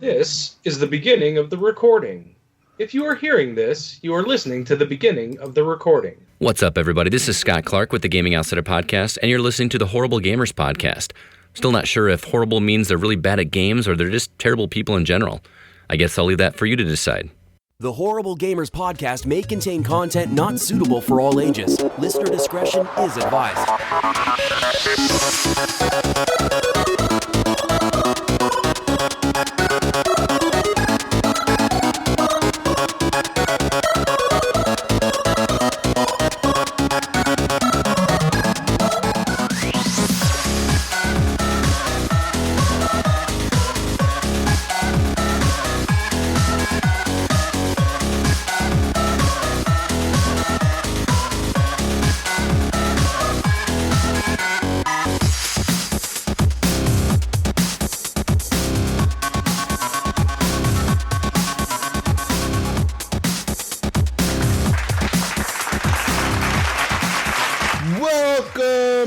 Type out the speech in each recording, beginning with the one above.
This is the beginning of the recording. If you are hearing this, you are listening to the beginning of the recording. What's up, everybody? This is Scott Clark with the Gaming Outsider Podcast, and you're listening to the Horrible Gamers Podcast. Still not sure if horrible means they're really bad at games or they're just terrible people in general. I guess I'll leave that for you to decide. The Horrible Gamers Podcast may contain content not suitable for all ages. Listener discretion is advised.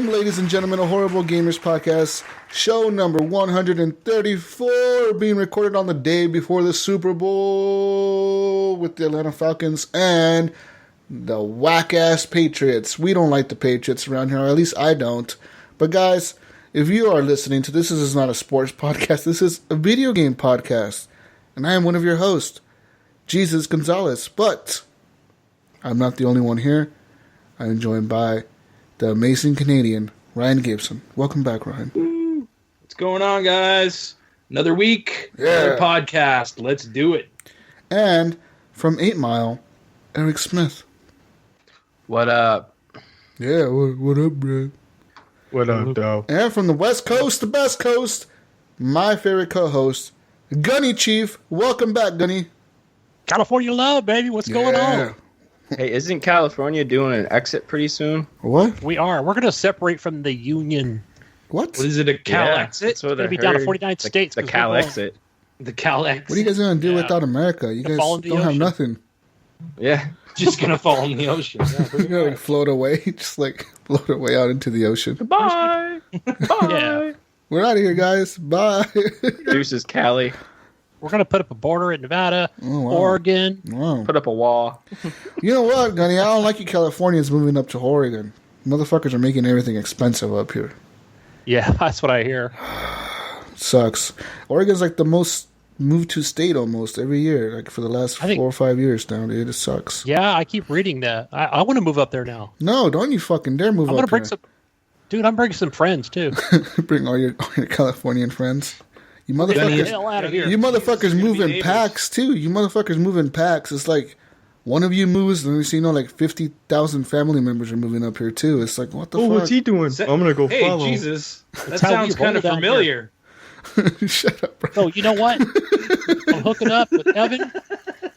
Ladies and gentlemen, a Horrible Gamers Podcast, show number 134, being recorded on the day before the Super Bowl with the Atlanta Falcons and the whack-ass Patriots. We don't like the Patriots around here, or at least I don't. But guys, if you are listening to this, this is not a sports podcast, this is a video game podcast. And I am one of your hosts, Jesus Gonzalez. But I'm not the only one here. I'm joined by the amazing Canadian, Ryan Gibson. Welcome back, Ryan. What's going on, guys? Another week, another podcast. Let's do it. And from 8 Mile, Eric Smith. What up? Yeah, what up, bro? What up, though? And from the West Coast, the best coast, my favorite co-host, Gunny Chief. Welcome back, Gunny. California love, baby. What's going on? Hey, isn't California doing an exit pretty soon? What? We are. We're going to separate from the union. What? What is it, a Cal exit? That's what It's going to be down to 49 states. The Cal exit. The Cal exit. What are you guys going to do without America? You guys don't have nothing. Yeah. Just going to fall in the ocean. Yeah, You're going to float away, just like float away out into the ocean. Bye. Bye. Yeah. We're out of here, guys. Bye. Deuces, Cali. We're going to put up a border in Nevada, wow. Oregon. Wow. Put up a wall. You know what, Gunny? I don't like you Californians moving up to Oregon. Motherfuckers are making everything expensive up here. Yeah, that's what I hear. Sucks. Oregon's like the most moved to state almost every year, like for the last 4 or 5 years now, dude. It sucks. Yeah, I keep reading that. I want to move up there now. No, don't you fucking dare move I'm up gonna bring here. some. Dude, I'm bringing some friends too. Bring all your Californian friends. You Get the motherfuckers, hell out of here. you motherfuckers move in neighbors. packs too. You motherfuckers move in packs. It's like one of you moves, and you know, like 50,000 family members are moving up here too. It's like, what the fuck? What's he doing? I'm gonna go Hey, follow. Jesus. That That's how sounds we roll kind of down familiar. Shut up, bro. So you know what? I'm hooking up with Evan.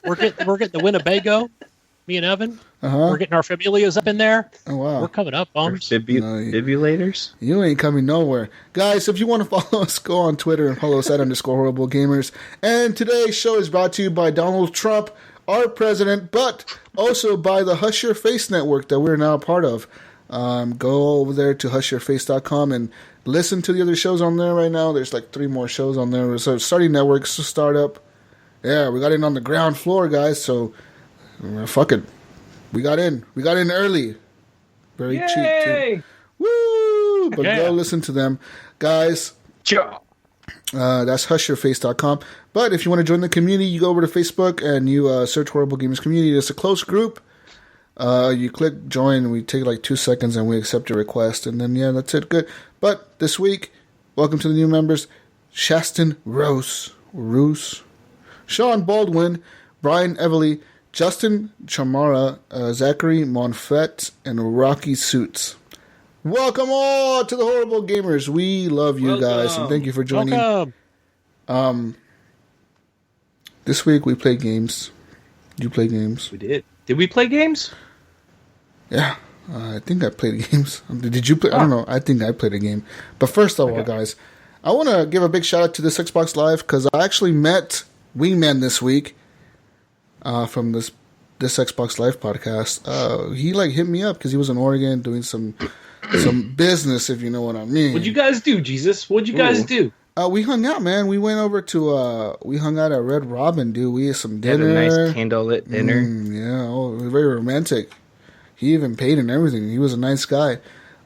We're getting the Winnebago. Me and Evan. We're getting our familias up in there. Oh wow. We're coming up, bums. Defibrilators? You ain't coming nowhere. Guys, if you want to follow us, go on Twitter and follow us at _HorribleGamers. And today's show is brought to you by Donald Trump, our president, but also by the Hush Your Face network that we're now a part of. Go over there to hushyourface.com and listen to the other shows on there right now. There's like 3 more shows on there. So starting networks, startup. Yeah, we got in on the ground floor, guys, so fuck it. We got in. We got in early. Very cheap, too. Woo! But go listen to them. Guys, that's hushyourface.com. But if you want to join the community, you go over to Facebook and you search Horrible Gamers Community. It's a close group. You click join. We take like 2 seconds and we accept your request. And then, yeah, that's it. Good. But this week, welcome to the new members. Shaston Roos, Sean Baldwin, Brian Everly, Justin Chamara, Zachary Monfett, and Rocky Suits. Welcome all to the Horrible Gamers. We love you guys, and thank you for joining. Welcome. This week we played games. You play games. We did. Did we play games? Yeah, I think I played games. Did you play? I don't know. I think I played a game. But first of all, guys, I want to give a big shout out to this Xbox Live because I actually met Wingman this week. From this Xbox Live podcast. He hit me up because he was in Oregon doing some business, if you know what I mean. What'd you guys do, Jesus? What'd you guys do? We hung out, man. We went over to we hung out at Red Robin, dude. We ate some dinner. Had a nice candlelit dinner. Yeah, it was very romantic. He even paid and everything. He was a nice guy.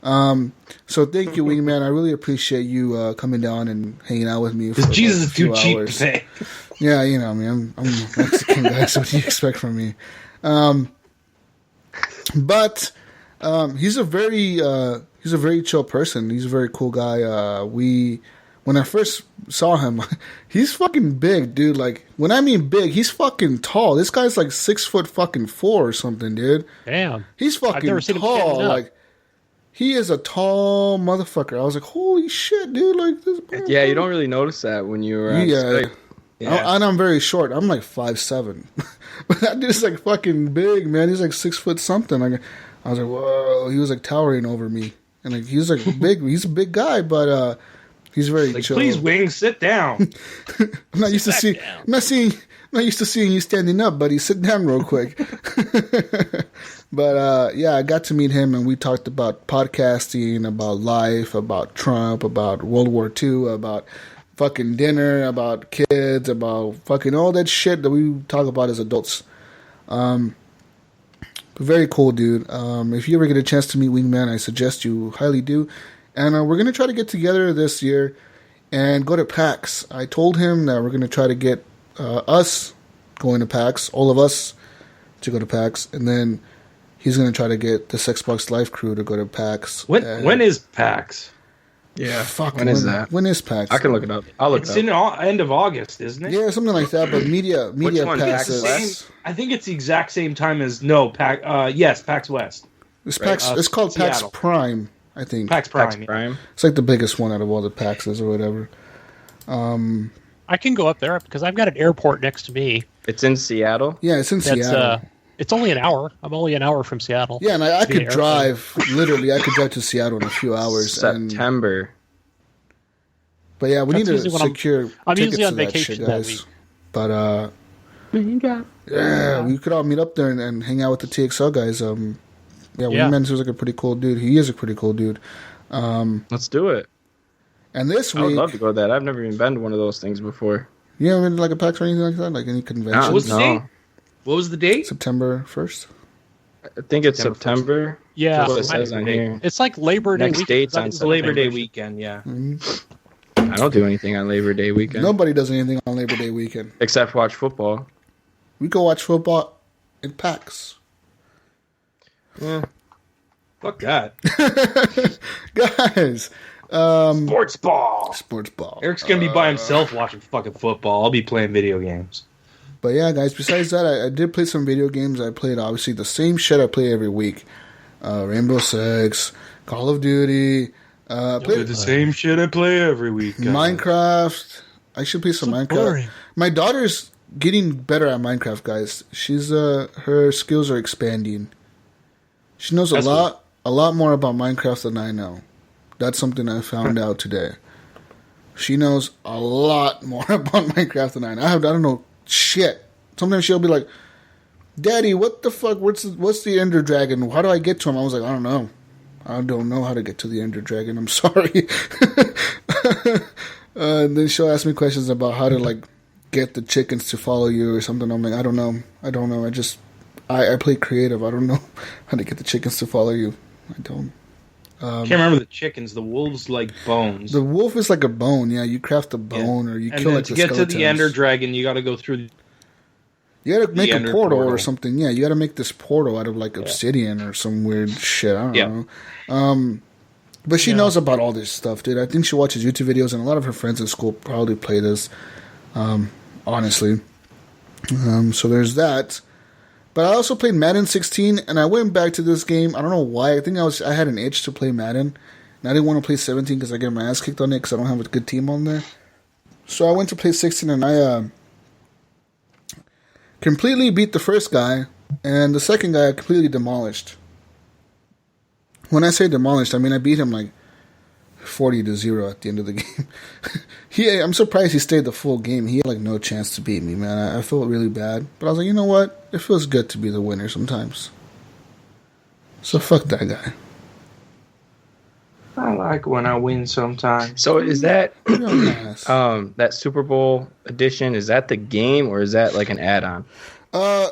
So thank you, Wingman. I really appreciate you coming down and hanging out with me. Because Jesus is too cheap to pay. Yeah, you know, I mean, I'm a Mexican guy, so what do you expect from me? But he's a very chill person. He's a very cool guy. When I first saw him, he's fucking big, dude. Like, when I mean big, he's fucking tall. This guy's like 6'4" or something, dude. Damn. He's fucking tall. Like, he is a tall motherfucker. I was like, holy shit, dude. Like this. Yeah, you don't really notice that when you're around. Yeah. And I'm very short. I'm like 5'7". But that dude's like fucking big, man. He's like 6 foot something. Like, I was like, whoa. He was like towering over me. And like, he's like big. He's a big guy, but he's very like, chill. please, Wing, sit down. I'm not used to seeing you standing up, buddy. Sit down real quick. But yeah, I got to meet him, and we talked about podcasting, about life, about Trump, about World War II, about fucking dinner, about kids, about fucking all that shit that we talk about as adults. Very cool, dude. If you ever get a chance to meet Wingman, I suggest you highly do. And we're going to try to get together this year and go to PAX. I told him that we're going to try to get us going to PAX, all of us to go to PAX, and then he's going to try to get this Xbox Live crew to go to PAX. When is PAX? Yeah. When is that? When is PAX? I can look it up. I'll look it up. It's in end of August, isn't it? Yeah, something like that. But media one, PAX PAX is. I think it's the exact same time as PAX. Yes, PAX West. It's PAX. It's called Seattle. PAX Prime, I think. PAX Prime. PAX Prime. It's like the biggest one out of all the PAXs or whatever. I can go up there because I've got an airport next to me. It's in Seattle. Yeah, it's in Seattle. It's only an hour. I'm only an hour from Seattle. Yeah, and I could drive. Literally, I could drive to Seattle in a few hours. September. But yeah, we need to usually secure. I'm tickets usually on to that vacation shit, that guys. week. But yeah, we could all meet up there and hang out with the TXL guys. Wingman seems like a pretty cool dude. He is a pretty cool dude. Let's do it. And this I would week, love to go to that. I've never even been to one of those things before. you haven't been to like a PAX or anything like that, like any convention. What was the date? What was the date? September 1st. I think it's September. Yeah, That's what it says on here. it's like Labor Day Next weekend. date's on It's Labor Day September. weekend, yeah. I don't do anything on Labor Day weekend. Nobody does anything on Labor Day weekend. Except watch football. We go watch football in PAX. Yeah. Fuck that. Guys. Sports ball. Sports ball. Eric's gonna be by himself watching fucking football. I'll be playing video games. But yeah, guys, besides that, I did play some video games. I played, obviously, the same shit I play every week. Rainbow Six, Call of Duty. Played the same shit I play every week. Minecraft. I should play some Minecraft. boring. My daughter's getting better at Minecraft, guys. She's her skills are expanding. She knows a lot more about Minecraft than I know. That's something I found out today. She knows a lot more about Minecraft than I know. I don't know shit. Sometimes she'll be like, "Daddy, what the fuck? What's the Ender Dragon? How do I get to him?" I was like, "I don't know. I don't know how to get to the Ender Dragon. I'm sorry." And then she'll ask me questions about how to like get the chickens to follow you or something. I'm like, I don't know. I play creative. I don't know how to get the chickens to follow you. I don't. Can't remember the chickens. The wolves like bones. The wolf is like a bone. Yeah, you craft a bone or you and kill then like to the get skeletons. to the Ender Dragon, you got to go through. You gotta make a Ender portal or portal. something. Yeah, you gotta make this portal out of like obsidian or some weird shit. I don't know. But she knows about all this stuff, dude. I think she watches YouTube videos, and a lot of her friends in school probably play this. Honestly. So there's that. But I also played Madden 16, and I went back to this game. I don't know why. I think I had an itch to play Madden, and I didn't want to play 17 because I get my ass kicked on it because I don't have a good team on there. So I went to play 16, and I completely beat the first guy, and the second guy I completely demolished. When I say demolished, I mean I beat him like 40-0 at the end of the game. I'm surprised he stayed the full game. He had like no chance to beat me, man. I felt really bad, but I was like, you know what? It feels good to be the winner sometimes. So fuck that guy. I like when I win sometimes. So is that that Super Bowl edition? Is that the game or is that like an add-on?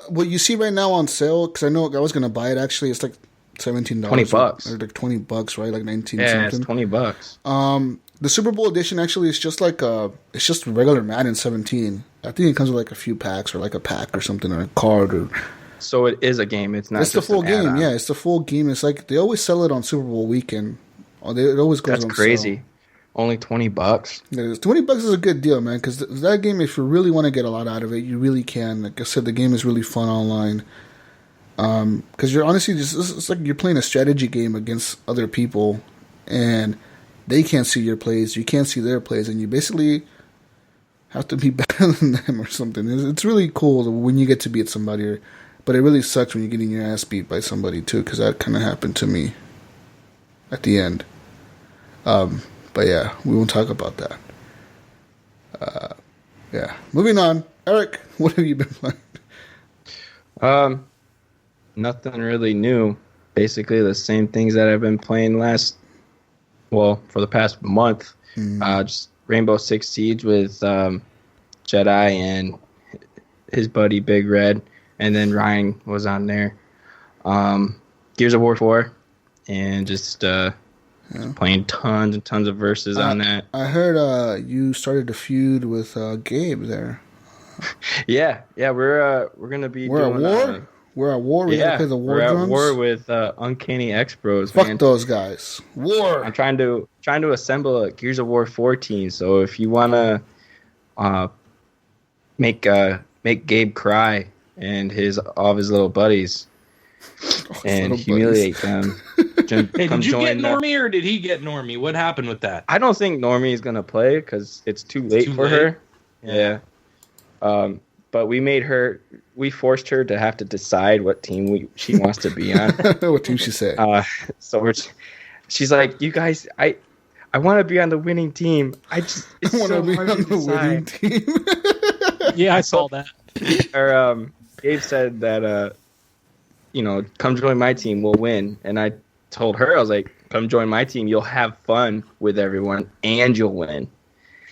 What you see right now on sale, because I know I was gonna buy it. Actually, it's like $17, $20, or like $20, right? Like 19 yeah, something. It's $20. The Super Bowl edition actually is just like it's just regular Madden 17. I think it comes with like a few packs or like a pack or something or a card or. So it is a game. It's not. It's just the full game. add-on. Yeah, it's the full game. It's like they always sell it on Super Bowl weekend. It always goes. That's on crazy. sale. Only $20. Yeah, $20 is a good deal, man. Because that game, if you really want to get a lot out of it, you really can. Like I said, the game is really fun online. Because you're honestly it's like you're playing a strategy game against other people, and they can't see your plays, you can't see their plays, and you basically have to be better than them or something. It's really cool when you get to beat somebody, but it really sucks when you're getting your ass beat by somebody too, because that kind of happened to me at the end. But yeah, we won't talk about that. Yeah, moving on. Eric, what have you been playing? Nothing really new. Basically the same things that I've been playing for the past month. Just Rainbow Six Siege with Jedi and his buddy Big Red, and then Ryan was on there. Gears of War 4, and just playing tons and tons of verses on that. I heard you started a feud with Gabe there. Yeah, we're gonna be. We're doing at war. We're at war. We gotta play the war drums. We're at war with Uncanny X-Bros. Fuck those guys. War. I'm trying to assemble a Gears of War 4 team. So if you wanna make Gabe cry and all of his little buddies and humiliate them. Hey, did you get Normie or did he get Normie? What happened with that? I don't think Normie is gonna play because it's too late for her. Yeah. But we forced her to have to decide what team she wants to be on. What team she said? So she's like, you guys, I want to be on the winning team. I want to be on the winning team. Yeah, I saw that. Or Gabe said that come join my team, we'll win. And I told her, I was like, come join my team, you'll have fun with everyone and you'll win.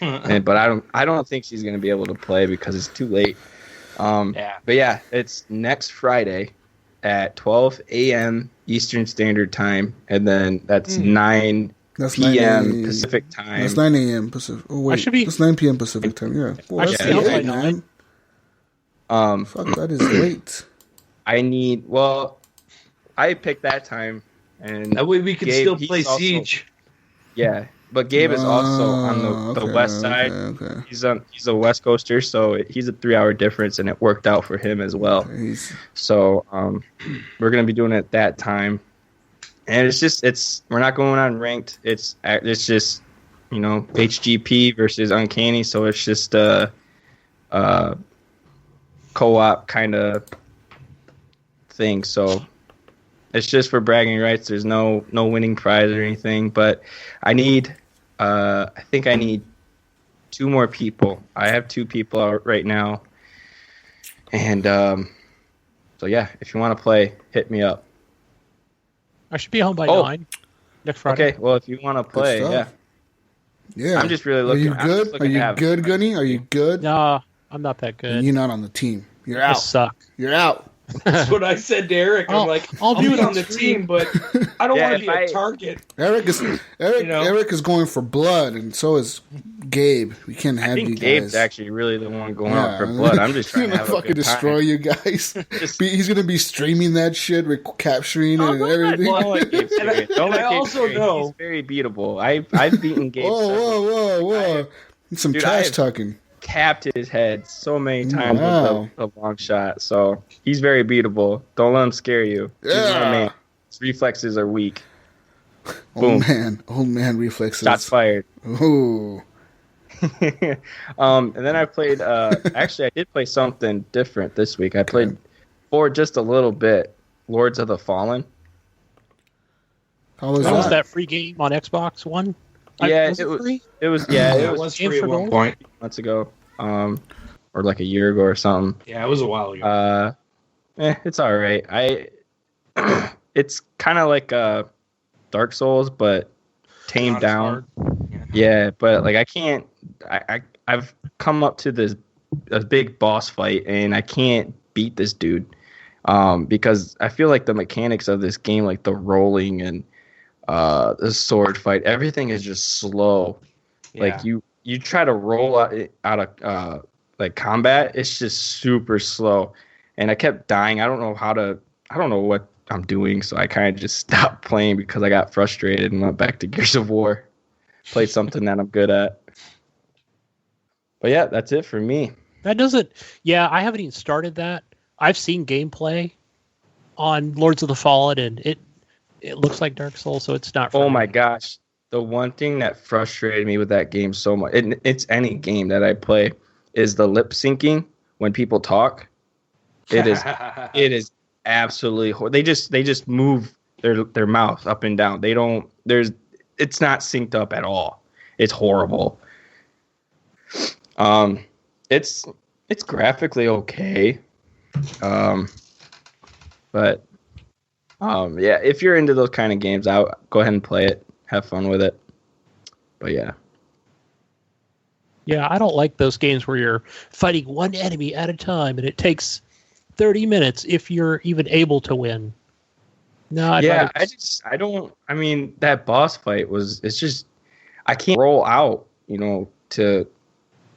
But I don't think she's going to be able to play because it's too late. But yeah, it's next Friday at 12 a.m. Eastern Standard Time, and then that's 9 p.m. Pacific Time. That's 9 a.m. Pacific. Oh wait, that's 9 p.m. Pacific Time. Yeah, well, that's late, man. Fuck, that is late. I picked that time, and that way we can still play Siege. Yeah. But Gabe is also on the west side. Okay. He's a West Coaster, so he's a 3-hour difference, and it worked out for him as well. So we're gonna be doing it at that time, and we're not going on ranked. It's just HGP versus Uncanny, so it's just a co-op kind of thing. So it's just for bragging rights. There's no winning prize or anything, but I think I need 2 more people. I have 2 people out right now. And so yeah, if you want to play, hit me up. I should be home by 9 next Friday. Okay, well if you want to play, yeah. I'm just really looking. Are you good? Are you good, Gunny? Are you good? No, I'm not that good. You're not on the team. You're out. I suck. You're out. That's what I said to Eric. I'm like, I'll be on the team, but I don't want to be a target. Eric is going for blood, and so is Gabe. We can't have you guys. Gabe's actually really the one going out for blood. I'm just trying to have fucking destroy you guys. He's gonna be streaming that shit, capturing it and everything. Don't let Gabe he's very beatable. I've beaten Gabe. Whoa! Some trash talking. Capped his head so many times with a long shot, so he's very beatable. Don't let him scare you. Yeah. His reflexes are weak. Old man reflexes. Shots fired. Ooh. And then I played. Actually, I did play something different this week. I played for just a little bit. Lords of the Fallen. How was was that free game on Xbox One? Yeah, it was free. It was free at one point months ago, or like a year ago or something. Yeah, it was a while ago. It's all right. It's kind of like Dark Souls, but tamed down. Yeah, but like I can't. I've come up to a big boss fight, and I can't beat this dude because I feel like the mechanics of this game, like the rolling and the sword fight, everything is just slow. Yeah. Like you try to roll out of like combat, it's just super slow, and I kept dying. I don't know what I'm doing, so I kind of just stopped playing because I got frustrated and went back to Gears of War. Played something that I'm good at. But yeah, that's it for me. That doesn't... Yeah, I haven't even started that. I've seen gameplay on Lords of the Fallen, and it looks like Dark Souls, so it's not... Oh my gosh. The one thing that frustrated me with that game so much, it's any game that I play, is the lip syncing when people talk. It is absolutely... They just move their mouth up and down. It's not synced up at all. It's horrible. It's graphically okay. But yeah, if you're into those kind of games, go ahead and play it. Have fun with it. But yeah. Yeah, I don't like those games where you're fighting one enemy at a time and it takes 30 minutes if you're even able to win. No, I mean, that boss fight it's just, I can't roll out, to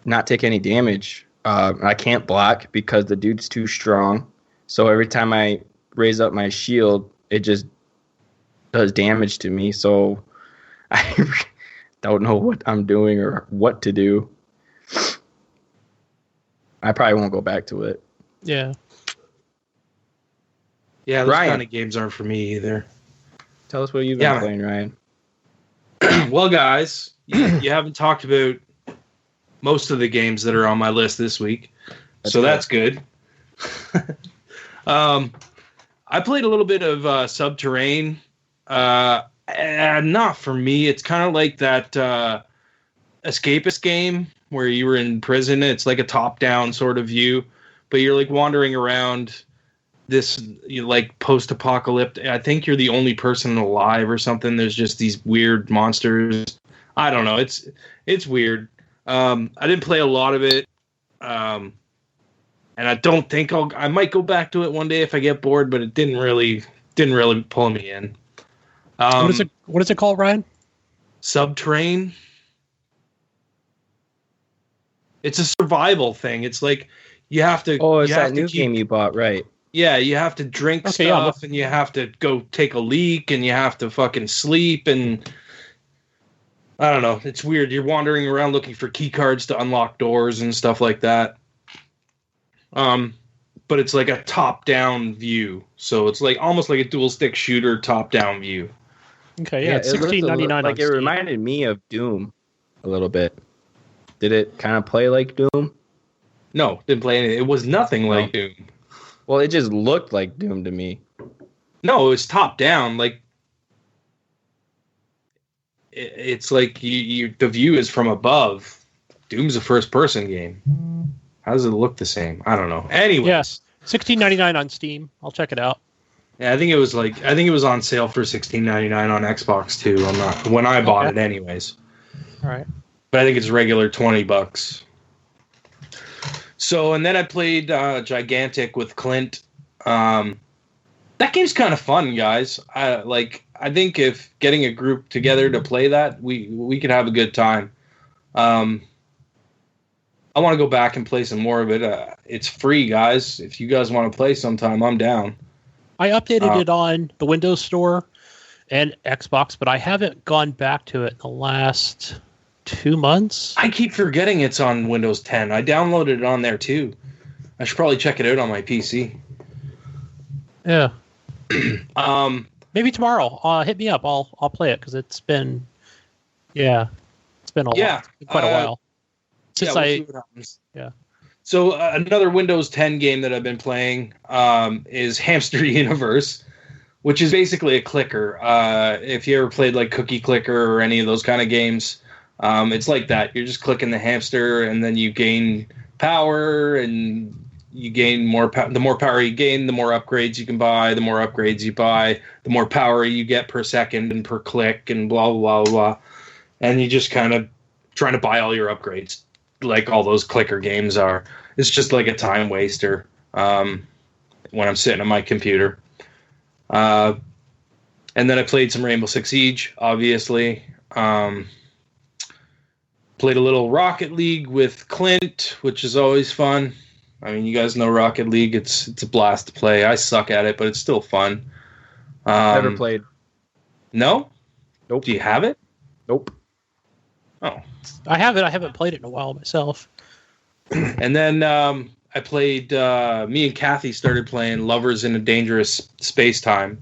not take any damage. I can't block because the dude's too strong. So every time I raise up my shield, it just does damage to me. So I don't know what I'm doing or what to do. I probably won't go back to it. Yeah. Yeah, those kind of games aren't for me either. Tell us what you've been playing, Ryan. Well, guys, you haven't talked about most of the games that are on my list this week, that's good. I played a little bit of Subterrain. Not for me. It's kind of like that escapist game where you were in prison. It's like a top-down sort of view, but you're like wandering around this like post-apocalyptic. I think you're the only person alive or something. There's just these weird monsters. I don't know. It's weird. I didn't play a lot of it. And I don't think I might go back to it one day if I get bored, but it didn't really pull me in. What is it called, Ryan? Subterrain. It's a survival thing. It's like you have to. Oh, it's that new game you bought, right? Yeah, you have to drink stuff, and you have to go take a leak, and you have to fucking sleep, and I don't know. It's weird. You're wandering around looking for key cards to unlock doors and stuff like that. But it's like a top-down view, so it's like almost like a dual-stick shooter top-down view. Okay, yeah, it's $16.99. Like it reminded me of Doom a little bit. Did it kind of play like Doom? No, didn't play anything. It was nothing like Doom. Well, it just looked like Doom to me. No, it was top-down. Like it's like the view is from above. Doom's a first-person game. How does it look the same? I don't know. Anyways. Yes, $16.99 on Steam. I'll check it out. Yeah, I think it was on sale for $16.99 on Xbox too. When I bought it anyways. All right. But I think it's regular $20. So, and then I played Gigantic with Clint. That game's kind of fun, guys. I think if getting a group together to play that, we could have a good time. I want to go back and play some more of it. It's free, guys. If you guys want to play sometime, I'm down. I updated it on the Windows Store and Xbox, but I haven't gone back to it in the last 2 months. I keep forgetting it's on Windows 10. I downloaded it on there too. I should probably check it out on my PC. Yeah. Maybe tomorrow. Hit me up. I'll play it because it's been a quite a while. We'll see what happens. Yeah. So another Windows 10 game that I've been playing is Hamster Universe, which is basically a clicker. If you ever played like Cookie Clicker or any of those kind of games, it's like that. You're just clicking the hamster, and then you gain power and you gain more the more power you gain, the more upgrades you can buy. The more upgrades you buy, the more power you get per second and per click and blah, blah, blah, blah. And you just kind of trying to buy all your upgrades like all those clicker games are. It's just like a time waster when I'm sitting on my computer. And then I played some Rainbow Six Siege, obviously. Played a little Rocket League with Clint, which is always fun. I mean, you guys know Rocket League. It's a blast to play. I suck at it, but it's still fun. Never played. No? Nope. Do you have it? Nope. Oh. I have it. I haven't played it in a while myself. And then I played, me and Kathy started playing Lovers in a Dangerous Spacetime.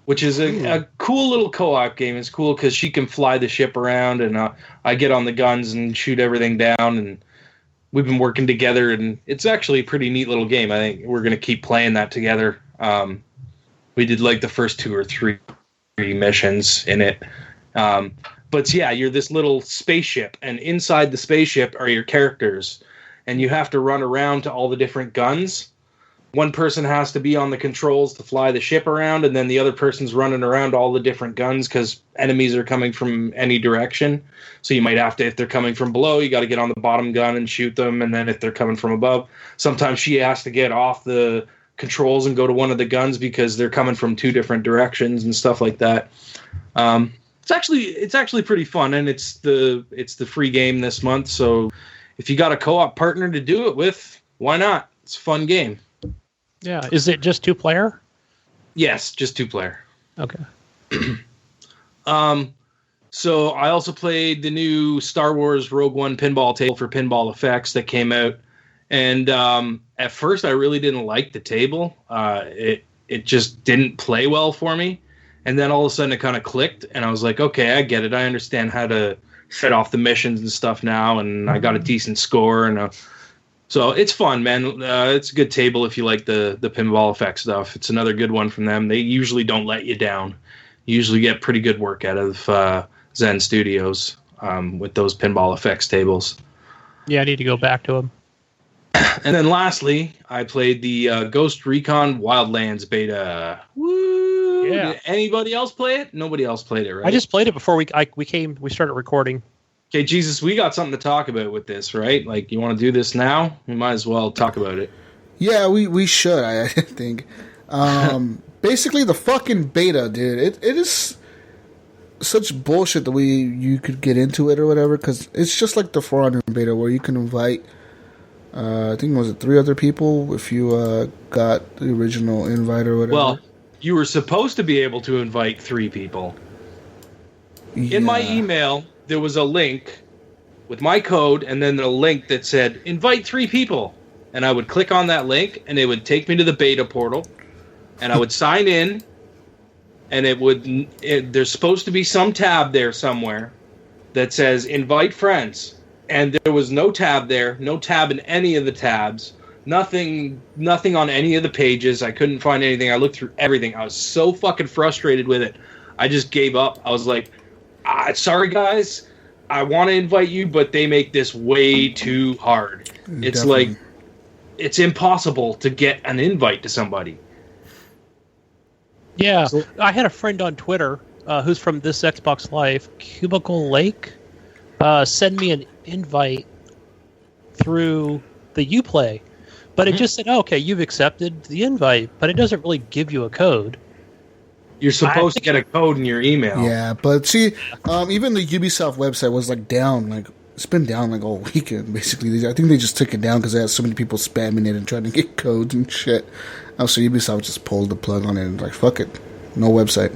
Which is a cool little co-op game. It's cool because she can fly the ship around, and I get on the guns and shoot everything down, and we've been working together, and it's actually a pretty neat little game. I think we're going to keep playing that together. We did like the first 2 or 3 missions in it. But yeah, you're this little spaceship, and inside the spaceship are your characters, and you have to run around to all the different guns. One person has to be on the controls to fly the ship around, and then the other person's running around all the different guns because enemies are coming from any direction. So you might have to, if they're coming from below, you got to get on the bottom gun and shoot them, and then if they're coming from above, sometimes she has to get off the controls and go to one of the guns because they're coming from 2 different directions and stuff like that. It's actually pretty fun, and it's the free game this month. So if you got a co-op partner to do it with, why not? It's a fun game. Yeah. Is it just 2-player? Yes, just 2-player. Okay. So I also played the new Star Wars Rogue One pinball table for pinball effects that came out. And at first I really didn't like the table. It just didn't play well for me. And then all of a sudden it kind of clicked, and I was like, okay, I get it. I understand how to set off the missions and stuff now, and I got a decent score, and so it's fun, man. It's a good table if you like the pinball effect stuff. It's another good one from them. They usually don't let you down. You usually get pretty good work out of Zen Studios with those pinball effects tables. Yeah, I need to go back to them. And then lastly, I played the Ghost Recon Wildlands beta. Woo! Yeah. Did anybody else play it? Nobody else played it, right? I just played it before we started recording. Okay, Jesus, we got something to talk about with this, right? Like, you want to do this now? We might as well talk about it. Yeah, we should, I think. Basically, the fucking beta, dude. It is such bullshit the way you could get into it or whatever, because it's just like the For Honor beta where you can invite, I think, was it 3 other people if you got the original invite or whatever? Well, you were supposed to be able to invite 3 people. Yeah. In my email, there was a link with my code and then a link that said, invite 3 people. And I would click on that link, and it would take me to the beta portal, and I would sign in, and there's supposed to be some tab there somewhere that says invite friends. And there was no tab there, no tab in any of the tabs, nothing on any of the pages. I couldn't find anything. I looked through everything. I was so fucking frustrated with it. I just gave up. I was like, sorry guys, I want to invite you, but they make this way too hard. It's Definitely. like, it's impossible to get an invite to somebody. Yeah, I had a friend on Twitter who's from This Xbox Live, Cubicle Lake, send me an invite through the Uplay. But it just said, okay, you've accepted the invite, but it doesn't really give you a code. You're supposed to get a code in your email. Yeah, but see, even the Ubisoft website was like down, like it's been down like all weekend, basically. I think they just took it down because they had so many people spamming it and trying to get codes and shit. So Ubisoft just pulled the plug on it and like, fuck it, no website.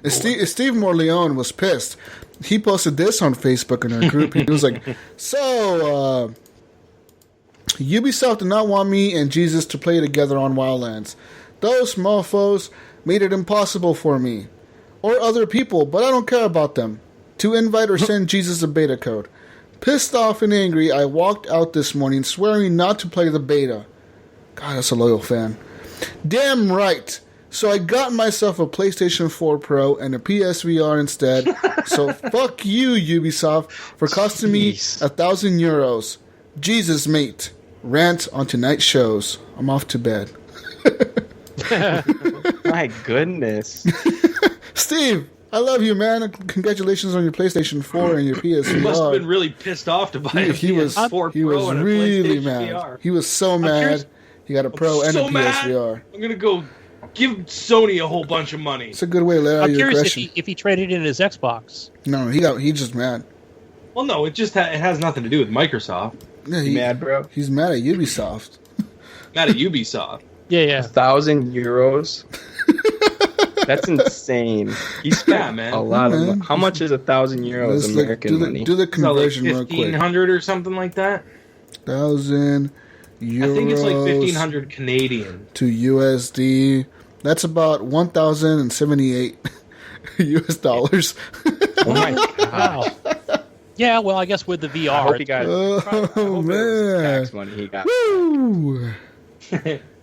Steve Morleone was pissed. He posted this on Facebook in our group. He was like, so, Ubisoft did not want me and Jesus to play together on Wildlands. Those mofos made it impossible for me, or other people, but I don't care about them, to invite or send Jesus a beta code. Pissed off and angry, I walked out this morning swearing not to play the beta. God, that's a loyal fan. Damn right. So I got myself a PlayStation 4 Pro and a PSVR instead. So fuck you, Ubisoft, for costing me €1,000. Jesus, mate. Rant on tonight's shows. I'm off to bed. My goodness. Steve, I love you, man. Congratulations on your PlayStation 4 and your PSVR. He must have been really pissed off to buy a PS4 He Pro was and a really PlayStation mad. VR. He was so mad. He got a Pro and a PSVR. I'm gonna go give Sony a whole bunch of money. It's a good way to let out I'm your curious aggression. if he traded in his Xbox. No, he's just mad. Well, no, it just it has nothing to do with Microsoft. Yeah, You mad, bro? He's mad at Ubisoft. Mad at Ubisoft. Yeah. 1,000 euros. That's insane. He spent man. a lot of Man. money. How much is 1,000 euros American money? Do the It's not like conversion real quick. 1,500 or something like that. 1,000 euros. I think it's like 1,500 Canadian. to USD. That's about 1,078 US dollars. Oh my god! Wow. Yeah, well, I guess with the VR. I hope he got. Oh, I hope it was man. tax money he got. Woo!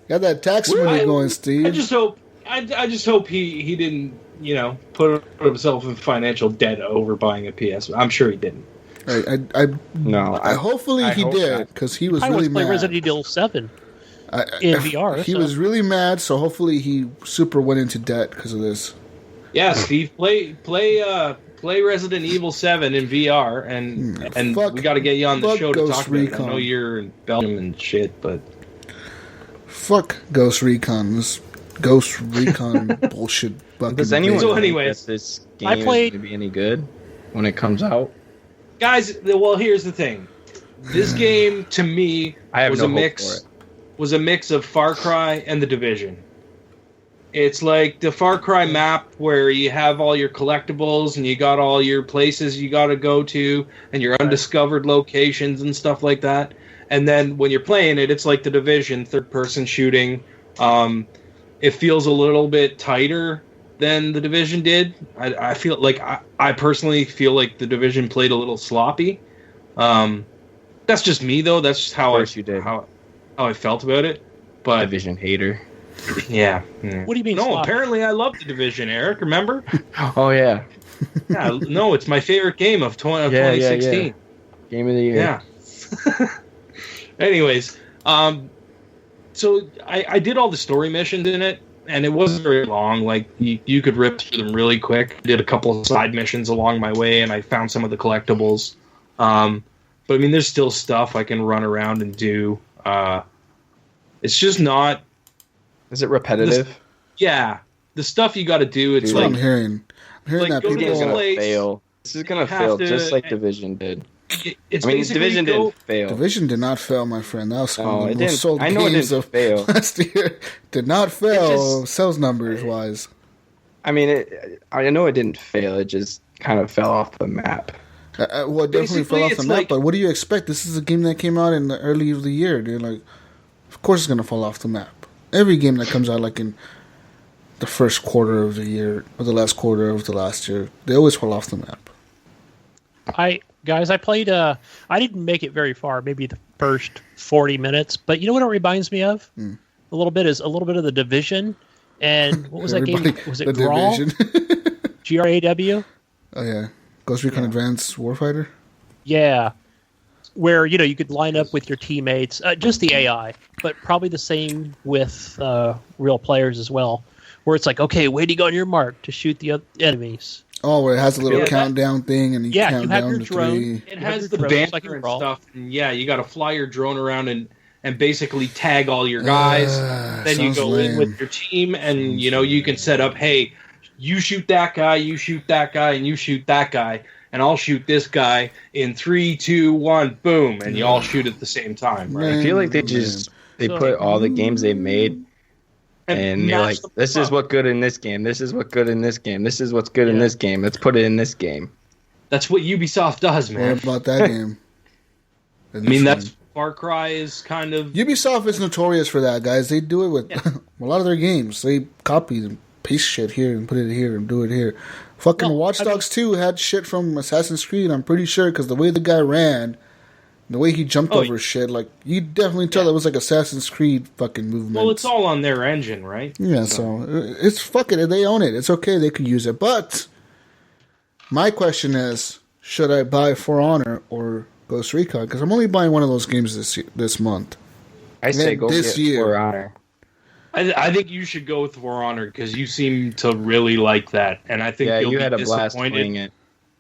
Got that tax money going, Steve. I just hope he didn't, put himself in financial debt over buying a PS. I'm sure he didn't. Hopefully I he hope did, not. because he was I really was playing mad. Resident Evil 7 in VR. He so. was really mad, so hopefully he super went into debt because of this. Yeah, Steve, play Resident Evil 7 in VR, and fuck- we got to get you on the fuck show to Ghost talk about it. Recon. I know you're in Belgium and shit, but Fuck Ghost Recon. This Ghost Recon bullshit. Does anyone So think anyways, that this game I played- is going to be any good when it comes out? guys, well, here's the thing. This game to me I have was no a hope mix for it. was a mix of Far Cry and The Division. It's like the Far Cry map where you have all your collectibles and you got all your places you got to go to and your undiscovered locations and stuff like that. And then when you're playing it, it's like The Division, third-person shooting. It feels a little bit tighter than The Division did. I feel like I personally feel like The Division played a little sloppy. That's just me though. That's just how Of course you did. how I felt about it. But Division hater. yeah. What do you mean? No, sloppy? apparently I love The Division, Eric. Remember? Oh yeah, Yeah. No, it's my favorite game of 2016. game of the year. Yeah. Anyways, so I did all the story missions in it, and it wasn't very long. Like you could rip through them really quick. I did a couple of side missions along my way, and I found some of the collectibles. But I mean, there's still stuff I can run around and do. It's just not. Is it repetitive? Yeah, the stuff you got to do. It's That's what like I'm hearing. I'm hearing like, that go to This game's this people. gonna place, fail. This is gonna you have fail to- just like Division did. it's I mean, basically Division go, didn't fail. Division did not fail, my friend. That was No, one of it the most didn't. sold I know it games didn't of fail. last year. Did not fail just- sales numbers wise. I mean, I know it didn't fail. It just kind of fell off the map. Well, it definitely fell Basically, off the it's map. like- But what do you expect? This is a game that came out in the early of the year, dude. Like, of course it's gonna fall off the map. Every game that comes out like in the first quarter of the year or the last quarter of the last year, they always fall off the map. I played. I didn't make it very far. Maybe the first 40 minutes. But you know what it reminds me of? A little bit of the Division. And what was that game? Everybody- Was it the Grawl? Division. GRAW? Oh yeah, Ghost Recon Advanced Warfighter. Yeah. Where, you could line up with your teammates, just the AI, but probably the same with real players as well. Where it's like, okay, waiting on your mark to shoot the enemies. Oh, where it has a little Yeah, that- countdown thing, and you Yeah, count you have down your to drone. 3. It You has have the your drones, like banner in and Brawl. stuff. And yeah, you got to fly your drone around and basically tag all your guys. Then you sounds go in lame. with your team, and you can set up. Hey, you shoot that guy, you shoot that guy, and you shoot that guy, and I'll shoot this guy in 3, 2, 1, boom, and you all shoot at the same time. Right? I feel like they So- put all the games they made, and they're match like, them this is up. what good in this game. This is what good in this game. This is what's good in this game. Let's put it in this game. That's what Ubisoft does, man. What about that game? I mean, that's Far Cry is kind of. Ubisoft is notorious for that, guys. They do it with a lot of their games. They copy and paste shit here and put it here and do it here. Fucking Well, Watch Dogs 2 had shit from Assassin's Creed, I'm pretty sure, because the way the guy ran, the way he jumped Oh, over shit, like, you definitely tell it was like Assassin's Creed fucking movement. Well, it's all on their engine, right? Yeah, so it's fuck it. They own it. It's okay. They could use it. But my question is, should I buy For Honor or Ghost Recon, because I'm only buying one of those games this month. I say go this get year. For Honor. I think you should go with For Honor because you seem to really like that, and I think you'll you be had a blast disappointed. playing it.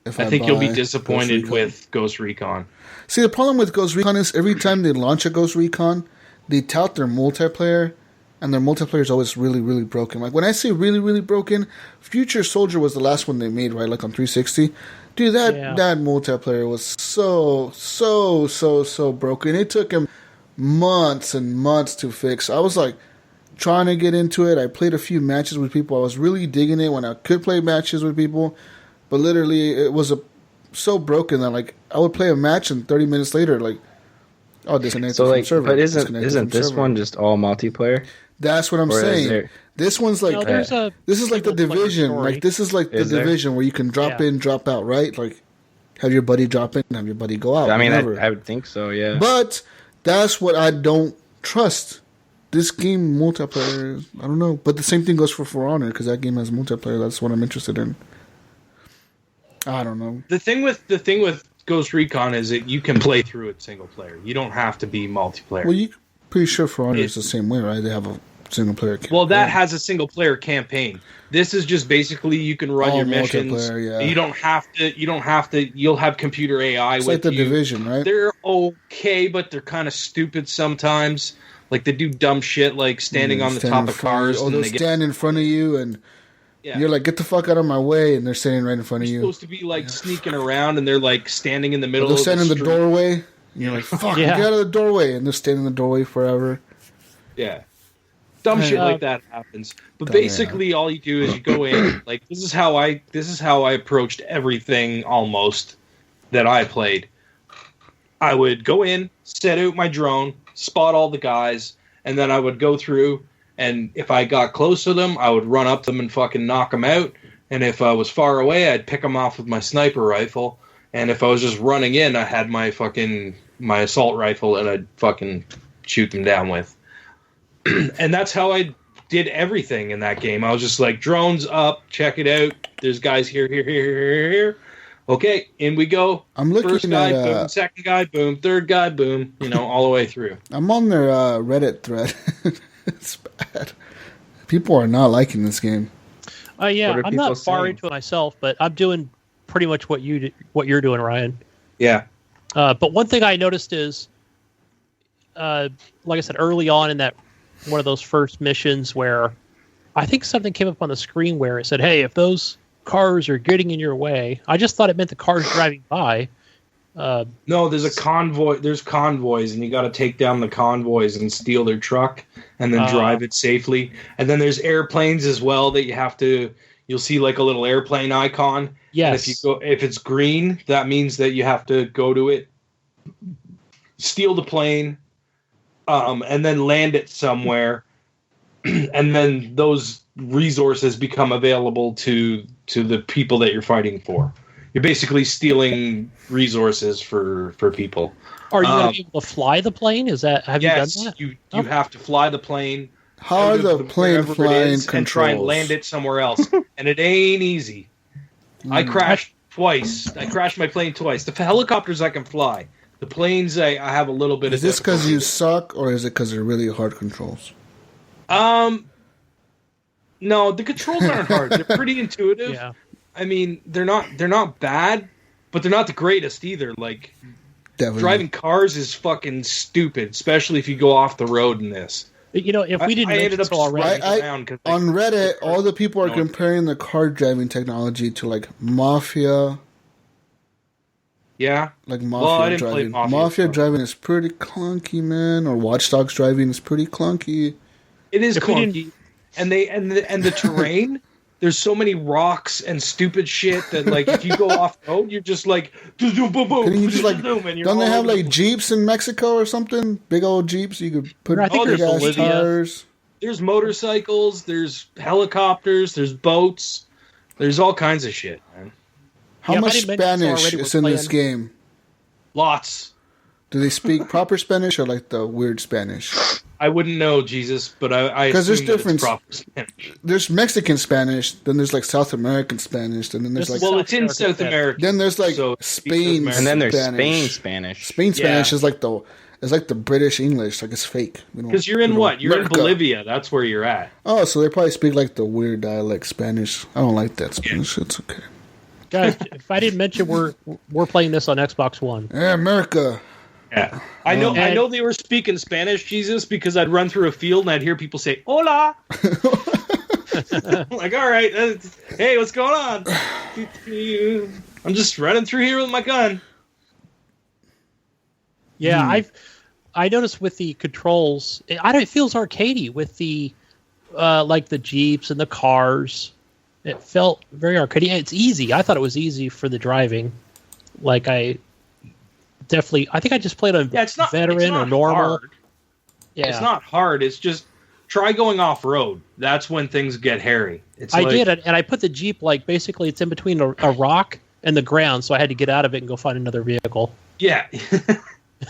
If I think you'll be buy disappointed Ghost Recon. with Ghost Recon. See, the problem with Ghost Recon is every time they launch a Ghost Recon, they tout their multiplayer, and their multiplayer is always really, really broken. Like, when I say really, really broken, Future Soldier was the last one they made, right? Like, on 360. Dude, that multiplayer was so broken. It took him months and months to fix. I was, like, trying to get into it. I played a few matches with people. I was really digging it when I could play matches with people. But literally, it was so broken that, like, I would play a match and 30 minutes later, like, oh, disconnected from server. But isn't this one just all multiplayer? That's what I'm saying. This one's like this is like the Division. Like, this is like the Division where you can drop in, drop out, right? Like, have your buddy drop in, have your buddy go out. I mean, I would think so, yeah. But that's what I don't trust. This game multiplayer, I don't know. But the same thing goes for Honor, because that game has multiplayer. That's what I'm interested in. I don't know. The thing with Ghost Recon is that you can play through it single player. You don't have to be multiplayer. Well, you pretty sure For Honor is the same way, right? They have a single player campaign. Well, that has a single player campaign. This is just basically you can run your missions. Yeah. You don't have to. You'll have computer AI it's with like the you. Division, right? They're okay, but they're kind of stupid sometimes. Like, they do dumb shit, like standing on the top of cars. They'll stand in front of you, and you're like, get the fuck out of my way, and they're standing right in front of you. You're supposed to be, like, sneaking around, and they're, like, standing in the middle they'll of the stand in the street. doorway, and you're like, fuck, get out of the doorway, and they're standing in the doorway forever. Yeah. Dumb shit like that happens. But basically, all you do is you go in. Like, this is how I approached everything almost that I played. I would go in, set out my drone, spot all the guys, and then I would go through, and if I got close to them, I would run up to them and fucking knock them out. And if I was far away, I'd pick them off with my sniper rifle. And if I was just running in, I had my assault rifle, and I'd fucking shoot them down with. And that's how I did everything in that game. I was just like, drones up, check it out. There's guys here. Okay, in we go. I'm looking First guy, at boom. Second guy, boom. Third guy, boom. All the way through. I'm on their Reddit thread. It's bad. People are not liking this game. Yeah, I'm not far into it myself, but I'm doing pretty much what you're doing, Ryan. Yeah. But one thing I noticed is, like I said, early on in that one of those first missions where I think something came up on the screen where it said, hey, if those cars are getting in your way, I just thought it meant the cars driving by. No, there's a convoy. There's convoys, and you got to take down the convoys and steal their truck, and then drive it safely. And then there's airplanes as well that you have to. You'll see like a little airplane icon. Yes. And if it's green, that means that you have to go to it, steal the plane, and then land it somewhere, and then those resources become available to the people that you're fighting for. You're basically stealing resources for people. Are you going to be able to fly the plane? Have you done that? You have to fly the plane. How are the plane flying controls? And try and land it somewhere else. And it ain't easy. I crashed twice. I crashed my plane twice. The helicopters I can fly. The planes I have a little bit of. Is this because you suck, or is it because they're really hard controls? No, the controls aren't hard. They're pretty intuitive. Yeah. I mean, they're not bad, but they're not the greatest either. Like, Definitely. Driving cars is fucking stupid, especially if you go off the road in this. If we didn't ended up already, on Reddit, all the people are comparing the car driving technology to like Mafia. Yeah, like Mafia driving. Mafia driving is pretty clunky, man. Or Watch Dogs driving is pretty clunky. It is clunky, and the terrain. There's so many rocks and stupid shit that, like, if you go off road, you're just like, boom, boom, boom. You just like, don't they have like Jeeps in Mexico or something? Big old Jeeps you could put big ass tires. There's motorcycles. There's helicopters. There's boats. There's all kinds of shit, man. How much Spanish is in this game? Lots. Do they speak proper Spanish or like the weird Spanish? I wouldn't know, Jesus, but I because there's assume that it's different. proper Spanish. There's Mexican Spanish, then there's like South American Spanish, and then there's like Well, it's in South America. then there's like So, Spain, And then there's Spanish. Spain Spanish. Spain Spanish Yeah. is like the British English, like it's fake. Because you're in what? You're America. in Bolivia. That's where you're at. Oh, so they probably speak like the weird dialect Spanish. I don't like that Spanish. It's okay. Guys, if I didn't mention we're playing this on Xbox One. Yeah, America. Yeah, I know they were speaking Spanish, Jesus, because I'd run through a field and I'd hear people say "Hola." I'm like, all right, hey, what's going on? I'm just running through here with my gun. Yeah, I noticed with the controls, it feels arcadey with the like the Jeeps and the cars. It felt very arcadey. It's easy. I thought it was easy for the driving. Like I think I just played on veteran or normal. Hard. Yeah, It's not hard. It's just try going off road. That's when things get hairy. I did, and I put the Jeep like basically it's in between a rock and the ground, so I had to get out of it and go find another vehicle. Yeah.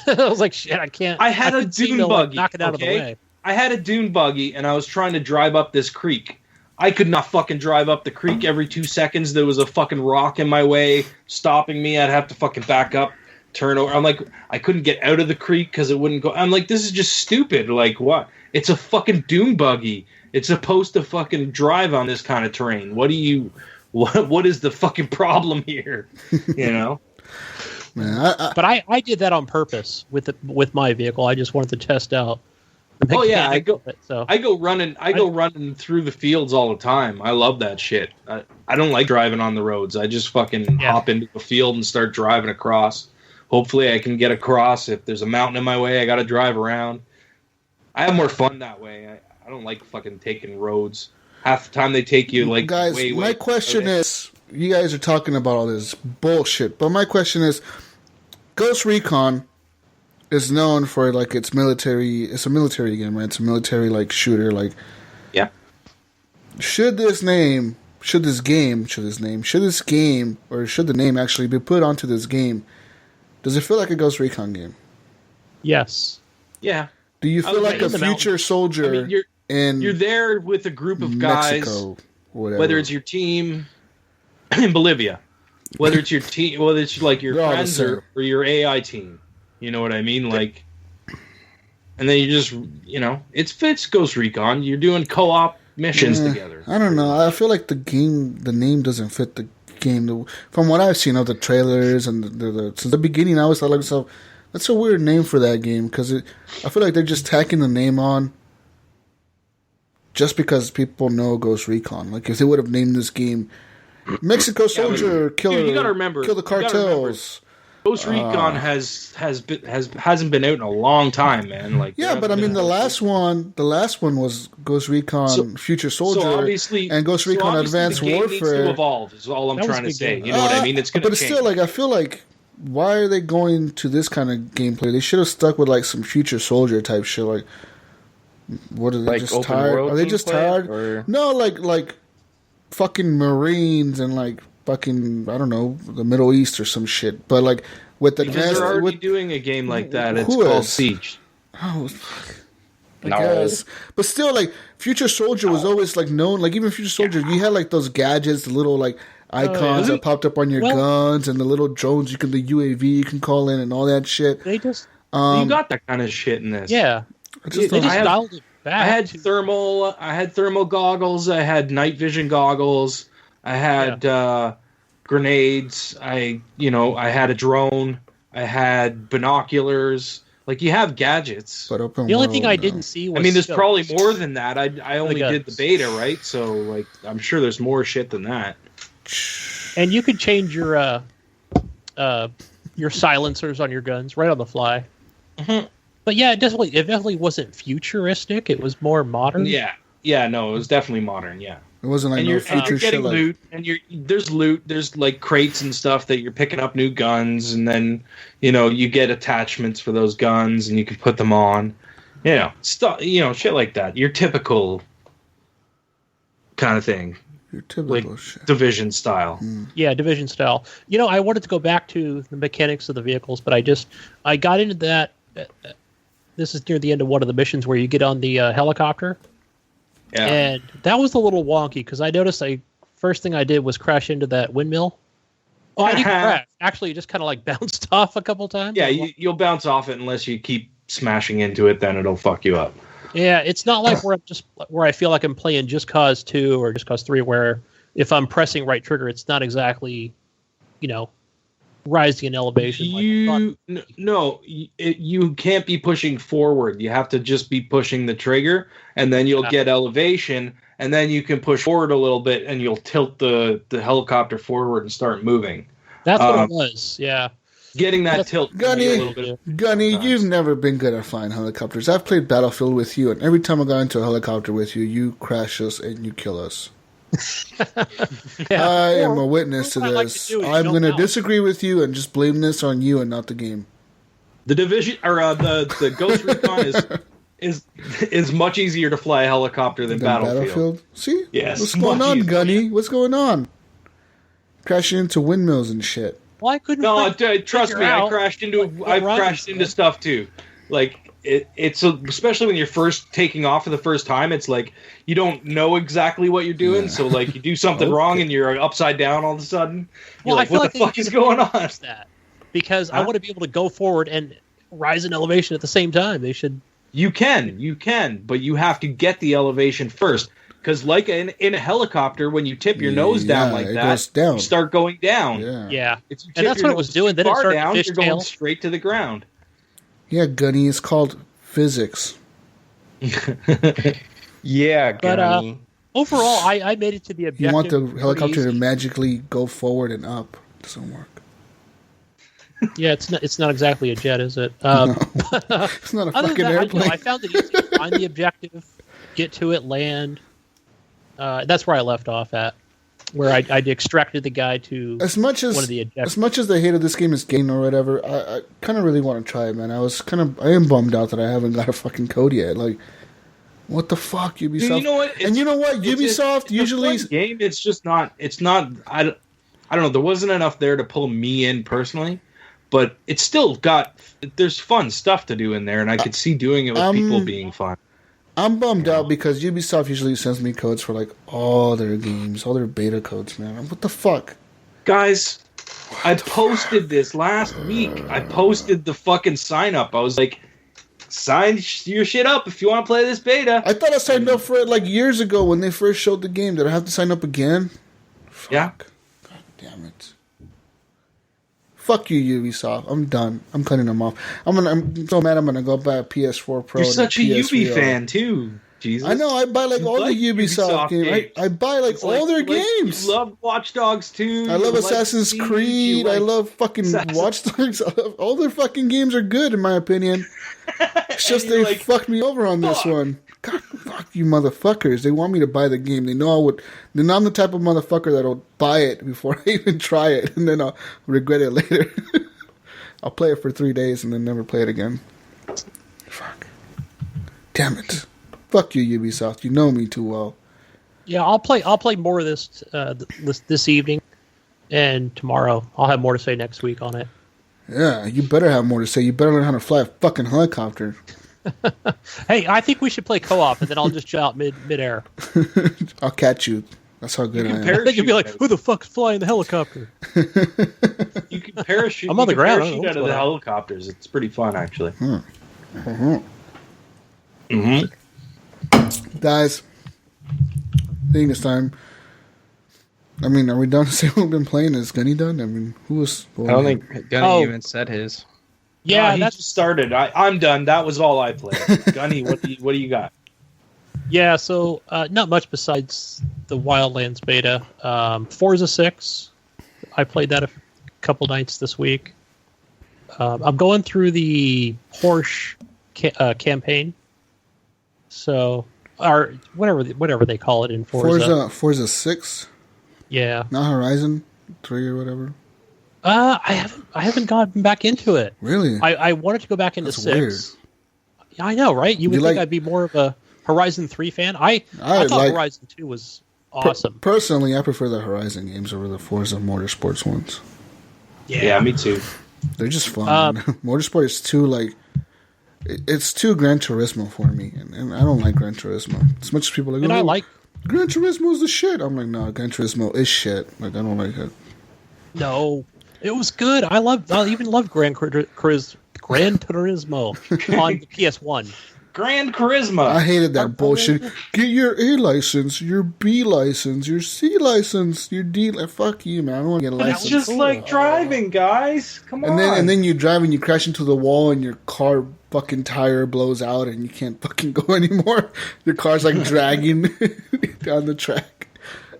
I was like, shit, I can't. I had a dune buggy. Knock it out of the way. I had a dune buggy, and I was trying to drive up this creek. I could not fucking drive up the creek every 2 seconds. There was a fucking rock in my way, stopping me. I'd have to fucking back up, turn over. I'm like, I couldn't get out of the creek because it wouldn't go. I'm like, this is just stupid. Like, what? It's a fucking dune buggy. It's supposed to fucking drive on this kind of terrain. What is the fucking problem here? You know? Man, But I did that on purpose with my vehicle. I just wanted to test out. Oh yeah, I go running through the fields all the time. I love that shit. I don't like driving on the roads. I just fucking hop into a field and start driving across. Hopefully I can get across. If there's a mountain in my way, I got to drive around. I have more fun that way. I don't like fucking taking roads. Half the time they take you like guys, way. My question is, you guys are talking about all this bullshit, but my question is, Ghost Recon is known for like its military. It's a military game, right? It's a military like shooter. Like, yeah. Should the name, or should the name actually be put onto this game? Does it feel like a Ghost Recon game? Yes. Yeah. Do you feel like a future soldier? I mean, you're there with a group of guys, Mexico, whether it's your team in Bolivia, whether it's your team, whether it's like your friends or your AI team. You know what I mean? Like, and then you just, it's Ghost Recon. You're doing co-op missions together. I don't know. I feel like the name doesn't fit the game. From what I've seen of the trailers and since the beginning, I always thought like myself, that's a weird name for that game because I feel like they're just tacking the name on just because people know Ghost Recon. Like if they would have named this game Mexico Soldier Killer, you gotta remember, kill the cartels. Ghost Recon hasn't been out in a long time, man. Like but I mean the last one was Ghost Recon Future Soldier and Ghost Recon Advanced the game Warfare. Needs to evolve is all I'm trying to say. You know what I mean? It's gonna but it's change. still like I feel like why are they going to this kind of gameplay? They should have stuck with like some Future Soldier type shit. Like, what are they like just tired? Are they just tired? Or? No, like fucking Marines and like fucking I don't know the Middle East or some shit. But like with the because they're already doing a game like that. It's called Siege. Oh, fuck. I guess. But still, like Future Soldier was always like known. Like even Future Soldier, you had like those gadgets, the little like icons that popped up on your guns, and the little drones the UAV you can call in, and all that shit. They just you got that kind of shit in this. Yeah, they just dialed it back. I had thermal goggles. I had night vision goggles. I had grenades. I had a drone. I had binoculars. Like you have gadgets. But the only thing I didn't see was there's probably more than that. I only did the beta, right? So like I'm sure there's more shit than that. And you could change your silencers on your guns right on the fly. Mm-hmm. But yeah, it definitely wasn't futuristic. It was more modern. Yeah, no, it was definitely modern. Yeah, it wasn't like you're future getting shit. Loot, and there's loot. There's like crates and stuff that you're picking up new guns, and then you get attachments for those guns, and you can put them on. Stuff. Shit like that. Your typical kind of thing. Your typical shit. Division style. Yeah, Division style. I wanted to go back to the mechanics of the vehicles, but I got into that This is near the end of one of the missions where you get on the helicopter. Yeah. And that was a little wonky because I noticed first thing I did was crash into that windmill. Oh, I didn't crash. Actually, it just kind of like bounced off a couple times. Yeah, you'll bounce off it unless you keep smashing into it. Then it'll fuck you up. Yeah, it's not like where I feel like I'm playing Just Cause 2 or Just Cause 3, where if I'm pressing right trigger, it's not exactly, rising in elevation. You can't be pushing forward. You have to just be pushing the trigger, and then you'll get elevation, and then you can push forward a little bit, and you'll tilt the helicopter forward and start moving. That's what it was. Yeah. Getting that tilt. Gunny, you've never been good at flying helicopters. I've played Battlefield with you, and every time I got into a helicopter with you, you crash us and you kill us. I am a witness to this. I'm going to disagree with you and just blame this on you and not the game. The Division or the Ghost Recon is much easier to fly a helicopter than Battlefield. See? Yes. What's going on, Gunny? What's going on? Crashing into windmills and shit. Well, I couldn't. No, trust me. I crashed into stuff too. Like it's especially when you're first taking off for the first time. It's like you don't know exactly what you're doing. Yeah. So like you do something wrong and you're upside down all of a sudden. You're like, what the fuck is going on? That because I want to be able to go forward and rise in elevation at the same time. They should. You can, but you have to get the elevation first. Because like in a helicopter, when you tip your nose down like that, you start going down. Yeah. If you tip and that's what it was doing. Then it started down, you're going straight to the ground. Yeah, Gunny, it's called physics. Yeah, Gunny. But overall, I made it to the objective. You want the helicopter to magically go forward and up. It doesn't work. Yeah, it's not exactly a jet, is it? No. It's not a fucking airplane. I found it easy to find the objective, get to it, land. That's where I left off at, where I extracted the guy to one of the objectives. As much as the hate of this game is gain or whatever, I kind of really want to try it, man. I am bummed out that I haven't got a fucking code yet. Like, what the fuck, Ubisoft? Dude, you know what? Ubisoft usually it's a fun game. It's just not. It's not. I don't know. There wasn't enough there to pull me in personally, but it's still got. There's fun stuff to do in there, and I could see doing it with people being fun. I'm bummed out because Ubisoft usually sends me codes for like all their games, all their beta codes, man. What the fuck? Guys, I posted this last week. I posted the fucking sign up. I was like, sign your shit up if you want to play this beta. I thought I signed up for it like years ago when they first showed the game. Did I have to sign up again? Fuck. Yeah. God damn it. Fuck you, Ubisoft. I'm done. I'm cutting them off. I'm so mad I'm going to go buy a PS4 Pro. You're such a Ubi fan, too. Jesus. I know. I buy like all the Ubisoft games. I buy like all their games. You love Watch Dogs 2. I love Assassin's Creed. I love fucking Watch Dogs. All their fucking games are good, in my opinion. It's just they fucked me over on this one. God, fuck you motherfuckers. They want me to buy the game. They know I would. Then I'm the type of motherfucker that'll buy it before I even try it, and then I'll regret it later. I'll play it for 3 days and then never play it again. Fuck. Damn it. Fuck you, Ubisoft. You know me too well. Yeah, I'll play more of this this evening and tomorrow. I'll have more to say next week on it. Yeah, you better have more to say. You better learn how to fly a fucking helicopter. Hey, I think we should play co-op, and then I'll just jump out midair. I'll catch you. That's how good I am. I think you'll be like, who the fuck's flying the helicopter? You can parachute. I'm on the ground. Parachute out of the helicopters. It's pretty fun, actually. Guys, I think it's time. I mean, are we done to say what we've been playing? Is Gunny done? I mean, who was... I don't think Gunny even said his. Yeah, he just started. I'm done. That was all I played. Gunny, what do you got? Yeah, so not much besides the Wildlands beta. Forza 6, I played that a couple nights this week. I'm going through the Porsche campaign. So, or whatever they call it in Forza. Forza 6? Yeah. Not Horizon 3 or whatever? I haven't gotten back into it. Really? I wanted to go back into 6. Weird. Yeah, I know, right? You would think I'd be more of a Horizon 3 fan. I thought Horizon 2 was awesome. Personally, I prefer the Horizon games over the Forza Motorsports ones. Yeah, me too. They're just fun. Motorsport is too it's too Gran Turismo for me, and I don't like Gran Turismo. As much as people are like, and I like Gran Turismo is the shit. I'm like, no, Gran Turismo is shit. Like, I don't like it. No, it was good. I even loved Gran Turismo on the PS1. Grand Charisma. I hated that bullshit. Get your A license, your B license, your C license, your D. Fuck you, man. I don't want to get a license. It's just like driving, guys. Come on. And then you drive and you crash into the wall and your car fucking tire blows out and you can't fucking go anymore. Your car's like dragging down the track.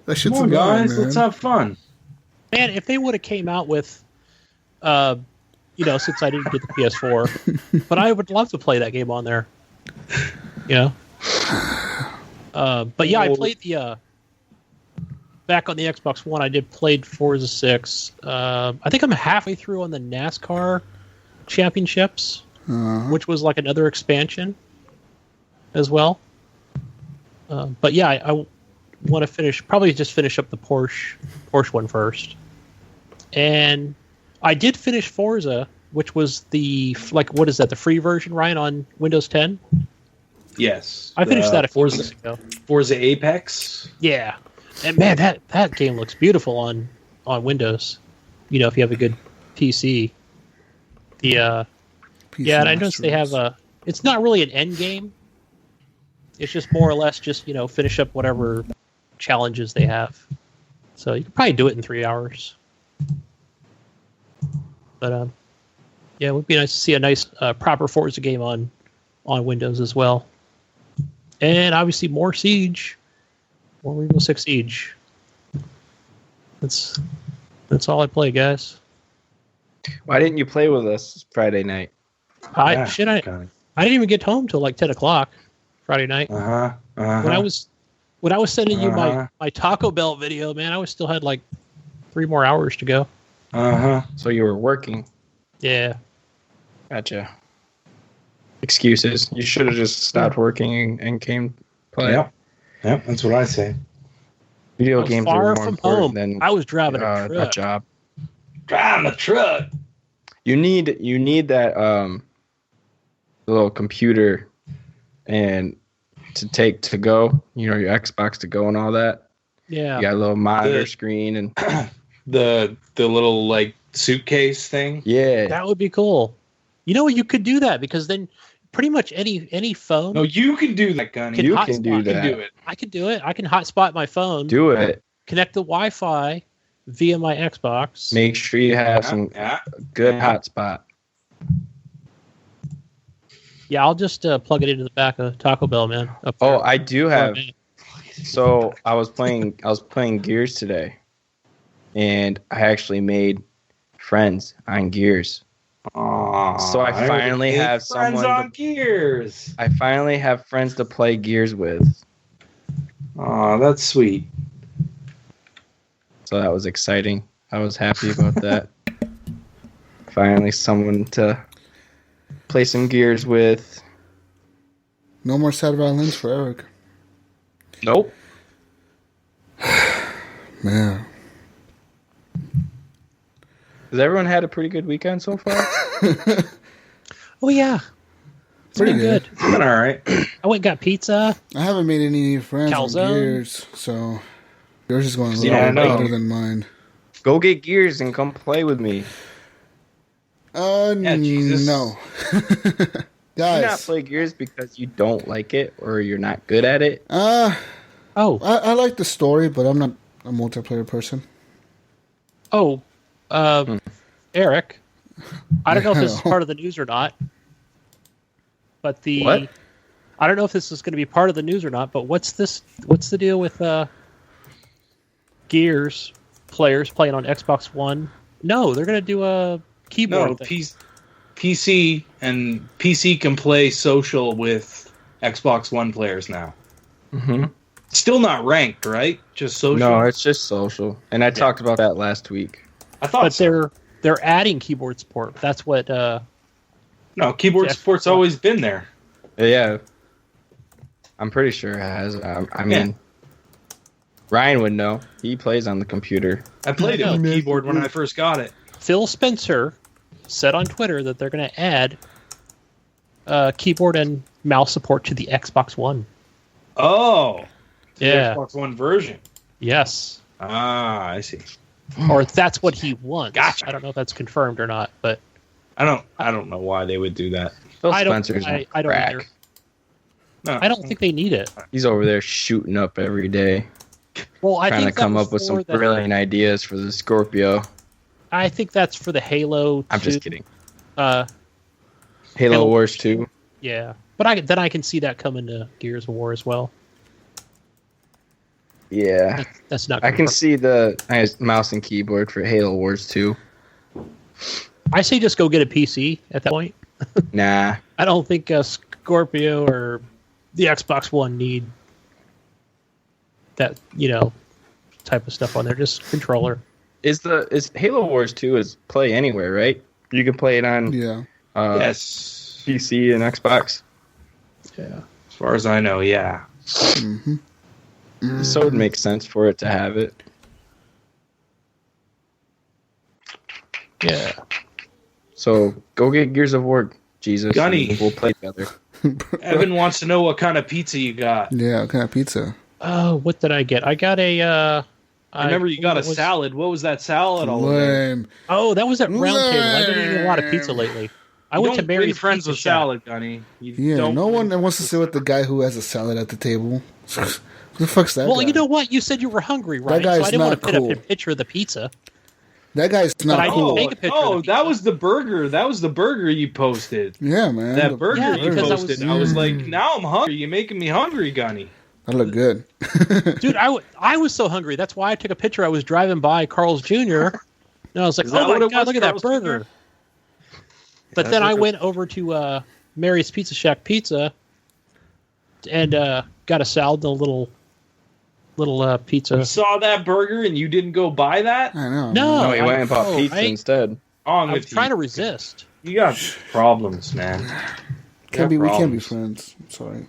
That shit's Come on, annoying, guys. man. Let's have fun. Man, if they would have came out with, since I didn't get the PS4, but I would love to play that game on there. But yeah, I played the back on the Xbox One. I played Forza 6. I think I'm halfway through on the NASCAR championships, which was like another expansion as well. But yeah, I want to finish up the Porsche one first. And I did finish Forza, which was the free version, Ryan, on Windows 10? Yes. I finished that a few weeks ago. Forza Apex? Yeah. And man, that game looks beautiful on Windows. If you have a good PC. And I noticed they have it's not really an end game. It's just more or less just, finish up whatever challenges they have. So you can probably do it in 3 hours. But it would be nice to see a nice proper Forza game on Windows as well. And obviously more Siege. More Rainbow Six Siege. That's all I play, guys. Why didn't you play with us Friday night? I didn't even get home till like 10 o'clock Friday night. When I was sending you my Taco Bell video, man, I still had like 3 more hours to go. So you were working. Yeah. Gotcha. Excuses. You should have just stopped working and came play. Yep, that's what I say. Video games far are more from important home. than I was driving a truck. a job. Driving a truck. You need that little computer and to go. Your Xbox to go and all that. Yeah. You got a little monitor screen and the little like suitcase thing. Yeah. That would be cool. You could do that because then pretty much any phone. No, you can do that, Gunny. You can do that. Do it. I can do it. I can hotspot my phone. Do it. Connect the Wi-Fi via my Xbox. Make sure you have some good hotspot. Yeah, I'll just plug it into the back of Taco Bell, man. Oh, I do have. So I was playing Gears today, and I actually made friends on Gears. So I finally have friends on Gears. I finally have friends to play Gears with. Oh, that's sweet. So that was exciting. I was happy about that. Finally, someone to play some Gears with. No more sad violins for Eric. Nope. Man. Has everyone had a pretty good weekend so far? Oh yeah, pretty good. It's been all right. I went and got pizza. I haven't made any new friends Calzone. on Gears, so yours is going a little bit better than mine. Go get Gears and come play with me. Jesus. No. Do you not Guys. play Gears because you don't like it or you're not good at it? Oh, I like the story, but I'm not a multiplayer person. Eric, I don't know if this is part of the news or not, but What? I don't know if this is going to be part of the news or not, but what's the deal with Gears players playing on Xbox One? No, they're going to do a keyboard thing. PC and PC can play social with Xbox One players now. Mm-hmm. Still not ranked, right? Just social. No, it's just social. And I talked about that last week. I thought But so. they're adding keyboard support. That's what. No, keyboard support's always been there. Yeah. I'm pretty sure it has. I mean, Ryan would know. He plays on the computer. I played it with keyboard when I first got it. Phil Spencer said on Twitter that they're going to add keyboard and mouse support to the Xbox One. Oh, Yeah. the Xbox One version. Yes. Ah, I see. Or that's what he wants. Gotcha. I don't know if that's confirmed or not, but I don't know why they would do that. Phil I don't. Spencer's I don't crack. either. No. I don't think they need it. He's over there shooting up every day, Well, I trying to think come that up with was some for the- brilliant ideas for the Scorpio. I think that's for the Halo. I'm 2, just kidding. Halo Halo Wars 2. Yeah, but then I can see that coming to Gears of War as well. Yeah. That's not. I can confirmed. see the mouse and keyboard for Halo Wars 2. I say just go get a PC at that point. Nah. I don't think Scorpio or the Xbox One need that type of stuff on there. Just controller. Is Halo Wars 2 is play anywhere, right? You can play it on Yeah. Yes. PC and Xbox. Yeah. As far as I know, yeah. So it makes sense for it to have it. Yeah. So go get Gears of War, Jesus. Gunny. and we'll play together. Evan wants to know what kind of pizza you got. Yeah, what kind of pizza? Oh, what did I get? I got a. I remember you got a salad. What was that salad all about? Lame. Oh, that was at Round Table. I've been eating a lot of pizza lately. I went to Don't be Mary's friends Pizza with Shop. salad, Gunny. You Yeah, don't no one wants to sit with the guy who has a salad at the table. Who the fuck's that Well, guy? you know what? You said you were hungry, right? guy's So I didn't want not to put cool. up a picture of the pizza. That guy's not I didn't cool. take a picture of the that pizza. was the burger. That was the burger you posted. Yeah, man. That The burger Yeah, you because posted. I was like, now I'm hungry. You're making me hungry, Gunny. That looked good. Dude, I was so hungry. That's why I took a picture. I was driving by Carl's Jr. And I was like, Is that oh what my it God, was, look at that Carl's burger. Jr.? But then I went over to Mary's Pizza Shack Pizza and got a salad and a little pizza. You saw that burger and you didn't go buy that? I know. No, No, he went and bought pizza instead. On I was with trying to you. resist. You got problems, man. We can't be problems. friends. I'm sorry.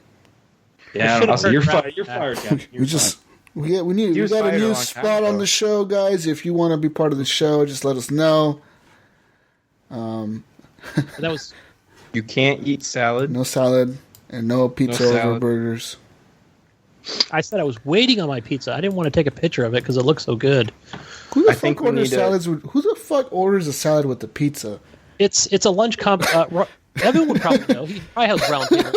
Yeah, should've also, you're heard fired. You're that. fired, Gunny. You're We just we got He was a fired a new long time spot on ago. the show, guys. If you want to be part of the show, just let us know. That was You can't eat salad. No salad and no pizza over salad. burgers. I said I was waiting on my pizza. I didn't want to take a picture of it because it looked so good. Who the I think fuck we orders need to- salads? Who the fuck orders a salad with the pizza? It's a lunch comp. Evan would probably know. He probably has Round Table.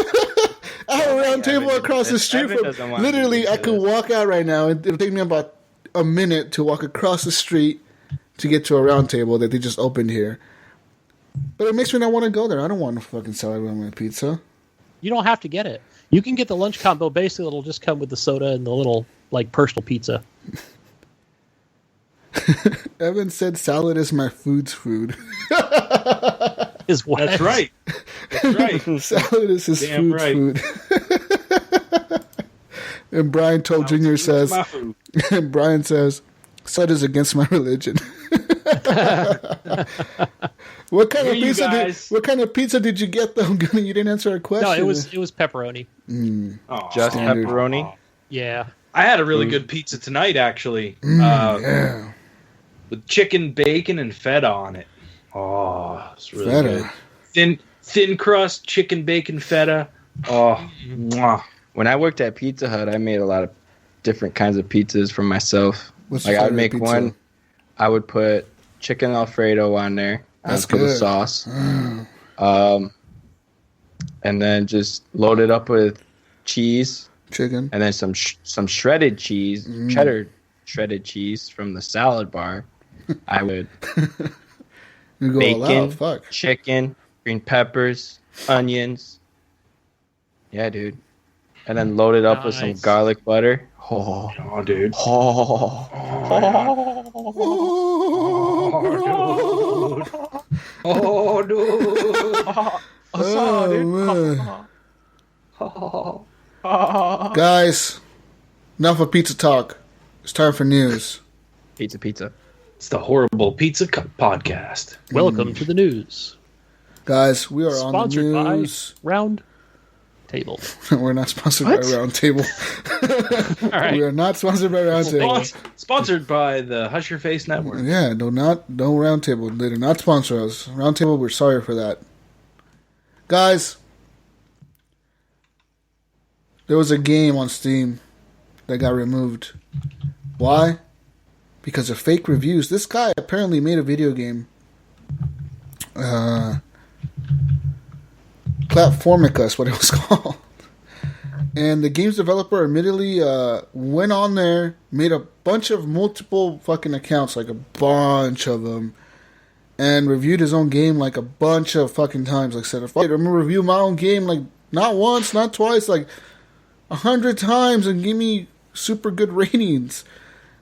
I have a round table Evan across the doesn't- street Evan from. doesn't want to Literally, do I could this. walk out right now, and it'll take me about a minute to walk across the street to get to a round table that they just opened here. But it makes me not want to go there. I don't want a fucking salad with my pizza. You don't have to get it. You can get the lunch combo. Basically, it'll just come with the soda and the little personal pizza. Evan said salad is my food's food. Is what? That's right. That's right. Salad is his Damn food's right. food. And Brian told Junior says, my food. and Brian says, salad is against my religion. What kind of Here you pizza? guys. What kind of pizza did you get though? You didn't answer our question. No, it was pepperoni. Aw. Just Standard. pepperoni. Yeah. I had a really good pizza tonight, actually. Yeah, With chicken, bacon, and feta on it. Oh, it's really feta. good. Thin crust, chicken, bacon, feta. Oh, mwah. When I worked at Pizza Hut, I made a lot of different kinds of pizzas for myself. What's Like your I would favorite make pizza? one. I would put chicken Alfredo on there. That's for the good. sauce. And then just load it up with cheese, Chicken. and then some shredded cheese, cheddar shredded cheese from the salad bar. I would You go all bacon, out. Fuck. chicken, green peppers, onions. Yeah, dude. And then load it up with some Nice. garlic butter. Oh, Oh, dude. oh, Oh, dude. Oh, man. Guys, enough of pizza talk. It's time for news. pizza. It's the Horrible Pizza Podcast. Welcome to the news. Guys, we are on the Sponsored by news. Round Table. We're not sponsored by Round Table. All right. We are not sponsored by Round Table. Sponsored by the Hush Your Face Network. Yeah, no Round Table. They do not sponsor us. Round Table, we're sorry for that. Guys, there was a game on Steam that got removed. Why? Because of fake reviews. This guy apparently made a video game. Platformica is what it was called. And the game's developer admittedly went on there, made a bunch of multiple fucking accounts, like a bunch of them, and reviewed his own game like a bunch of fucking times. Like I said, if I'm gonna review my own game like not once, not twice, like 100 times, and give me super good ratings.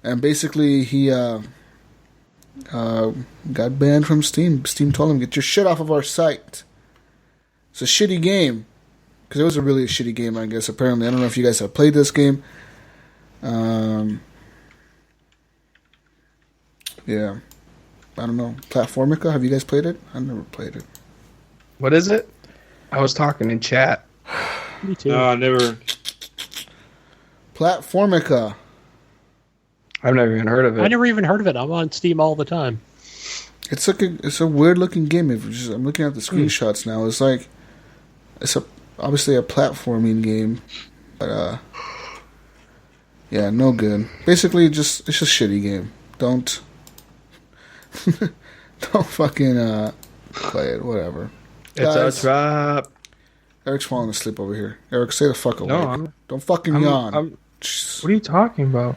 And basically, he got banned from Steam. Steam told him, "Get your shit off of our site." It's a shitty game. Because it was a really shitty game, I guess, apparently. I don't know if you guys have played this game. Yeah. I don't know. Platformica, have you guys played it? I've never played it. What is it? I was talking in chat. Me too. No, never. Platformica. I've never even heard of it. I never even heard of it. I'm on Steam all the time. It's like it's a weird looking game. I'm looking at the screenshots now. It's like it's obviously a platforming game, but yeah, no good. Basically, it's just a shitty game. Don't fucking play it. Whatever. It's Guys, a trap. Eric's falling asleep over here. Eric, stay the fuck awake. No, don't fucking yawn. What are you talking about?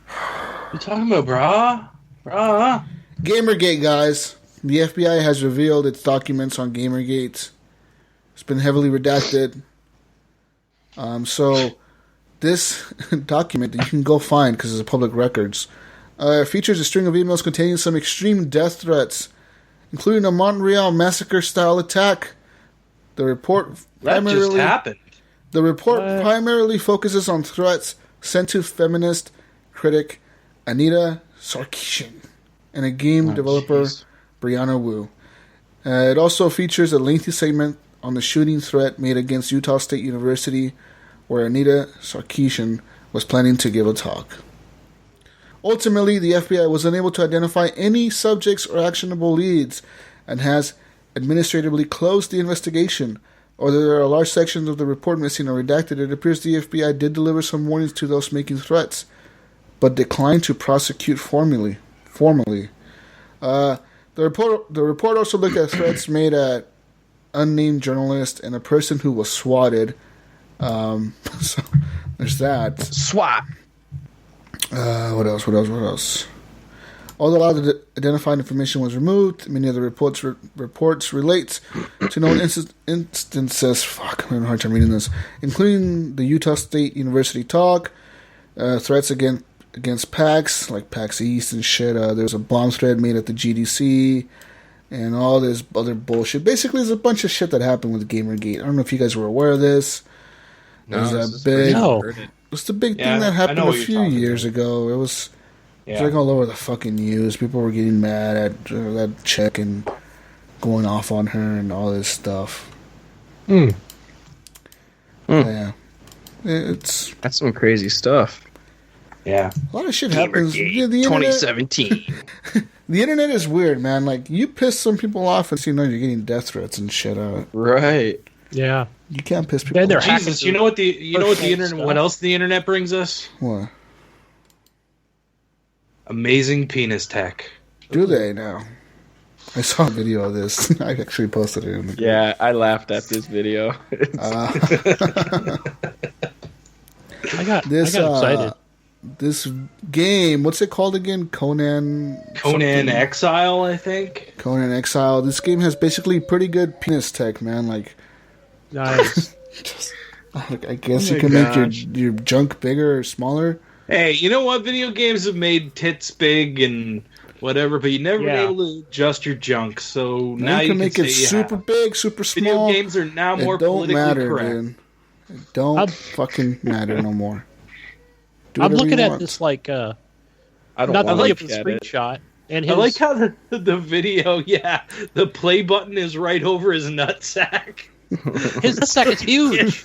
What you talking about, brah? Gamergate, guys. The FBI has revealed its documents on Gamergate. It's been heavily redacted. So this document that you can go find because it's a public records features a string of emails containing some extreme death threats, including a Montreal massacre style attack. The report just happened. The report primarily focuses on threats sent to feminist critic Anita Sarkeesian and a game developer, Brianna Wu. It also features a lengthy segment on the shooting threat made against Utah State University, where Anita Sarkeesian was planning to give a talk. Ultimately, the FBI was unable to identify any subjects or actionable leads and has administratively closed the investigation. Although there are large sections of the report missing or redacted, it appears the FBI did deliver some warnings to those making threats, but declined to prosecute formally. The report also looked at threats made at unnamed journalist and a person who was swatted. So there's that. SWAT. What else? Although a lot of the identified information was removed, many of the reports relate to known instances. Fuck, I'm having a hard time reading this, including the Utah State University talk, threats against PAX, like PAX East and shit. There's a bomb threat made at the GDC, and all this other bullshit. Basically, there's a bunch of shit that happened with Gamergate. I don't know if you guys were aware of this. What's the big thing that happened a few years ago? It was like all over the fucking news. People were getting mad at that chick and going off on her and all this stuff. Yeah, That's some crazy stuff. Yeah, a lot of shit happens. The internet, 2017. the internet is weird, man. Like, you piss some people off and you know you're getting death threats and shit. Right. Yeah. You can't piss people off. Jesus, you know what the internet? Stuff. What else the internet brings us? What? Amazing penis tech. Do they now? I saw a video of this. I actually posted it in the group. Yeah, I laughed at this video. I got excited. This game, what's it called again? Conan Exile, I think. Conan Exile. This game has basically pretty good penis tech, man. Like, nice. I guess you can make your junk bigger or smaller. Hey, you know what? Video games have made tits big and whatever, but you never been able to adjust your junk. So now you can make it super big, super small. Video games are now more politically correct. Dude. It don't fucking matter no more. I'm looking at this like I don't not want the to look screenshot. And I like how the video, the play button is right over his nutsack. His nutsack is huge.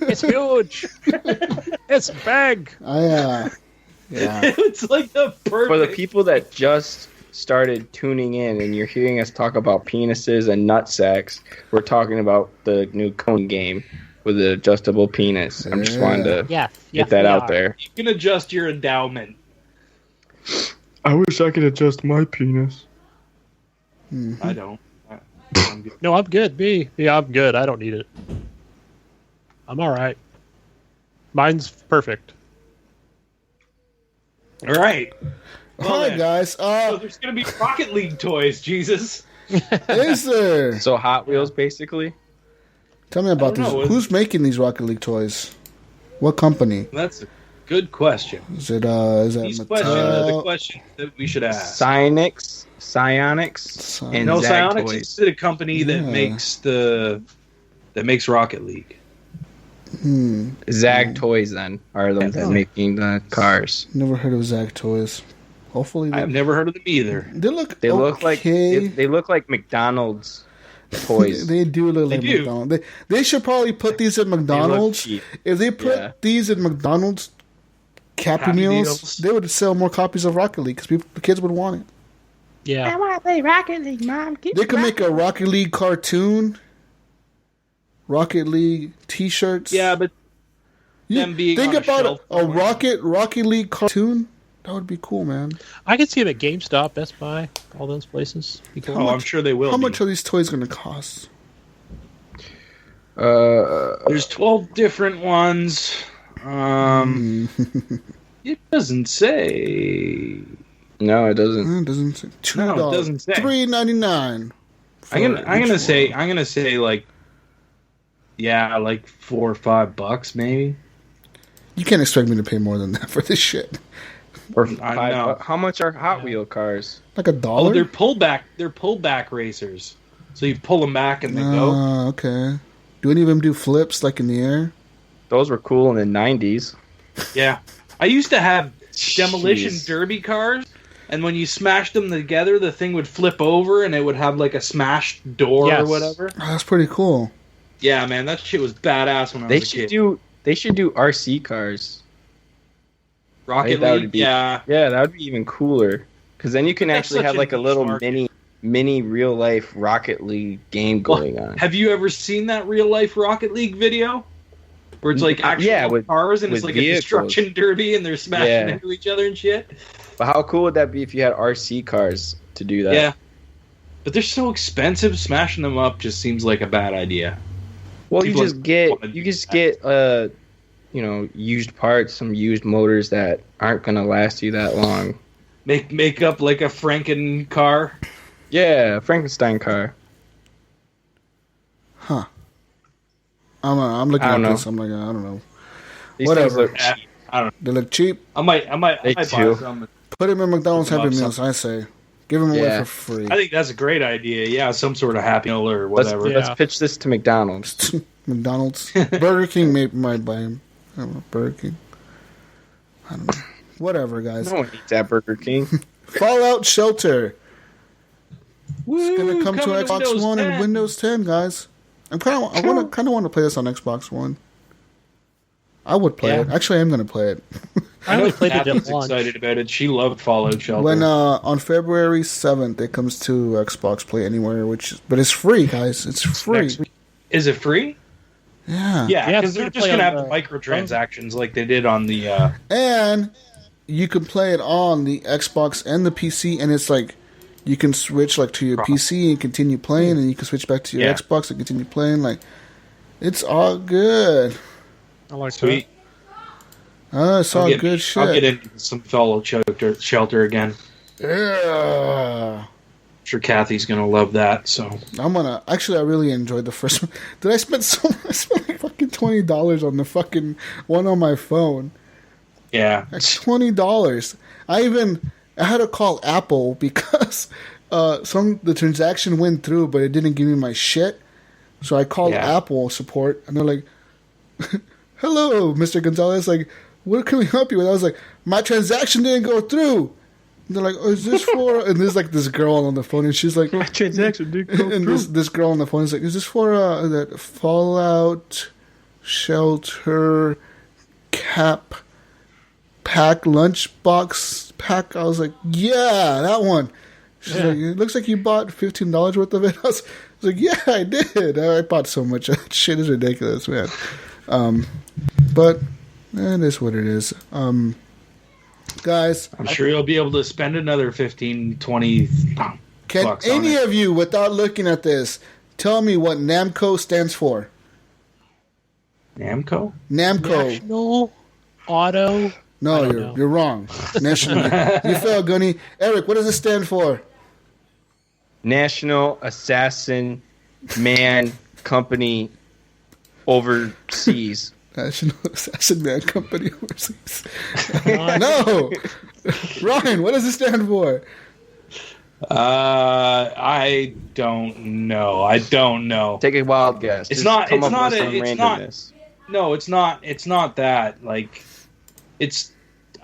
It's huge. It's big. Yeah. It's like the perfect. For the people that just started tuning in and you're hearing us talk about penises and nutsacks, we're talking about the new Conan game. with an adjustable penis. I'm just wanting to get that out there. You can adjust your endowment. I wish I could adjust my penis. Mm-hmm. I don't. I'm good. No, I'm good. Yeah, I'm good. I don't need it. I'm all right. Mine's perfect. All right. Well, all right, guys. So there's going to be Rocket League toys, Jesus. Is there? So Hot Wheels, basically? Tell me about these. Who's making these Rocket League toys? What company? That's a good question. Is that These questions are the questions that we should ask. Psionics, and no, Zag Psionics Toys. is a company that makes Rocket League. Zag Toys then are the ones that making the cars. Never heard of Zag Toys. Hopefully, I've never heard of them either. They look like they look like McDonald's toys. They do look like McDonald's. They should probably put these in McDonald's. If they put these in McDonald's Happy Meals, they would sell more copies of Rocket League because the kids would want it. Yeah, I want to play Rocket League, Mom. They could make a Rocket League cartoon, Rocket League T-shirts. Yeah, but think about a Rocket League cartoon. That would be cool, man. I could see them at GameStop, Best Buy, all those places. Cool. I'm sure they will. How much are these toys going to cost? There's 12 different ones. It doesn't say. No, it doesn't. It doesn't say. $2. No, it doesn't say. $3.99. I'm gonna say like 4 or $5 maybe. You can't expect me to pay more than that for this shit. Or how much are Hot Wheel cars? Like $1? Oh, they're pullback racers. So you pull them back and they go. Okay. Do any of them do flips like in the air? Those were cool in the 90s. Yeah. I used to have demolition derby cars, and when you smashed them together, the thing would flip over and it would have like a smashed door or whatever. Oh, that's pretty cool. Yeah, man, that shit was badass when I was a kid. They should do RC cars. Rocket League, yeah, that would be even cooler. Because then you can actually have like a little mini real life Rocket League game going on. Have you ever seen that real life Rocket League video? Where it's like actual with cars and it's like vehicles. A destruction derby and they're smashing into each other and shit. But how cool would that be if you had RC cars to do that? Yeah. But they're so expensive, smashing them up just seems like a bad idea. Well, you just get used parts, some used motors that aren't going to last you that long. Make up like a Franken car? Yeah, a Frankenstein car. Huh. I'm looking at this. I'm like, I don't know. These whatever. Look cheap. I don't know. They look cheap. I might buy some. Put them in McDonald's Happy Meals, I say. Give them away for free. I think that's a great idea. Yeah, some sort of Happy Meal or whatever. Let's pitch this to McDonald's. McDonald's. Burger King might buy them. I don't know. Burger King. I don't know. Whatever, guys. No one eats at Burger King. Fallout Shelter. Woo, it's gonna come to Xbox Windows One 10. and Windows 10, guys. I kind of want to play this on Xbox One. I would play it. Actually, I'm going to play it. I only played it at launch. Excited about it. She loved Fallout Shelter. When on February 7th it comes to Xbox Play Anywhere, but it's free, guys. It's free. Is it free? Yeah. Yeah, because they're just going to have the microtransactions like they did on the. And you can play it on the Xbox and the PC, and it's like you can switch like to your PC and continue playing, and you can switch back to your Xbox and continue playing. Like, it's all good. I like Sweet. It's all good shit. I'll get into some Fallout Shelter again. Yeah. I'm sure Kathy's gonna love that. So I'm gonna. Actually, I really enjoyed the first one. Did I spend I spent like fucking $20 on the fucking one on my phone. Yeah, like $20. I had to call Apple because the transaction went through, but it didn't give me my shit. So I called Apple support, and they're like, "Hello, Mr. Gonzalez. Like, what can we help you with?" I was like, "My transaction didn't go through." And they're like, "Oh, is this for?" And there's like this girl on the phone, and she's like, "My transaction didn't go through." And this girl on the phone is like, "Is this for that Fallout Shelter pack lunchbox pack?" I was like, "Yeah, that one." She's like, "It looks like you bought $15 worth of it." I was like, yeah, I did. I bought so much. Shit is ridiculous, man. But it is what it is. Guys, I'm sure you'll be able to spend another 15, 20 can bucks on any it. of you, without looking at this, tell me what Namco stands for? Namco? Namco. National Auto. No, you're wrong. National. You fell, Gunny. Eric, what does it stand for? National Assassin Man Company Overseas. National Assassin Man Company Overseas. No! Ryan, what does it stand for? I don't know. Take a wild guess. It's Just not. come It's up not. with some It's not. randomness. No, it's not. It's not that. Like, it's.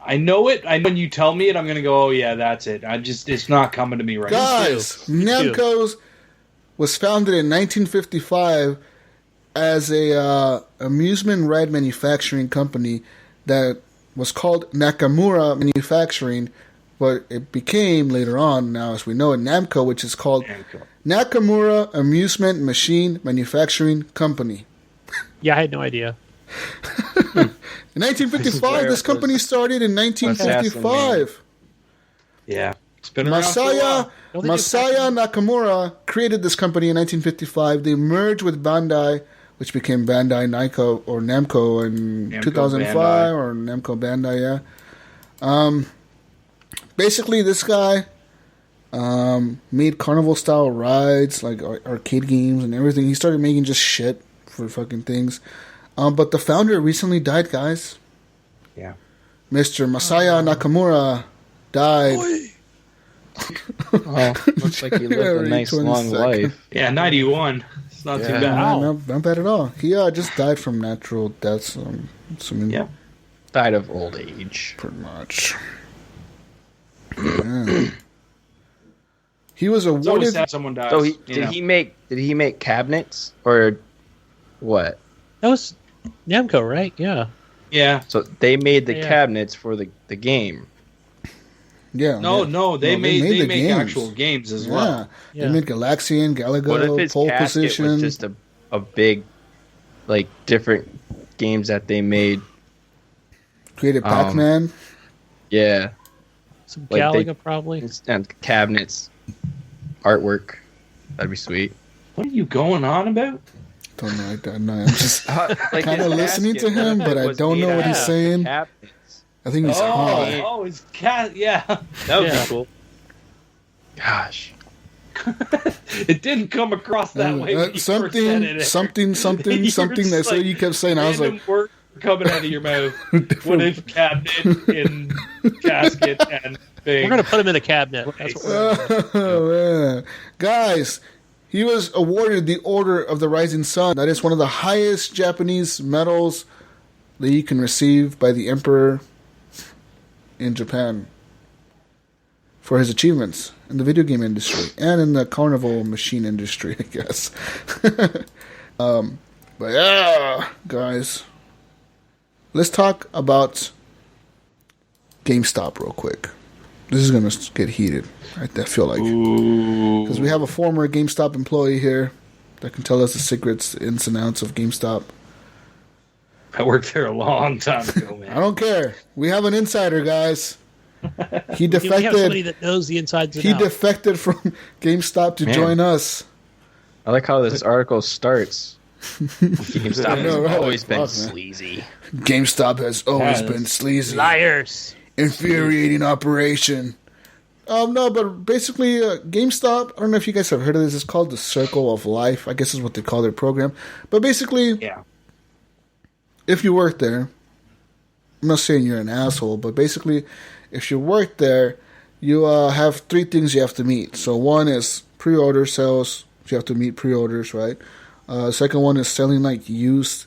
I know it. I know when you tell me it, I'm gonna go. Oh yeah, that's it. It's not coming to me right now. Guys, Namco was founded in 1955 as a amusement ride manufacturing company that was called Nakamura Manufacturing, but it became later on, now as we know it, Namco, which is called Nakamura Amusement Machine Manufacturing Company. Yeah, I had no idea. In 1955, this company started in 1955. Yeah, it's been around for a while. Masaya Nakamura created this company in 1955. They merged with Bandai, which became Bandai Namco in 2005, Bandai. Or Namco Bandai, yeah. Basically, this guy made carnival-style rides, like arcade games and everything. He started making just shit for fucking things. But the founder recently died, guys. Yeah. Mr. Masaya Nakamura died. Looks like he lived a nice long life. Yeah, 91. It's not too bad. Not bad at all. He just died from natural deaths. Yeah. Died of old age. Pretty much. Yeah. He was awarded. It's always sad someone dies. So did he make cabinets or what? That was Namco, right? Yeah. Yeah. So they made the cabinets for the game. Yeah. No, they make games. actual games as well. Yeah. They made Galaxian, Galago, What if his Pole casket Position. was just a big, like, different games that they made? Created Pac-Man. Yeah. Some Like Galaga, probably. And cabinets, artwork. That'd be sweet. What are you going on about? Don't know. I'm just Like kind of listening to him, but I don't know what he's saying. Cabinets. I think he's high. Oh, his cat. Yeah. That would be cool. Gosh. It didn't come across that way. When you first said it. something. That's what you kept saying. I was like, word coming out of your mouth. What if cabinet in casket and thing? We're gonna put him in a cabinet. That's what we're man. Guys, he was awarded the Order of the Rising Sun. That is one of the highest Japanese medals that you can receive by the Emperor in Japan for his achievements in the video game industry and in the carnival machine industry, I guess. But yeah, guys, let's talk about GameStop real quick. This is going to get heated, I feel like. Because we have a former GameStop employee here that can tell us the secrets, the ins and outs of GameStop. I worked there a long time ago, man. I don't care. We have an insider, guys. He defected. We have somebody that knows the insides and He outs. defected from GameStop to join us. I like how this article starts. GameStop has always been man. sleazy. GameStop has always been sleazy. Liars. Infuriating operation. No, but basically, GameStop, I don't know if you guys have heard of this. It's called the Circle of Life. I guess is what they call their program. But basically, Yeah. if you work there, I'm not saying you're an asshole, but basically, if you work there, you have three things you have to meet. So one is pre-order sales. You have to meet pre-orders, right? Second one is selling like used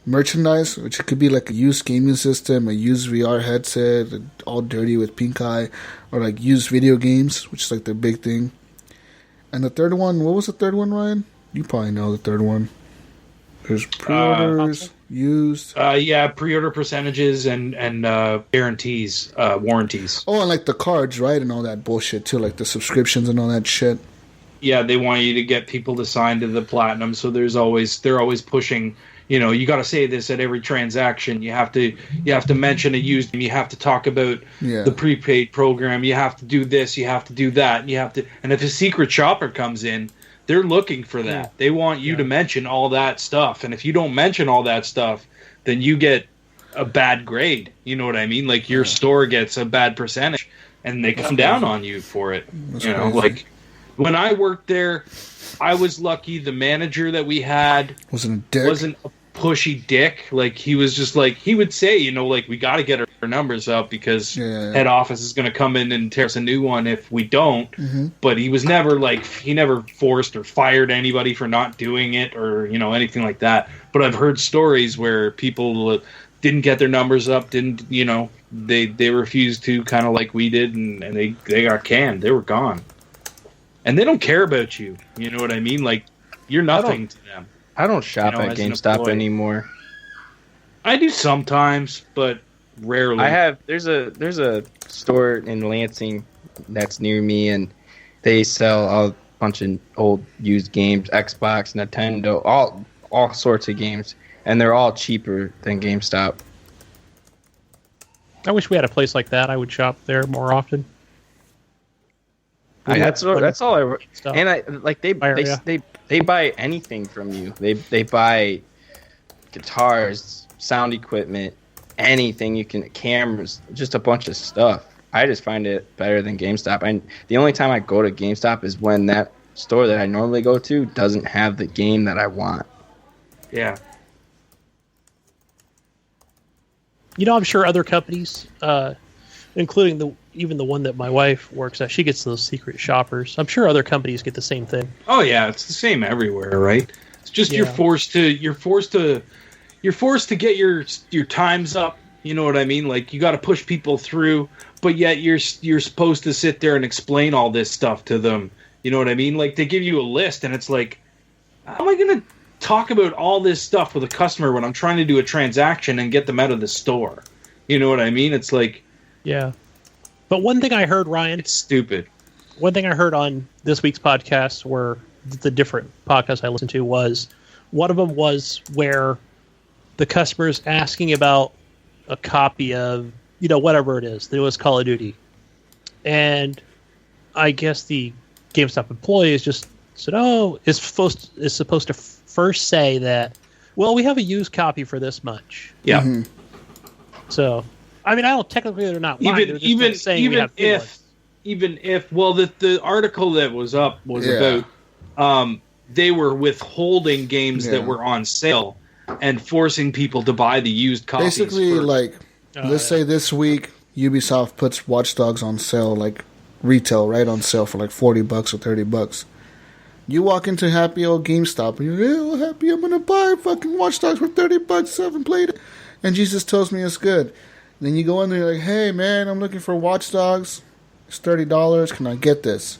merchandise, which could be like a used gaming system, a used VR headset, all dirty with pink eye, or like used video games, which is like their big thing. And the third one, what was the third one, Ryan? You probably know the third one. There's pre-orders, used. Yeah, pre-order percentages and guarantees, warranties. Oh, and like the cards, right? And all that bullshit too, like the subscriptions and all that shit. yeah, they want you to get people to sign to the platinum. So they're always pushing. You got to say this at every transaction. You have to mention a used. You have to talk about the prepaid program. You have to do this. You have to do that. And if a secret shopper comes in, they're looking for that. Yeah. They want you to mention all that stuff. And if you don't mention all that stuff, then you get a bad grade. You know what I mean? Like your store gets a bad percentage, and they come down on you for it. Like when I worked there, I was lucky. The manager that we had wasn't a pushy dick. Like he was just like, he would say, like, we got to get our numbers up because head office is going to come in and tear us a new one if we don't. Mm-hmm. But he was never like, he never forced or fired anybody for not doing it or, anything like that. But I've heard stories where people didn't get their numbers up, they refused to, kind of like we did, and they got canned. They were gone. And they don't care about you. You know what I mean? Like, you're nothing to them. I don't shop at GameStop anymore. I do sometimes, but rarely. There's a store in Lansing that's near me, and they sell a bunch of old used games, Xbox, Nintendo, all sorts of games, and they're all cheaper than GameStop. I wish we had a place like that. I would shop there more often. That's all I. And I like they buy anything from you. They buy guitars, sound equipment, anything you can, cameras, just a bunch of stuff. I just find it better than GameStop. And the only time I go to GameStop is when that store that I normally go to doesn't have the game that I want. Yeah. I'm sure other companies, including even the one that my wife works at, she gets those secret shoppers. I'm sure other companies get the same thing. Oh yeah, it's the same everywhere, right? It's just you're forced to get your times up. You know what I mean? Like you got to push people through, but yet you're supposed to sit there and explain all this stuff to them. You know what I mean? Like they give you a list, and it's like, how am I going to talk about all this stuff with a customer when I'm trying to do a transaction and get them out of the store? You know what I mean? It's like, yeah. But one thing I heard, Ryan, it's stupid. One thing I heard on this week's podcast, where the different podcasts I listened to, was one of them was where the customer's asking about a copy of, whatever it is, the newest Call of Duty. And I guess the GameStop employees just said, is supposed to first say that, well, we have a used copy for this much. Yeah. Mm-hmm. So, I mean, I don't technically they're not lying. Even if the article that was up was about they were withholding games that were on sale and forcing people to buy the used copies. Basically, let's say this week Ubisoft puts Watch Dogs on sale, like retail, right, on sale for like $40 or $30. You walk into happy old GameStop and you're happy, I'm gonna buy fucking Watch Dogs for $30. I haven't played it, and Jesus tells me it's good. Then you go in there, you're like, hey man, I'm looking for Watch Dogs. It's $30. Can I get this?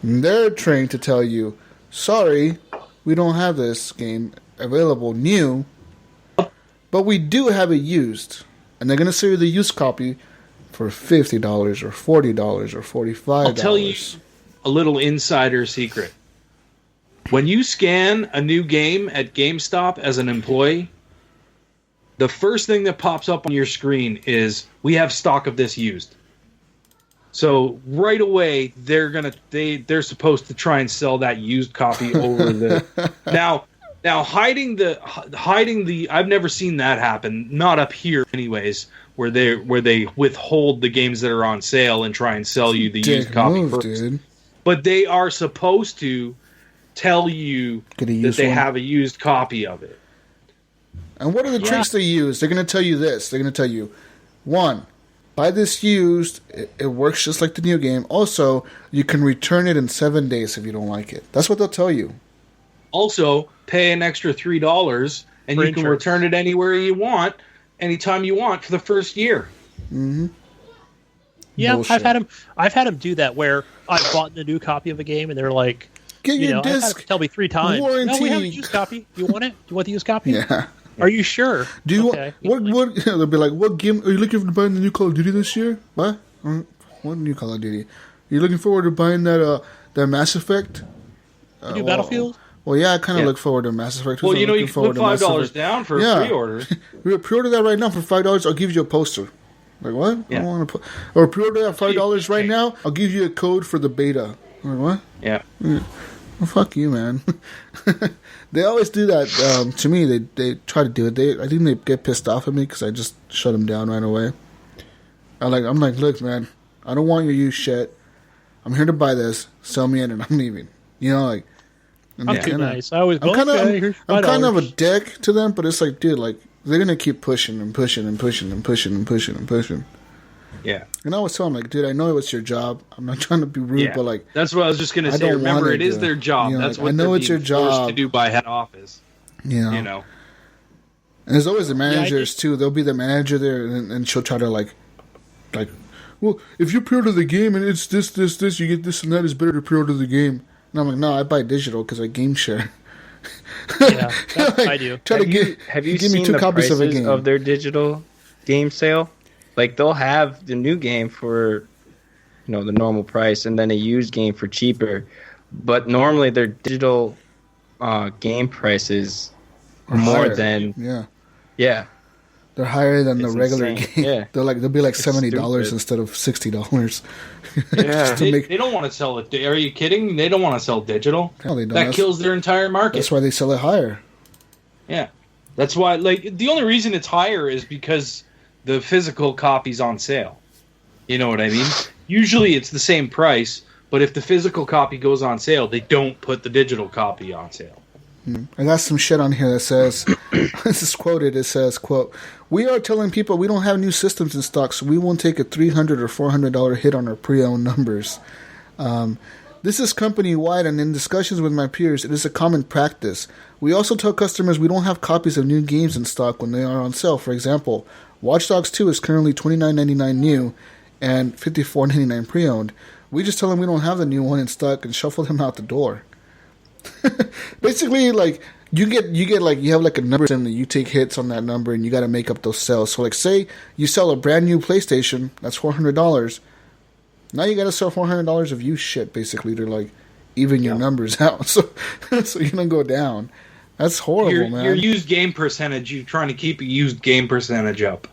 And they're trained to tell you, sorry, we don't have this game available new, but we do have it used. And they're going to sell you the used copy for $50 or $40 or $45. I'll tell you a little insider secret. When you scan a new game at GameStop as an employee, the first thing that pops up on your screen is, we have stock of this used. So right away they're supposed to try and sell that used copy over the now hiding the I've never seen that happen, not up here anyways, where they withhold the games that are on sale and try and sell you the used copy first. Dude. But they are supposed to tell you that they have a used copy of it. And what are the tricks they use? They're going to tell you this. They're going to tell you, 1, buy this used. It works just like the new game. Also, you can return it in 7 days if you don't like it. That's what they'll tell you. Also, pay an extra $3 and you can return it anywhere you want, anytime you want for the first year. Mm-hmm. Yeah, bullshit. I've had them do that where I've bought the new copy of a game and they're like, get your disc. I've had them tell me 3 times. Warranty. No, we have a used copy. You want it? Do you want the used copy? Yeah. Are you sure? Do you what they'll be like, what game are you looking to buy the new Call of Duty this year? What new Call of Duty? Are you looking forward to buying that their Mass Effect. The new Battlefield? Well, yeah, I kind of look forward to Mass Effect. Well, you know, you can put $5 down for a pre-order. Pre-order that right now for $5. I'll give you a poster. Like, what? Yeah. I don't want to put... Or pre-order that $5 right now. I'll give you a code for the beta. Like, what? Yeah. Well, fuck you, man. They always do that to me. They try to do it. I think they get pissed off at me because I just shut them down right away. I'm like, look, man, I don't want your used shit. I'm here to buy this. Sell me it, and I'm leaving. You know, like... I'm too nice. I always go, I'm kind of a dick to them, but it's like, dude, like, they're going to keep pushing and pushing and pushing and pushing and pushing and pushing. Yeah. And I was telling them, like, dude, I know it's your job. I'm not trying to be rude, but, like... That's what I was just going to say. Remember, it is their job. That's what they're being forced to do by head office. You know? And there's always the managers, too. There'll be the manager there, and she'll try to, like, well, if you pre-order the game and it's this, you get this and that, it's better to pre-order the game. And I'm like, no, I buy digital because I game share. Yeah, that's what I do. Have you seen the prices of their digital game sale? Like, they'll have the new game for, the normal price, and then a used game for cheaper. But normally their digital game prices are more than... Yeah. They're higher than the regular insane. game. Yeah. They'll be like $70 instead of $60. Yeah, they don't want to sell it. Are you kidding? They don't want to sell digital. No, they don't. That kills their entire market. That's why they sell it higher. Yeah, that's why. Like, the only reason it's higher is because the physical copy's on sale. You know what I mean? Usually it's the same price, but if the physical copy goes on sale, they don't put the digital copy on sale. I got some shit on here that says, this is quoted, it says, quote, "We are telling people we don't have new systems in stock, so we won't take a $300 or $400 hit on our pre-owned numbers. This is company-wide, and in discussions with my peers, it is a common practice. We also tell customers we don't have copies of new games in stock when they are on sale. For example, Watch Dogs 2 is currently $29.99 new and $54.99 pre-owned. We just tell them we don't have the new one in stock and shuffle them out the door." Basically, like, you get like, you have like a number and you take hits on that number and you got to make up those sales. So, like, say you sell a brand new PlayStation, that's $400. Now you got to sell $400 of used shit, basically, to like even your numbers out, so you don't go down. That's horrible, man. Your used game percentage, you're trying to keep a used game percentage up.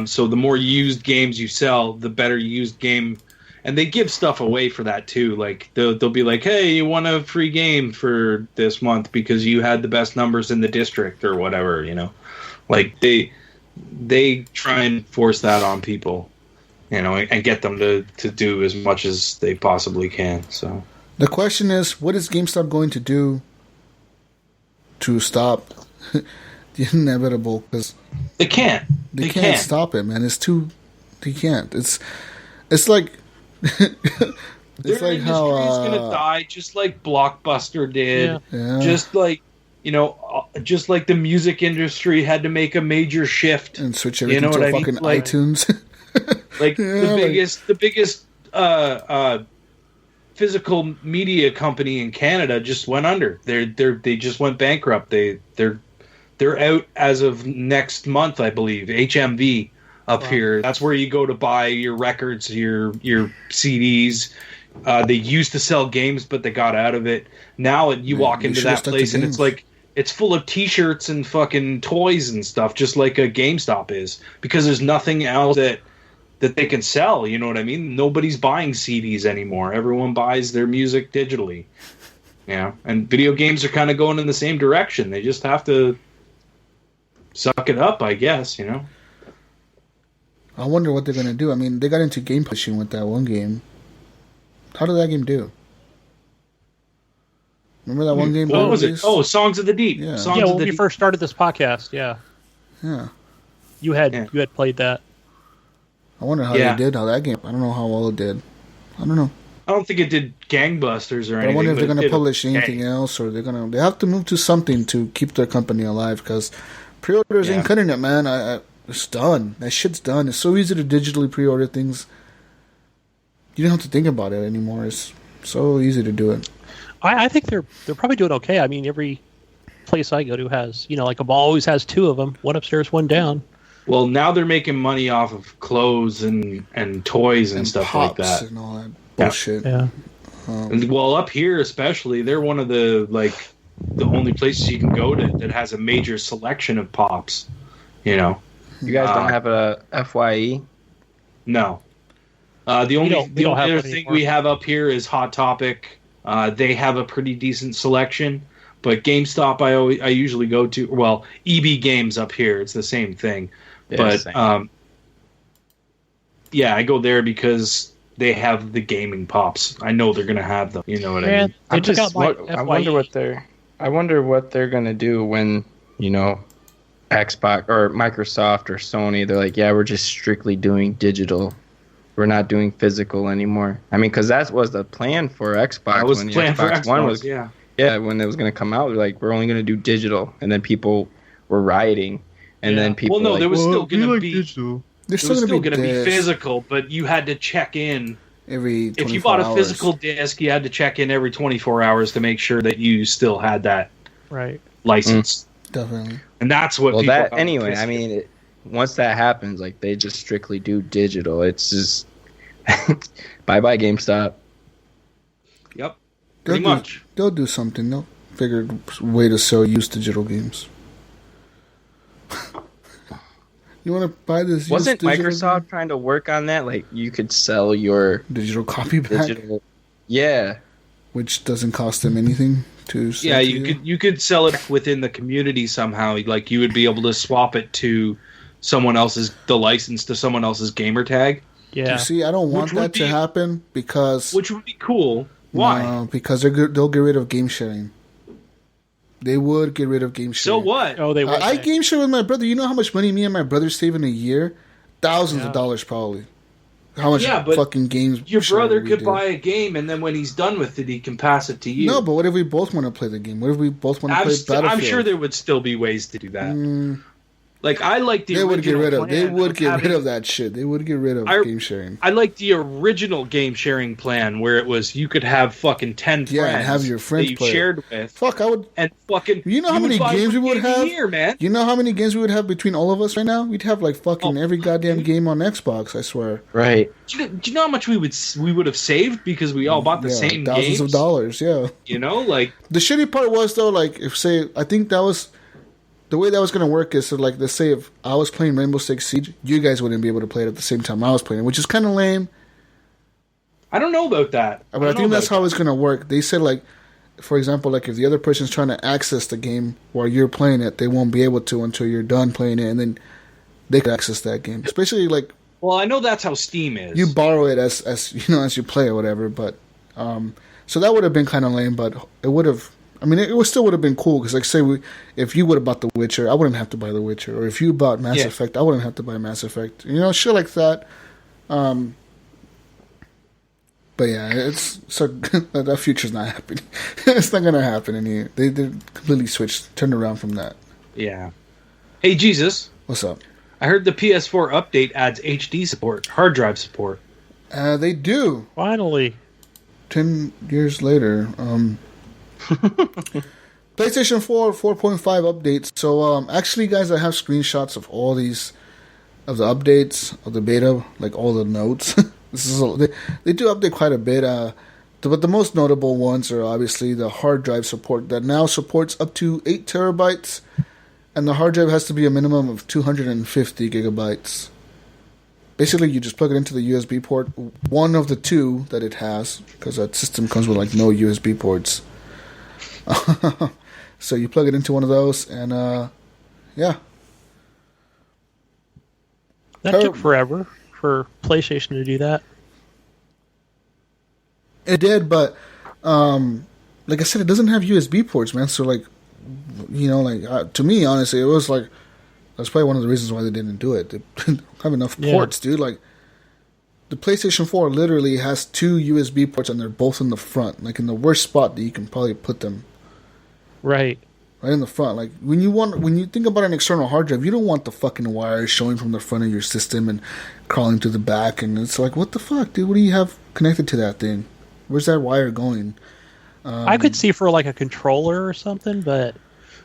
So the more used games you sell, the better used game. And they give stuff away for that too. Like, they'll be like, "Hey, you won a free game for this month because you had the best numbers in the district," or whatever. Like, they try and force that on people, and get them to do as much as they possibly can. So the question is, what is GameStop going to do to stop the inevitable? Because they can't. They can't stop it, man. It's too. They can't. It's like. It's their like how gonna die, just like Blockbuster did. Yeah. Just like just like the music industry had to make a major shift and switch everything to fucking iTunes. Like, the biggest physical media company in Canada just went under. They just went bankrupt. They're out as of next month, I believe. HMV. Up here, that's where you go to buy your records, your CDs. They used to sell games, but they got out of it. Now you walk into that place and it's like, it's full of T-shirts and fucking toys and stuff, just like a GameStop is, because there's nothing else that they can sell. You know what I mean? Nobody's buying CDs anymore. Everyone buys their music digitally. Yeah, and video games are kind of going in the same direction. They just have to suck it up, I guess. I wonder what they're going to do. I mean, they got into game pushing with that one game. How did that game do? Remember that one game? What was it? Oh, Songs of the Deep. Yeah, when we first started this podcast, yeah. You had played that. I wonder how they did, how that game. I don't know how well it did. I don't know. I don't think it did gangbusters or anything. I wonder if they're going to publish anything else, or they have to move to something to keep their company alive, because pre-orders ain't cutting it, man. It's done. That shit's done. It's so easy to digitally pre-order things. You don't have to think about it anymore. It's so easy to do it. I think they're probably doing okay. I mean, every place I go to has, like a mall always has two of them, one upstairs, one down. Well, now they're making money off of clothes and toys and stuff like that. And all that bullshit. Yeah. Well, up here especially, they're one of the only places you can go to that has a major selection of pops. You know, you guys don't have a FYE? No. The only other thing we have up here is Hot Topic. They have a pretty decent selection, but GameStop I usually go to. Well, EB Games up here, it's the same thing. Yeah, but same. Yeah, I go there because they have the gaming pops. I know they're gonna have them. You know what I mean? I wonder what they're gonna do when Xbox or Microsoft or Sony. They're like, yeah, we're just strictly doing digital. We're not doing physical anymore. I mean, because that was the plan for Xbox. That was the plan for Xbox One was, yeah, when it was going to come out, we're only going to do digital, and then people were rioting, and then people. Well, no, there was still going to be digital. There's still going to be physical, but you had to check in every 24 if you bought hours. A physical disc, you had to check in every 24 hours to make sure that you still had that license. Definitely. And that's what. Well, that anyway. I mean, once that happens, they just strictly do digital. It's just bye GameStop. Yep. Pretty much. They'll do something. They'll figure a way to sell used digital games. You want to buy this? Wasn't Microsoft trying to work on that? Like, you could sell your digital copy back. Yeah. Which doesn't cost them anything to. Yeah, you could sell it within the community somehow. Like, you would be able to swap it to the license to someone else's gamer tag. Yeah. You see, I don't want that to happen because. Which would be cool. Why? No, because they'll get rid of game sharing. They would get rid of game sharing. So what? Oh, they would. I game share with my brother. You know how much money me and my brother save in a year? Thousands of dollars, probably. How much fucking games? Your brother could buy a game, and then when he's done with it, he can pass it to you. No, but what if we both want to play the game? What if we both want to play Battlefield? I'm sure there would still be ways to do that. Like, I like the original plan. They would get rid of that shit. They would get rid of game sharing. I like the original game sharing plan where it was you could have fucking 10 friends. And have your friends that you play. shared with. Fuck, I would. And fucking. You know how many games we would have? Year, man. You know how many games we would have between all of us right now? We'd have like fucking every goddamn game on Xbox. I swear. Right. Do you know how much we would have saved because we all bought the same thousands games? Of dollars. Yeah. You know, like the shitty part was though, like I think that was. The way that was going to work is, so like, let's say if I was playing Rainbow Six Siege, you guys wouldn't be able to play it at the same time I was playing it, which is kind of lame. I don't know about that. But I think that's how it's going to work. They said, like, for example, like, if the other person's trying to access the game while you're playing it, they won't be able to until you're done playing it, and then they can access that game. Especially, like... Well, I know that's how Steam is. You borrow it as as you play or whatever, but... so that would have been kind of lame, but it would have... I mean, it still would have been cool because, like, say, if you would have bought The Witcher, I wouldn't have to buy The Witcher. Or if you bought Mass Effect, I wouldn't have to buy Mass Effect. You know, shit like that. But yeah, that future's not happening. It's not gonna happen in here. They completely turned around from that. Yeah. Hey, Jesus. What's up? I heard the PS4 update adds HD support, hard drive support. They do. Finally. 10 years later. PlayStation 4 4.5 updates. So actually, guys, I have screenshots of all these of the updates of the beta, like all the notes. They do update quite a bit. But the most notable ones are obviously the hard drive support that now supports up to 8 terabytes, and the hard drive has to be a minimum of 250 gigabytes. Basically, you just plug it into the USB port, one of the two that it has, because that system comes with like no USB ports. So you plug it into one of those, and yeah. That took forever for PlayStation to do that. It did, but like I said, it doesn't have USB ports, man. So like, you know, like to me, honestly, it was like that's probably one of the reasons why they didn't do it. They didn't have enough ports, dude. Like the PlayStation 4 literally has 2 USB ports, and they're both in the front, like in the worst spot that you can probably put them. Right in the front. Like when you think about an external hard drive, you don't want the fucking wires showing from the front of your system and crawling to the back, and it's like, what the fuck, dude? What do you have connected to that thing? Where's that wire going? I could see for like a controller or something, but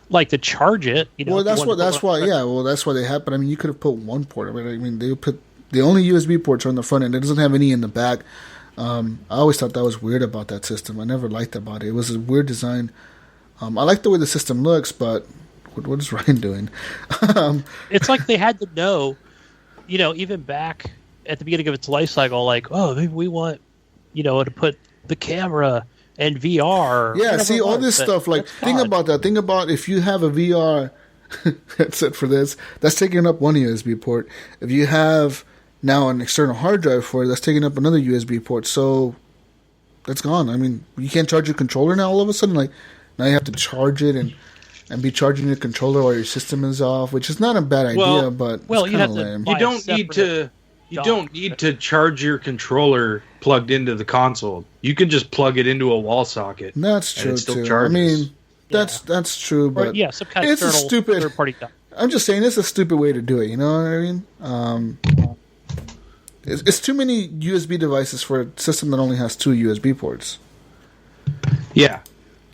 like to charge it, you know. Well, that's why they have. But I mean, you could have put one port. I mean, they only USB ports are on the front end. It doesn't have any in the back. I always thought that was weird about that system. I never liked about it. It was a weird design. I like the way the system looks, but what is Ryan doing? It's like they had to know, even back at the beginning of its life cycle, like, oh, maybe we want, to put the camera and VR. Yeah, see, all this stuff, like, think about that. Think about if you have a VR headset for this, that's taking up one USB port. If you have now an external hard drive for it, that's taking up another USB port. So that's gone. I mean, you can't charge your controller now all of a sudden. Like, now you have to charge it and be charging your controller while your system is off, which is not a bad idea, but it's kind of lame. You don't need to charge your controller plugged into the console. You can just plug it into a wall socket. That's true too. Charges. I mean, that's true, but some kind of it's a stupid third-party. I'm just saying it's a stupid way to do it. You know what I mean? It's too many USB devices for a system that only has 2 USB ports. Yeah,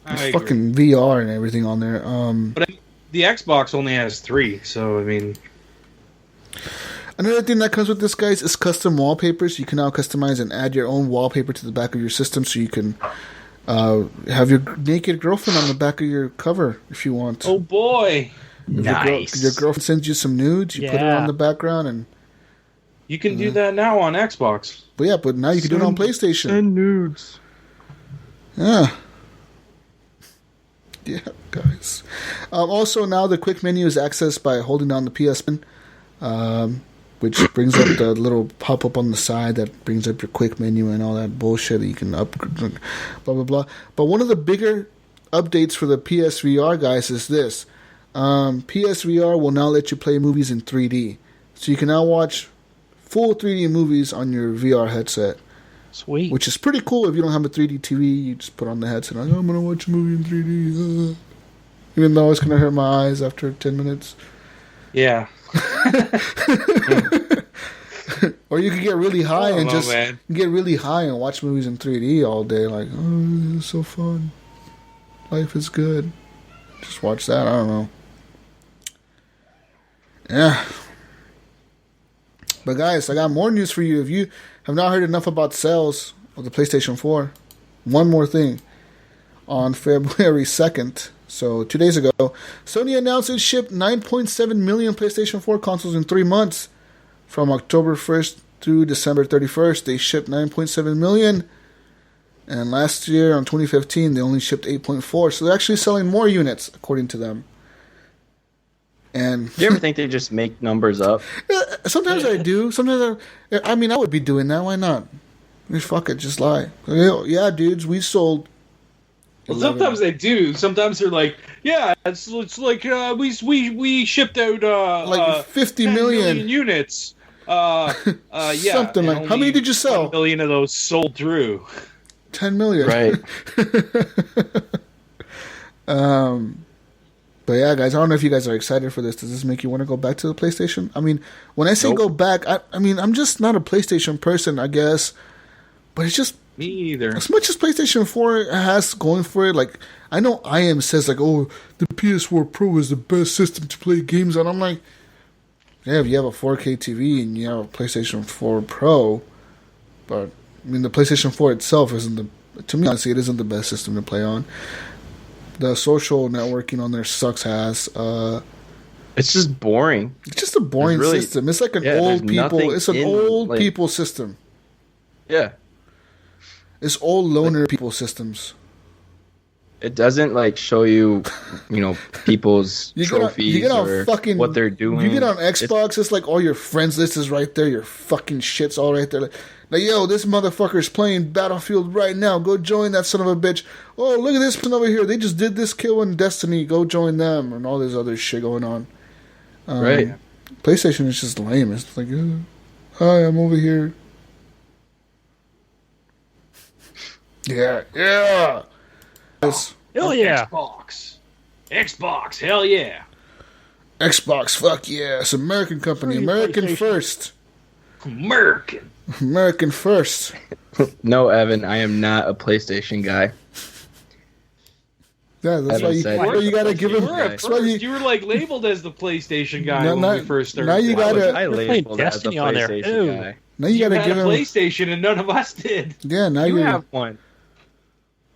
there's fucking VR and everything on there. But the Xbox only has 3, so I mean. Another thing that comes with this, guys, is custom wallpapers. You can now customize and add your own wallpaper to the back of your system, so you can have your naked girlfriend on the back of your cover if you want. Oh boy! Nice. Your girlfriend sends you some nudes. You put her on the background, and you can do that now on Xbox. But now you can do it on PlayStation. Send nudes. Yeah, guys. Also, now the quick menu is accessed by holding down the PS button. Which brings up the little pop-up on the side that brings up your quick menu and all that bullshit that you can upgrade, blah, blah, blah. But one of the bigger updates for the PSVR, guys, is this. PSVR will now let you play movies in 3D. So you can now watch full 3D movies on your VR headset. Sweet. Which is pretty cool if you don't have a 3D TV. You just put on the headset and I'm going to watch a movie in 3D. Even though it's going to hurt my eyes after 10 minutes. Yeah. Or you could get really high get really high and watch movies in 3D all day. Like, oh, this is so fun. Life is good. Just watch that. I don't know. Yeah. But guys, I got more news for you. If you have not heard enough about sales of the PlayStation 4, one more thing. On February 2nd, so 2 days ago, Sony announced it shipped 9.7 million PlayStation 4 consoles in 3 months. From October 1st through December 31st, they shipped 9.7 million. And last year, on 2015, they only shipped 8.4. So they're actually selling more units, according to them. And do you ever think they just make numbers up? Sometimes I do. Sometimes I would be doing that. Why not? Fuck it, just lie. Yeah, dudes, we sold. Well, sometimes they do. Sometimes they're like, yeah, it's like we shipped out like 50 million units. Yeah, something like. How many did you sell? 1 million of those sold through. 10 million. Right. But yeah, guys, I don't know if you guys are excited for this. Does this make you want to go back to the PlayStation? I mean, when I say go back, I mean, I'm just not a PlayStation person, I guess. But it's just... Me either. As much as PlayStation 4 has going for it, like, I know IM says, like, oh, the PS4 Pro is the best system to play games on. I'm like, yeah, if you have a 4K TV and you have a PlayStation 4 Pro, but, I mean, the PlayStation 4 itself isn't to me, honestly, it isn't the best system to play on. The social networking on there sucks ass. It's just boring. It's just a boring system. It's like an old people. It's an old people system. Yeah. It's old loner people systems. It doesn't like show you, people's trophies or what they're doing. You get on Xbox, it's like all your friends list is right there. Your fucking shit's all right there. Like, yo, this motherfucker's playing Battlefield right now. Go join that son of a bitch. Oh, look at this person over here. They just did this kill in Destiny. Go join them. And all this other shit going on. Right. PlayStation is just lame. It's like, hi, I'm over here. Yeah. Hell yeah. Xbox, hell yeah. Xbox, fuck yeah. It's an American company. American first. American first. No, Evan, I am not a PlayStation guy. Yeah, that's why you gotta give him. You were like labeled as the PlayStation guy when we first started. Now you gotta. I labeled as the PlayStation guy. Now you gotta had give a him PlayStation and none of us did. Yeah, now You you have one.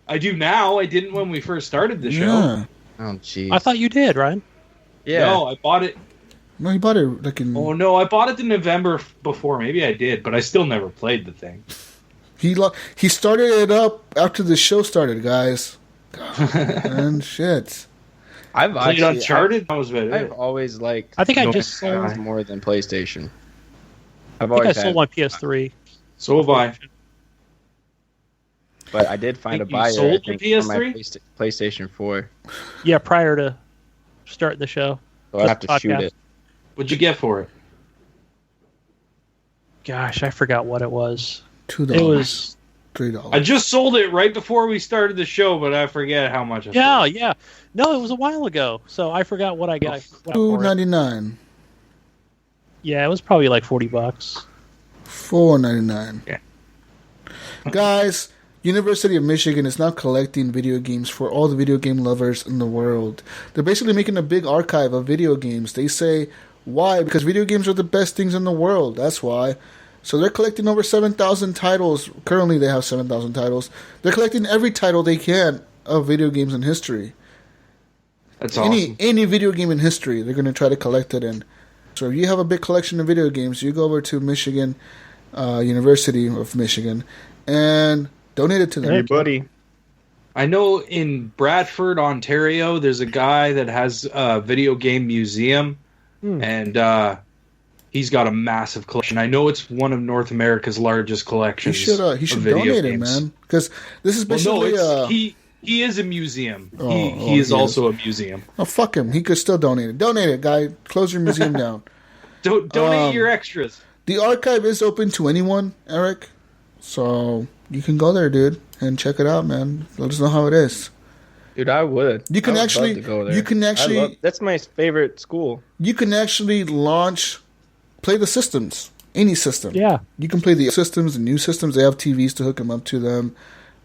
I do now. I didn't when we first started the show. Yeah. Oh, jeez. I thought you did, Ryan. Yeah. No, I bought it. No, he bought it like in. Oh no, I bought it in November before. Maybe I did, but I still never played the thing. He started it up after the show started, guys. And shit. I've Played actually, Uncharted. That was about I've it. always liked. I think I No just Man's sold. Sky more than PlayStation. I've I think I always sold had, my PS3. So have I. but I did find a Think you buyer. sold I think, your for my PS3? PlayStation 4. Yeah, prior to starting the show. So I have to shoot Podcast. it. What'd you get for it? Gosh, I forgot what it was. $2. It was $3. I just sold it right before we started the show, but I forget how much. I sold. yeah. No, it was a while ago, so I forgot what I got. for it. $2.99. Yeah, it was probably like $40. $4.99. Yeah. Guys, University of Michigan is now collecting video games for all the video game lovers in the world. They're basically making a big archive of video games. They say, why? Because video games are the best things in the world. That's why. So they're collecting over 7,000 titles. Currently, they have 7,000 titles. They're collecting every title they can of video games in history. That's awesome. Any video game in history, they're going to try to collect it in. So if you have a big collection of video games, you go over to Michigan, University of Michigan, and donate it to them. Hey, buddy. I know in Bradford, Ontario, there's a guy that has a video game museum, and he's got a massive collection. I know it's one of North America's largest collections. He should of video donate it, games. man. Because this is basically he is a museum. Oh, he is also a museum. Oh, fuck him. He could still donate it. Donate it, guy. Close your museum down. Donate your extras. The archive is open to anyone, Eric. So you can go there, dude, and check it out, man. Let us know how it is. Dude, I would. You can I would actually- love to go there. you can actually- that's my favorite school. You can actually play the systems. Any system. Yeah. You can play the systems, the new systems. They have TVs to hook them up to them.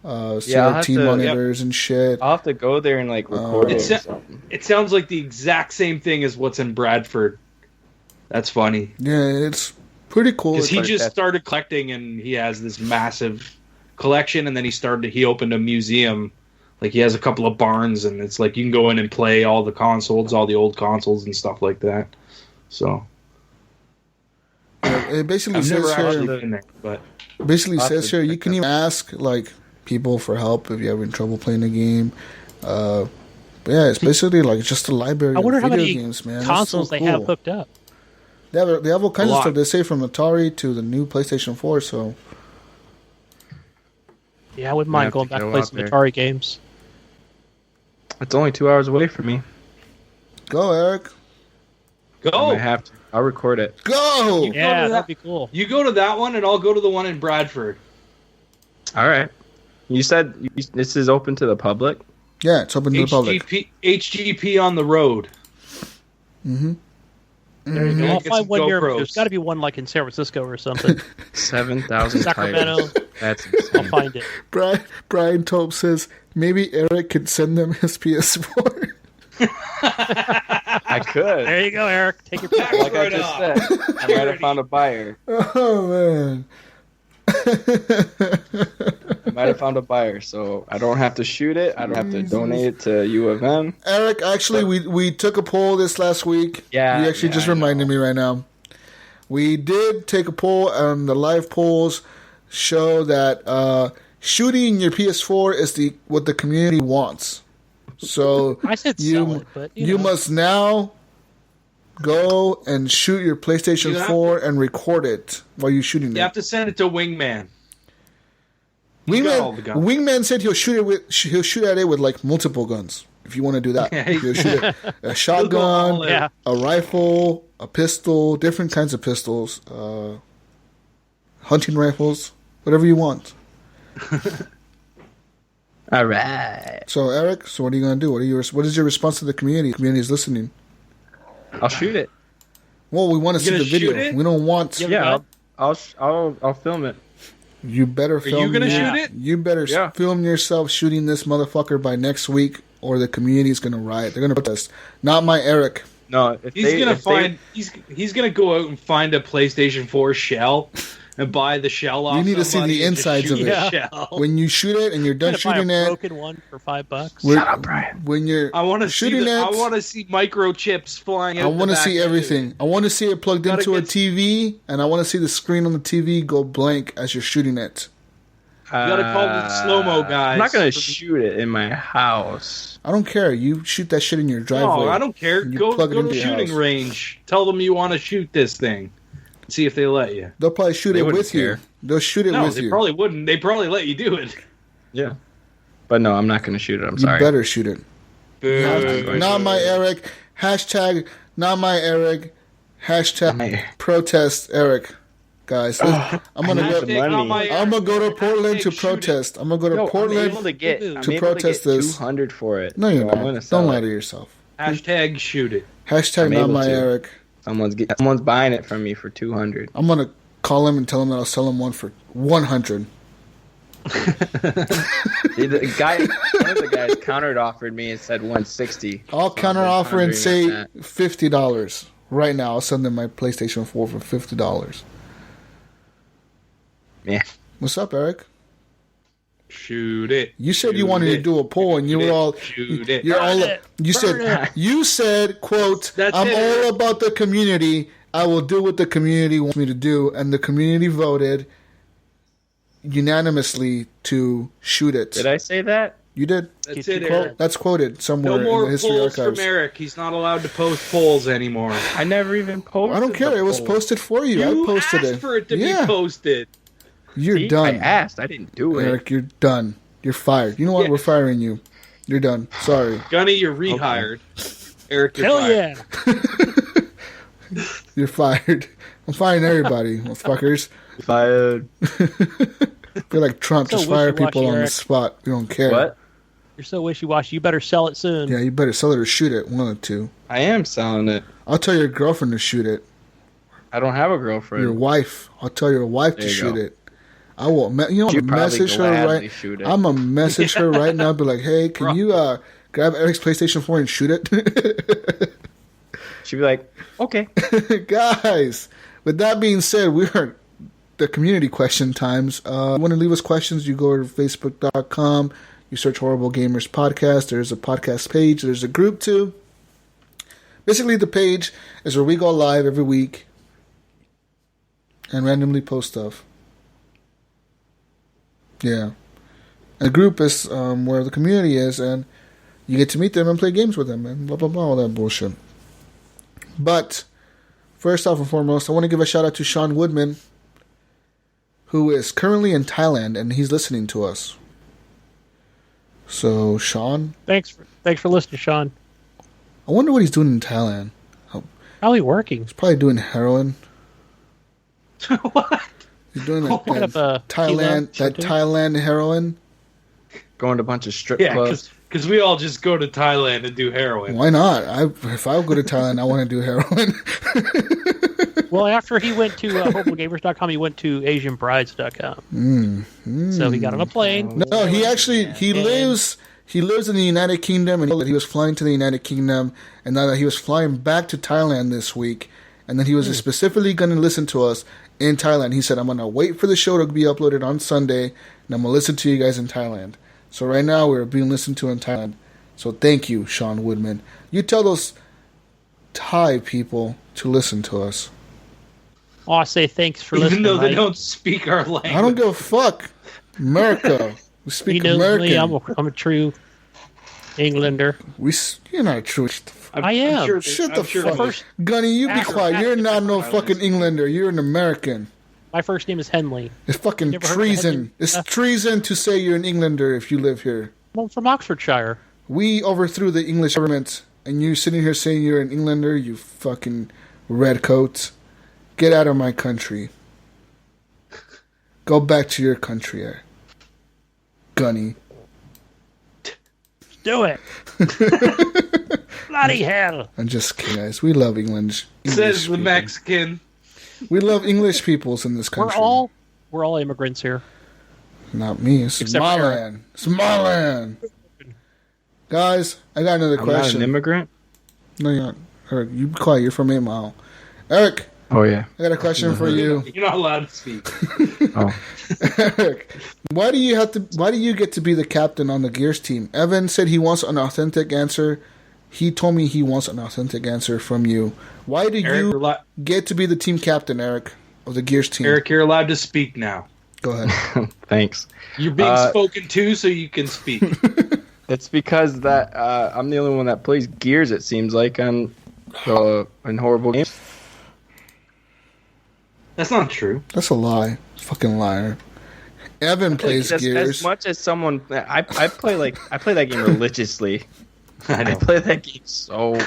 I'll CRT have to- monitors and shit. I'll have to go there and like record it. or something. It sounds like the exact same thing as what's in Bradford. That's funny. Yeah, it's pretty cool. Because he like just that. started collecting, and he has this massive collection, and then he opened a museum. Like, he has a couple of barns, and it's like you can go in and play all the consoles, all the old consoles and stuff like that. So It basically I've never says actually here. been there, but Basically I'll have says to here you check can that even ask like people for help if you're having trouble playing a game. But yeah, it's basically like just a library I wonder of how video many games, man. It's consoles so they have cool. hooked up. They have all kinds A of lot. stuff. They say from Atari to the new PlayStation 4. So Yeah, I wouldn't I mind have going to back to go play out some there. Atari games. It's only 2 hours away from me. go, Eric. I go. might have to. I'll record it. Go. You- Yeah, to that- that'd be cool. You go to that one, and I'll go to the one in Bradford. All right. You said this is open to the public? Yeah, it's open to the public. HGP on the road. Mm-hmm. There you go. Yeah, I'll get find some one near. GoPros. There's got to be one like in San Francisco or something. 7,000 Sacramento. titles. That's I'll insane. find it. Brian Tope says maybe Eric could send them his PS4. I could. There you go, Eric. Take your back. Like I Right just on. said, I might have found a buyer. Oh man. I might have found a buyer, so I don't have to shoot it. I don't have to donate it to U of M. Eric, actually, we took a poll this last week. Yeah, You actually yeah, just I reminded me right now. We did take a poll, and the live polls show that shooting your PS4 is what the community wants. So I said sell it, but you know. must now go and shoot your PlayStation You have 4 and record it while you're shooting You it. have to send it to Wingman. He's got all the guns. Wingman said he'll shoot at it with like multiple guns. If you want to do that, Yeah, he'll shoot it. A all shotgun, in. Yeah. a rifle, a pistol, different kinds of pistols, hunting rifles, whatever you want. All right. So Eric, what are you gonna do? What is your response to the community? The community is listening. I'll shoot it. Well, we want to see gonna the video. shoot it? We don't want. Yeah, I'll film it. You better film. you gonna shoot it? You better Yeah. film yourself shooting this motherfucker by next week, or the community's gonna riot. They're gonna protest. Not my Eric. No, if He's they, gonna if find. He's gonna go out and find a PlayStation 4 shell, and buy the shell off. You need to see somebody the and just insides shoot of the it. shell. When you shoot it and you're done shooting buy a it, broken one for $5. Shut up, Brian. when you're I want to shooting I it, want to see microchips flying out. I want to the back see end. everything. I want to see it plugged Gotta into a get- TV, and I want to see the screen on the TV go blank as you're shooting it. You gotta call the slow-mo guys. I'm not gonna shoot it in my house. I don't care. You shoot that shit in your driveway. No, I don't care. You Go plug it to into a your shooting house. range. Tell them you want to shoot this thing. See if they let you. They'll probably shoot They it wouldn't with you. care. They'll shoot it No, with they you. probably wouldn't. They probably let you do it. Yeah. But no, I'm not gonna shoot it. I'm You sorry. better shoot it. Boo. Not my Eric. Hashtag not my Eric. Hashtag My- protest Eric. Guys, I'm gonna need go. the money. I'm gonna go to Portland to Hashtag shoot it. protest. I'm gonna go to No, I'm Portland. able to get protest this. 200 for it. No, you're So I'm gonna not. sell Don't lie it. to yourself. Hashtag shoot it. Hashtag I'm not able my to. Eric. Someone's buying it from me for 200. I'm gonna call him and tell him that I'll sell him one for 100. The guy, one of the guys countered offered me and said 160. I'll So counter I'm offer and pondering say on that. $50 right now. I'll send them my PlayStation 4 for $50. Yeah. What's up, Eric? Shoot it. You said you Shoot wanted it. to do a poll, and you Shoot were it. all Shoot it. you're all. Burn it. You Burn said you said, "quote That's I'm it. all about the community. I will do what the community wants me to do," and the community voted unanimously to shoot it. Did I say that? You did. That's Get it, your Eric. That's quoted somewhere No in more the history polls archives. from Eric. He's not allowed to post polls anymore. I never even posted. I don't care. the It was poll. posted for you. You I posted asked it. for it to Yeah. be posted. You're See? done. I asked. I didn't do it. Eric, you're done. You're fired. You know what? Yeah. We're firing you. You're done. Sorry. Gunny, you're rehired. Eric, you're Hell fired. yeah. You're fired. I'm firing everybody, motherfuckers. Fired. I feel like Trump So just fire wishy-washy, people on the Eric. spot. We don't care. What? You're so wishy-washy. You better sell it soon. Yeah, you better sell it or shoot it. One of the two. I am selling it. I'll tell your girlfriend to shoot it. I don't have a girlfriend. Your wife. I'll tell your wife There to you shoot go. it. I will. You know, She'd I'm gonna probably message her gladly right. shoot it. I'm gonna message her right now. Be like, hey, can you grab Eric's PlayStation 4 and shoot it? She'd be like, okay. Guys, with that being said, we are the community question times. You want to leave us questions, you go to facebook.com, you search Horrible Gamers Podcast. There's a podcast page, there's a group too. Basically, the page is where we go live every week and randomly post stuff. Yeah. And the group is where the community is, and you get to meet them and play games with them, and blah, blah, blah, all that bullshit. But first off and foremost, I want to give a shout out to Sean Woodman, who is currently in Thailand, and he's listening to us. So, Sean, Thanks for listening, Sean. I wonder what he's doing in Thailand. Probably working. He's probably doing heroin. What? He's doing Kind that of a Thailand heroin. Going to a bunch of strip Yeah, clubs. because we all just go to Thailand and do heroin. Why not? If I go to Thailand, I want to do heroin. Well, after he went to HorribleGamers.com, he went to AsianBrides.com. So he got on a plane. No, he lives in the United Kingdom, and he was flying to the United Kingdom, and now that he was flying back to Thailand this week, and then he was specifically going to listen to us in Thailand. He said, I'm going to wait for the show to be uploaded on Sunday, and I'm going to listen to you guys in Thailand. So right now, we're being listened to in Thailand. So thank you, Sean Woodman. You tell those Thai people to listen to us. Oh, I say thanks for Even listening. though they Mike. don't speak our language. I don't give a fuck. America. We He speak knows American. me. I'm a true Englander. You're not a true. I am. Sure Shut I'm the sure fuck they- up. Gunny, you be After- quiet. You're after- not no fucking Englander. You're an American. My first name is Henley. It's fucking Never heard of treason. Henry? It's treason to say you're an Englander if you live here. I'm from Oxfordshire. We overthrew the English government, and you sitting here saying you're an Englander, you fucking redcoat. Get out of my country. Go back to your country, Gunny. Do it. Bloody hell. I'm just kidding, guys. We love English. Says the people. Mexican. We love English peoples in this country. We're all immigrants here. Not me. It's Except for Somaliland. Somaliland. Guys, I got another I'm not question. an immigrant. No, you're not. Eric, you be quiet. You're from 8 Mile. Eric, Oh yeah. I got a question for you. You're not allowed to speak. Oh. Eric, why do you get to be the captain on the Gears team? Evan said he wants an authentic answer. He told me he wants an authentic answer from you. Why do you get to be the team captain, Eric, of the Gears team? Eric, you're allowed to speak now. Go ahead. Thanks. You're being spoken to, so you can speak. It's because that I'm the only one that plays Gears. It seems like on horrible games. That's not true. That's a lie. Fucking liar. Evan plays Gears. As much as someone, I play that game religiously. I play that game so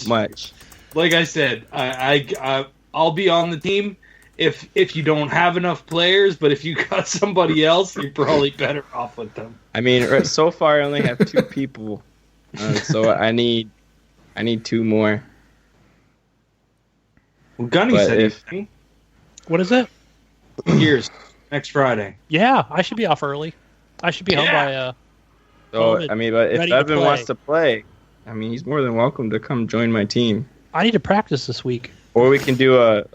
much. Like I said, I'll be on the team if you don't have enough players, but if you got somebody else, you're probably better off with them. I mean, so far I only have 2 people, so I need 2 more. Well, Gunny said What is it? Gears next Friday. Yeah, I should be off early. I should be home by. So I mean, but if Evan wants to play, I mean, he's more than welcome to come join my team. I need to practice this week. Or we can do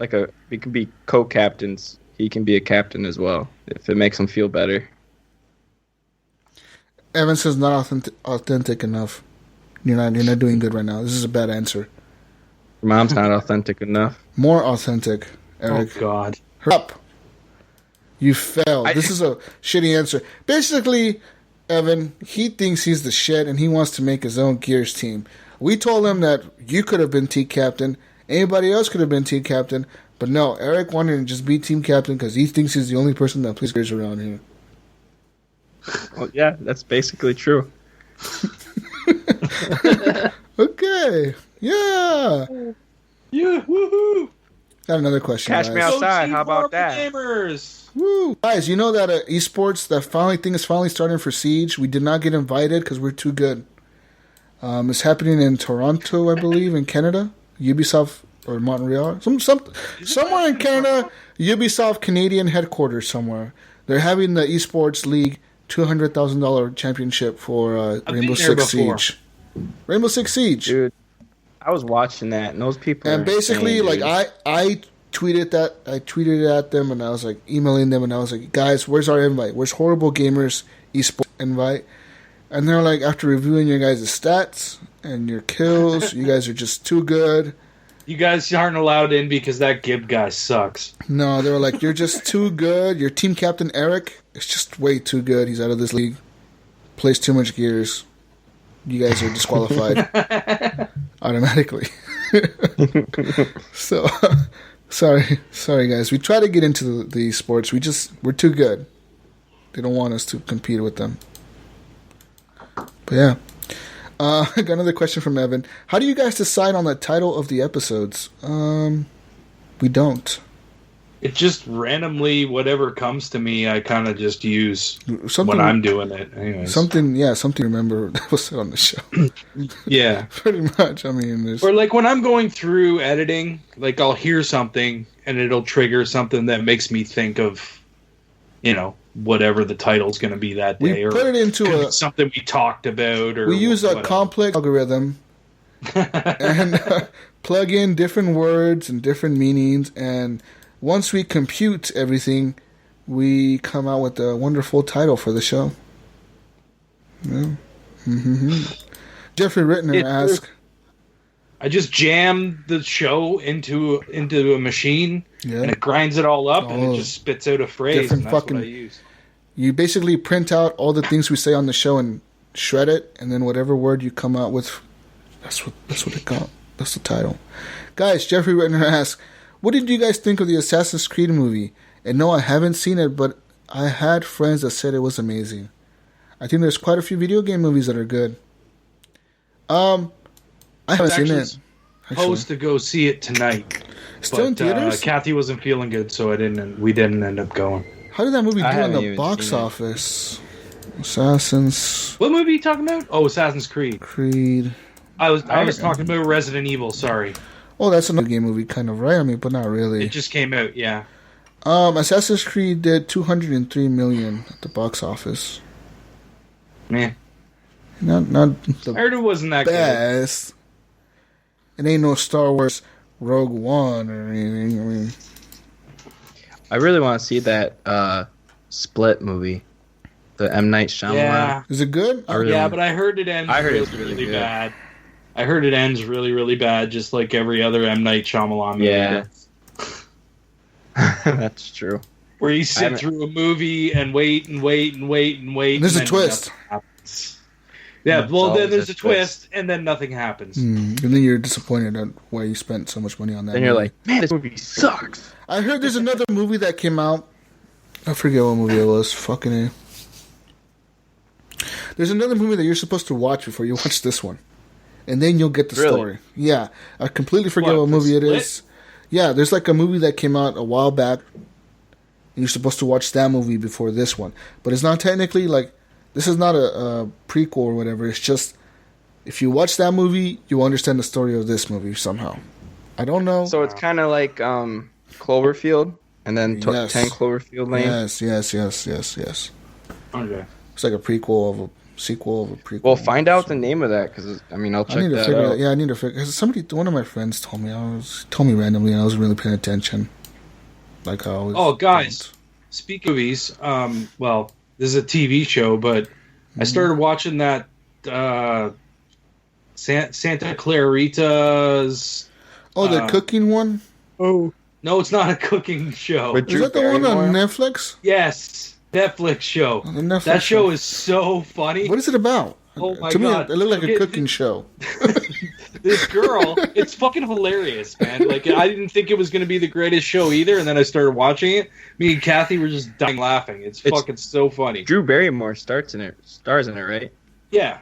we can be co-captains. He can be a captain as well if it makes him feel better. Evan says not authentic enough. You're not doing good right now. This is a bad answer. Your mom's not authentic enough. More authentic, Eric. Oh God. Hurry up. You failed. This is a shitty answer. Basically, Evan, he thinks he's the shit and he wants to make his own Gears team. We told him that you could have been team captain. Anybody else could have been team captain. But no, Eric wanted to just be team captain because he thinks he's the only person that plays Gears around here. Well, yeah, that's basically true. Okay. Yeah. Yeah, woohoo! Got another question, Cash guys. me outside. How about that? Gamers. Woo. Guys, you know that esports, that thing is finally starting for Siege. We did not get invited because we're too good. It's happening in Toronto, I believe, in Canada. Ubisoft or Montreal. Somewhere in Canada, Ubisoft Canadian headquarters somewhere. They're having the esports league $200,000 championship for Rainbow Six Siege. Rainbow Six Siege. Dude, I was watching that, and those people. And basically, insane, I tweeted that. I tweeted at them, and I was like emailing them, and I was like, guys, where's our invite? Where's Horrible Gamers esports invite? And they're like, after reviewing your guys' stats and your kills, you guys are just too good. You guys aren't allowed in because that Gib guy sucks. No, they were like, you're just too good. Your team captain, Eric, is just way too good. He's out of this league. Plays too much Gears. You guys are disqualified automatically. So, sorry guys. We try to get into the sports. We're too good. They don't want us to compete with them. But yeah. I got another question from Evan. How do you guys decide on the title of the episodes? We don't. It just randomly, whatever comes to me, I kind of just use when I'm doing it. Anyways. Something remember that was said on the show. Yeah. Pretty much. I mean, or like when I'm going through editing, like I'll hear something and it'll trigger something that makes me think of, whatever the title's going to be that day. We put it into something we talked about. Or we use a complex algorithm and plug in different words and different meanings, and once we compute everything, we come out with a wonderful title for the show. Yeah. Mm-hmm. Jeffrey Rittner asks, I just jam the show into a machine, and it grinds it all up, and it just spits out a phrase, and that's what I use. You basically print out all the things we say on the show and shred it, and then whatever word you come out with, that's what they call it. That's the title. Guys, Jeffrey Rittner asks, what did you guys think of the Assassin's Creed movie? And no, I haven't seen it, but I had friends that said it was amazing. I think there's quite a few video game movies that are good. I haven't seen it. Supposed to go see it tonight. Still in theaters? Kathy wasn't feeling good, so we didn't end up going. How did that movie do in the box office? Assassins. What movie are you talking about? Oh, Assassin's Creed. I was talking about Resident Evil. Sorry. Oh, that's another game movie, kind of, right? I mean, but not really. It just came out, yeah. Assassin's Creed did $203 million at the box office. Man, not the I heard it wasn't that best. Good. It ain't no Star Wars Rogue One or anything. I mean, I really want to see that Split movie, the M. Night Shyamalan. Yeah. is it good? Yeah, but I heard it ends it's really good. bad. I heard it ends really, really bad, just like every other M. Night Shyamalan movie. Yeah. That's true. Where you sit through a movie and wait and wait and wait and wait. There's and a twist. Yeah, well, then always there's a a twist, and then nothing happens. And then you're disappointed at why you spent so much money on that. Then you're movie. like, man, this movie sucks. I heard there's another movie that came out. I forget what movie it was. Fucking A. There's another movie that you're supposed to watch before you watch this one. And then you'll get the story. Yeah. I completely forget what movie it is. Yeah, there's like a movie that came out a while back. And you're supposed to watch that movie before this one. But it's not technically like... This is not a prequel or whatever. It's just... If you watch that movie, you understand the story of this movie somehow. I don't know. So it's kind of like Cloverfield, and then 10 Cloverfield Lane. Yes. Okay. It's like a prequel of a sequel of a prequel. Well, find out the name of that, because, I mean, I'll check I need to that figure out. it. Yeah, I need to figure. Because one of my friends told me. Told me randomly, and I wasn't really paying attention. Like I always. Oh, guys, speaking of movies, well, this is a TV show, but I started watching that Santa Clarita's. Oh, the cooking one. Oh no, it's not a cooking show. With Is Drew that the one on Barrymore? Netflix? Yes, Netflix show. The Netflix That show is so funny. What is it about? Oh my to God. me, it looked like a Okay, cooking show. This girl, it's fucking hilarious, man. Like, I didn't think it was going to be the greatest show either, and then I started watching it. Me and Kathy were just dying laughing. It's fucking so funny. Drew Barrymore stars in it, right? Yeah.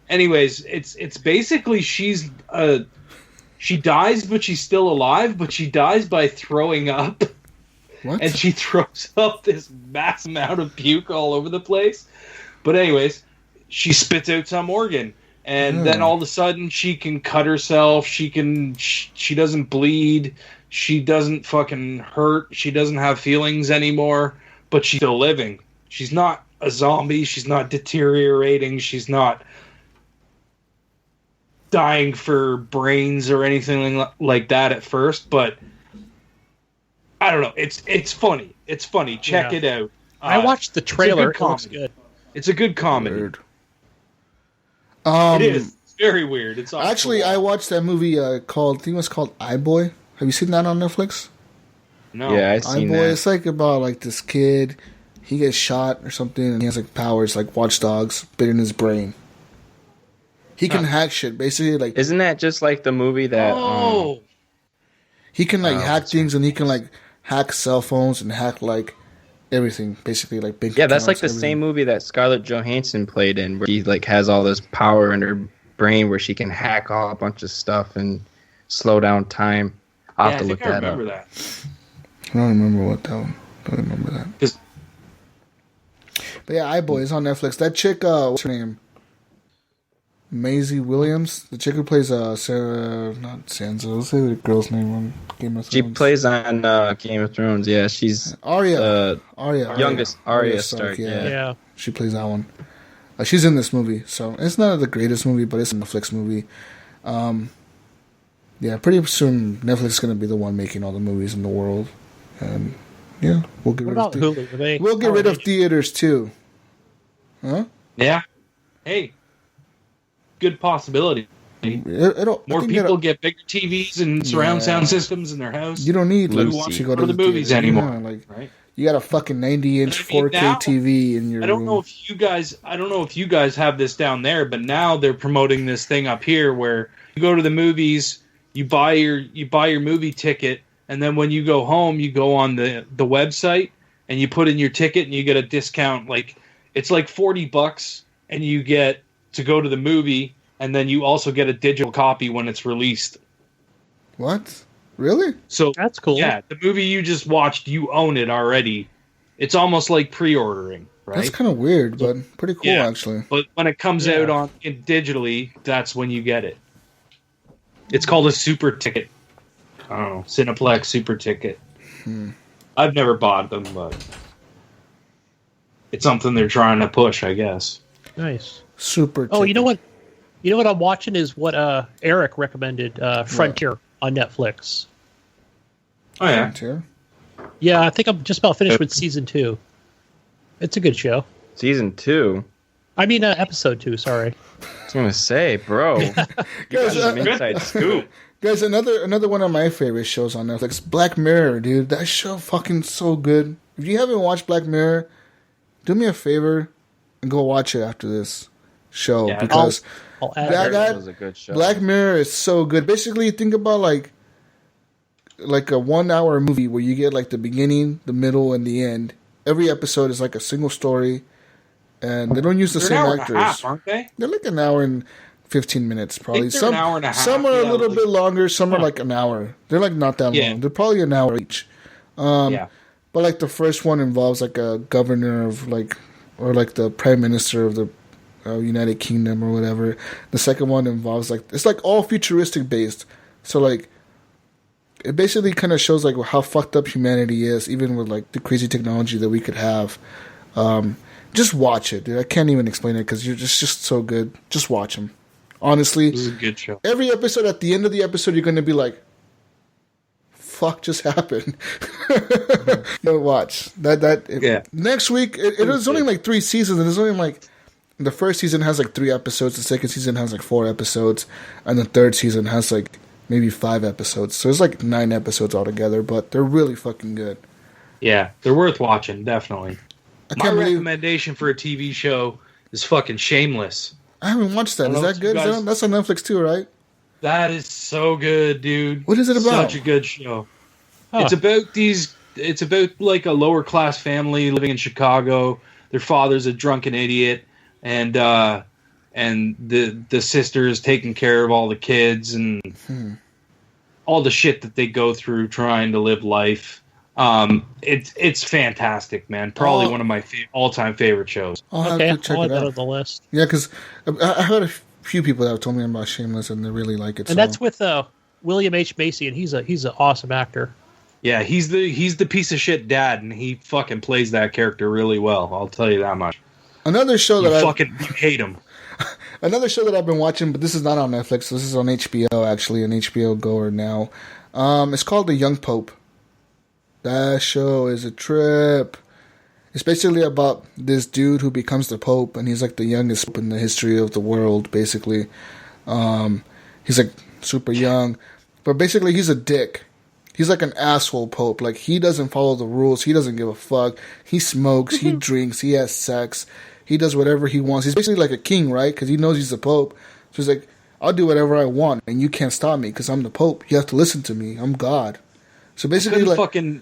Anyways, it's basically she dies, but she's still alive, but she dies by throwing up. What? And she throws up this mass amount of puke all over the place. But anyways, she spits out some organ. And then all of a sudden she can cut herself. She doesn't bleed. She doesn't fucking hurt. She doesn't have feelings anymore. But she's still living. She's not a zombie. She's not deteriorating. She's not dying for brains or anything like that at first. But I don't know. It's funny. It's funny. Check it out. I watched the trailer. It It looks comedy. good. It's a good comedy. Weird. It is. It's very weird. It's Actually, I watched that movie called. I think it was called iBoy. Have you seen that on Netflix? No. Yeah, I've seen iBoy. that. It's like about like this kid. He gets shot or something, and he has like powers like watchdogs bit in his brain. He can hack shit. Basically, like Isn't that just like the movie that... Oh. he can like hack things, and he can like hack cell phones and hack like everything. Basically, like big. Yeah, that's like accounts, the everything. same movie that Scarlett Johansson played in, where he like has all this power in her brain where she can hack all a bunch of stuff and slow down time. I'll have to look I that remember up. that. I don't remember what that one. I don't remember that. 'Cause- But yeah, iBoy is on Netflix. That chick, what's her name? Maisie Williams, the chick who plays Sarah, not Sansa. Let's say the girl's name on Game of She Thrones. plays on Game of Thrones. Yeah, she's Arya. youngest Arya Stark. Stark. Yeah. Yeah. She plays that one. She's in this movie, so it's not the greatest movie, but it's a Netflix movie. Yeah, pretty soon Netflix is going to be the one making all the movies in the world, and yeah, we'll get What rid about of Hulu? Are they? we'll get rid of theaters too. Huh? Yeah. Hey. Good possibility. More people get bigger TVs and surround sound systems in their house. You don't need Lucy. like, to go to the movies theater. anymore. Yeah, like right? you got a fucking 90-inch I mean, 4K now- TV in your I don't room. know if you guys have this down there, but now they're promoting this thing up here where you go to the movies, you buy your movie ticket, and then when you go home, you go on the website and you put in your ticket and you get a discount. Like it's like $40, and you get to go to the movie, and then you also get a digital copy when it's released. What? Really? So That's cool. Yeah, the movie you just watched, you own it already. It's almost like pre-ordering, right? That's kind of weird, but pretty cool Yeah. actually. But when it comes out digitally, that's when you get it. It's called a super ticket. I don't know, Cineplex super ticket. I've never bought them, but it's something they're trying to push, I guess. Nice. Super. Oh, you know what? You know what I'm watching is what Eric recommended, Frontier on Netflix. Oh yeah. Frontier? Yeah, I think I'm just about finished with season 2. It's a good show. Season 2? I mean, episode 2, sorry. I was going to say, bro. You got some inside scoop. Guys, another one of my favorite shows on Netflix, Black Mirror, dude. That show fucking so good. If you haven't watched Black Mirror, do me a favor and go watch it after this show, because I'll add that was a good show. Black Mirror is so good. Basically, think about like a 1 hour movie where you get like the beginning, the middle, and the end. Every episode is like a single story, and they don't use the same actors. An hour and a half, aren't they? They're like an hour and 15 minutes, probably. An hour and a half. Some are a little bit longer. Some are like an hour. They're like not that long. They're probably an hour each. But like the first one involves like a governor of like, or like the prime minister of the United Kingdom or whatever. The second one involves like, it's like all futuristic based. So like, it basically kind of shows like how fucked up humanity is, even with like the crazy technology that we could have. Just watch it, dude. I can't even explain it because you're just so good. Just watch them. Honestly, this is a good show. Every episode, at the end of the episode, you're going to be like, "Fuck just happened." Watch that. Next week, it was only like 3 seasons, and it's only like the first season has like 3 episodes, the second season has like 4 episodes, and the third season has like maybe 5 episodes. So it's like 9 episodes altogether, but they're really fucking good. Yeah, they're worth watching, definitely. My recommendation for a TV show is fucking Shameless. I haven't watched that. Is that good? That's on Netflix too, right? That is so good, dude. What is it about? Such a good show. Huh. It's about like a lower class family living in Chicago. Their father's a drunken idiot, and the sister is taking care of all the kids and all the shit that they go through trying to live life. It's fantastic, man. Probably one of my all-time favorite shows. I'll have to check it out on the list. Yeah, because I heard a few people that have told me about Shameless and they really like it. And that's with William H. Macy, and he's an awesome actor. Yeah, he's the piece of shit dad, and he fucking plays that character really well. I'll tell you that much. Another show you hate him. Another show that I've been watching, but this is not on Netflix. This is on HBO, actually, on HBO Go or now. It's called The Young Pope. That show is a trip. It's basically about this dude who becomes the Pope, and he's like the youngest Pope in the history of the world, basically. He's like super young, but basically he's a dick. He's like an asshole Pope. Like, he doesn't follow the rules. He doesn't give a fuck. He smokes. He drinks. He has sex. He does whatever he wants. He's basically like a king, right? Because he knows he's the Pope. So he's like, I'll do whatever I want, and you can't stop me because I'm the Pope. You have to listen to me. I'm God. So basically, like, in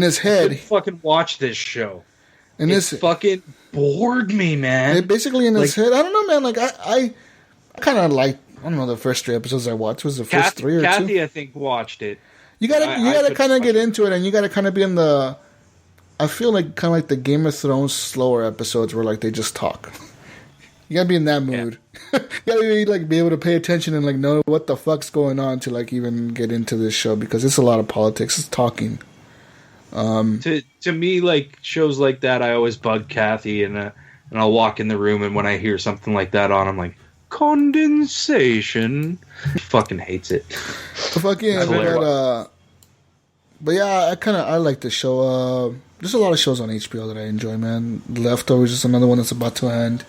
his head, I fucking watch this show. And it fucking bored me, man. Basically, in his head, I don't know, man. Like, I kind of like, I don't know, the first 3 episodes I watched. Was the first 3 or 2? Kathy, I think, watched it. You gotta kind of get into it, and you gotta kind of be in the. I feel like kind of like the Game of Thrones slower episodes where like they just talk. You gotta be in that mood. Yeah. You gotta be able to pay attention and like know what the fuck's going on to like even get into this show, because it's a lot of politics. It's talking. To me, like shows like that, I always bug Kathy, and I'll walk in the room, and when I hear something like that on, I'm like, condensation. He fucking hates it. But yeah, I like this show. There's a lot of shows on HBO that I enjoy, man. Leftovers is another one that's about to end.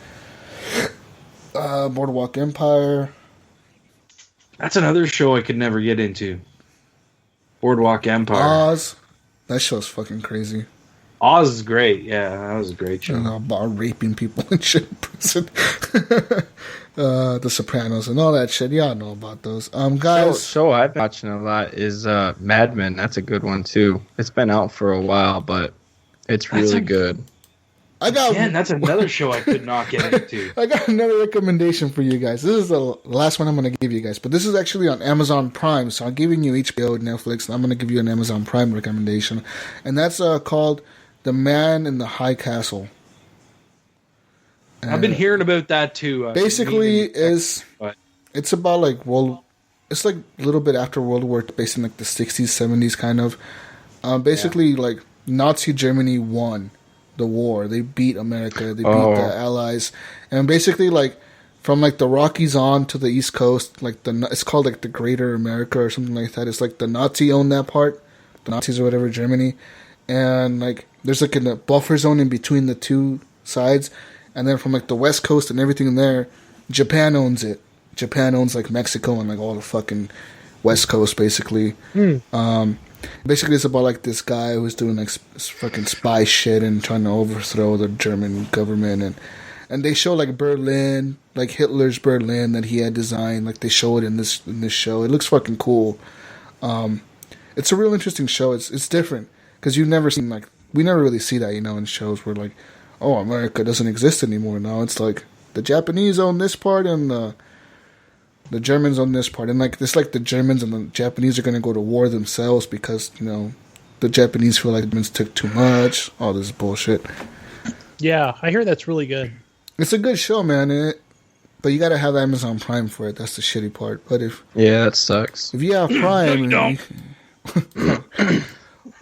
Boardwalk Empire. That's another show I could never get into. Boardwalk Empire. Oz. That show's fucking crazy. Oz is great. Yeah, that was a great show. About raping people and shit in prison. The Sopranos and all that shit. Y'all know about those. Guys. Show I've been watching a lot is Mad Men. That's a good one too. It's been out for a while, but it's really good. That's another show I could not get into. I got another recommendation for you guys. This is the last one I'm going to give you guys, but this is actually on Amazon Prime. So I'm giving you HBO, Netflix, and I'm going to give you an Amazon Prime recommendation, and that's called The Man in the High Castle. I've been hearing about that too. Basically, it's about like it's like a little bit after World War, based in like the 60s, 70s kind of. Like Nazi Germany won the war. They beat America. They beat the Allies, and basically like from like the Rockies on to the East Coast, like it's called like the Greater America or something like that. It's like the Nazi owned that part, the Nazis or whatever, Germany, and like there's like a buffer zone in between the two sides, and then from like the West Coast and everything in there, Japan owns it. Japan owns like Mexico and like all the fucking West Coast basically. Basically, it's about like this guy who's doing like fucking spy shit and trying to overthrow the German government, and they show like Berlin, like Hitler's Berlin that he had designed. Like they show it in this show. It looks fucking cool. It's a real interesting show. It's different because you've never seen like we never really see that, you know, in shows where like, oh, America doesn't exist anymore now. It's like the Japanese own this part and the Germans on this part, and like it's like the Germans and the Japanese are going to go to war themselves because, you know, the Japanese feel like the Germans took too much. All this bullshit. Yeah, I hear that's really good. It's a good show, man. But you got to have Amazon Prime for it. That's the shitty part. But that sucks. If you have Prime, No, you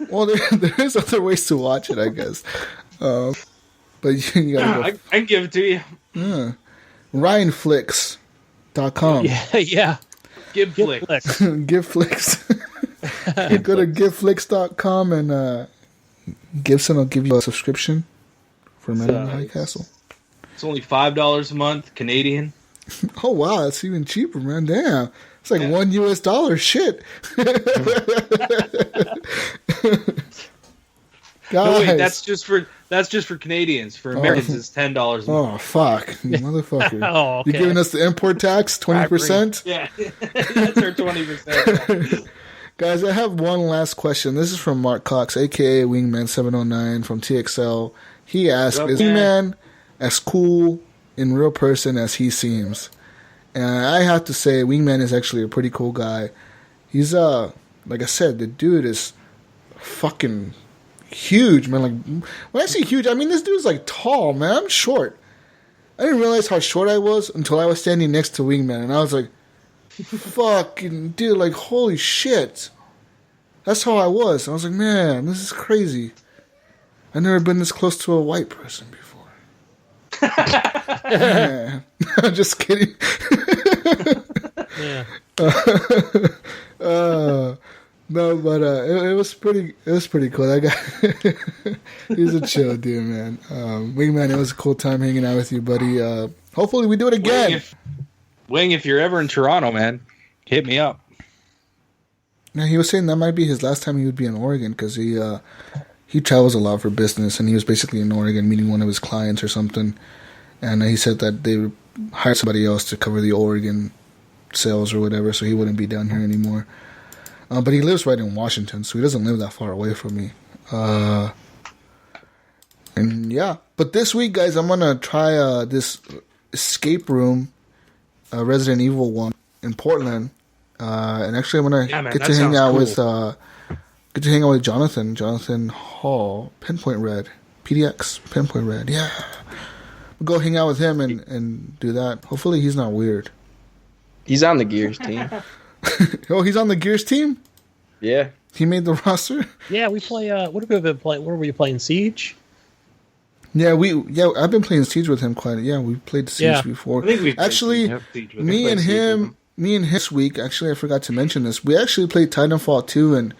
well, there is other ways to watch it, I guess. But you got to go. I can give it to you. Yeah. RyanFlix.com. Yeah. Give flicks. GiveFlix. Go to GiveFlix.com and Gibson will give you a subscription for Men in the High Castle. It's only $5 a month, Canadian. Oh wow, that's even cheaper, man. Damn, it's like $1 Shit. No, wait, that's just for Canadians. For Americans, it's $10 a month. Oh fuck, you motherfucker! Oh, okay. You giving us the import tax 20%? Yeah, that's our 20%. Guys, I have one last question. This is from Mark Cox, aka Wingman709 from TXL. He asked, "Is Wingman as cool in real person as he seems?" And I have to say, Wingman is actually a pretty cool guy. He's like I said, the dude is fucking huge, man. Like when I say huge, I mean this dude's like tall, man. I'm short. I didn't realize how short I was until I was standing next to Wingman, and I was like, fucking dude, like holy shit. That's how I was. I was like, man, this is crazy. I've never been this close to a white person before. Yeah. I'm just kidding. Yeah. No, but it was pretty cool. That guy, he's a chill dude, man. Wingman, it was a cool time hanging out with you, buddy. Hopefully we do it again. Wing, if you're ever in Toronto, man, hit me up. Yeah, he was saying that might be his last time he would be in Oregon because he travels a lot for business, and he was basically in Oregon meeting one of his clients or something. And he said that they hired somebody else to cover the Oregon sales or whatever, so he wouldn't be down here anymore. But he lives right in Washington, so he doesn't live that far away from me. And yeah, but this week, guys, I'm gonna try this escape room, Resident Evil 1 in Portland. And actually, I'm gonna get to hang out with Jonathan Hall, Pinpoint Red, PDX, Pinpoint Red. Yeah, we'll go hang out with him and do that. Hopefully, he's not weird. He's on the Gears team. Oh, he's on the Gears team? Yeah. He made the roster? Yeah, we play, what have we been playing? What were we playing, Siege? Yeah, I've been playing Siege with him quite. Yeah, we played Siege before. I think we've actually, me and him this week, actually, I forgot to mention this. We actually played Titanfall 2, and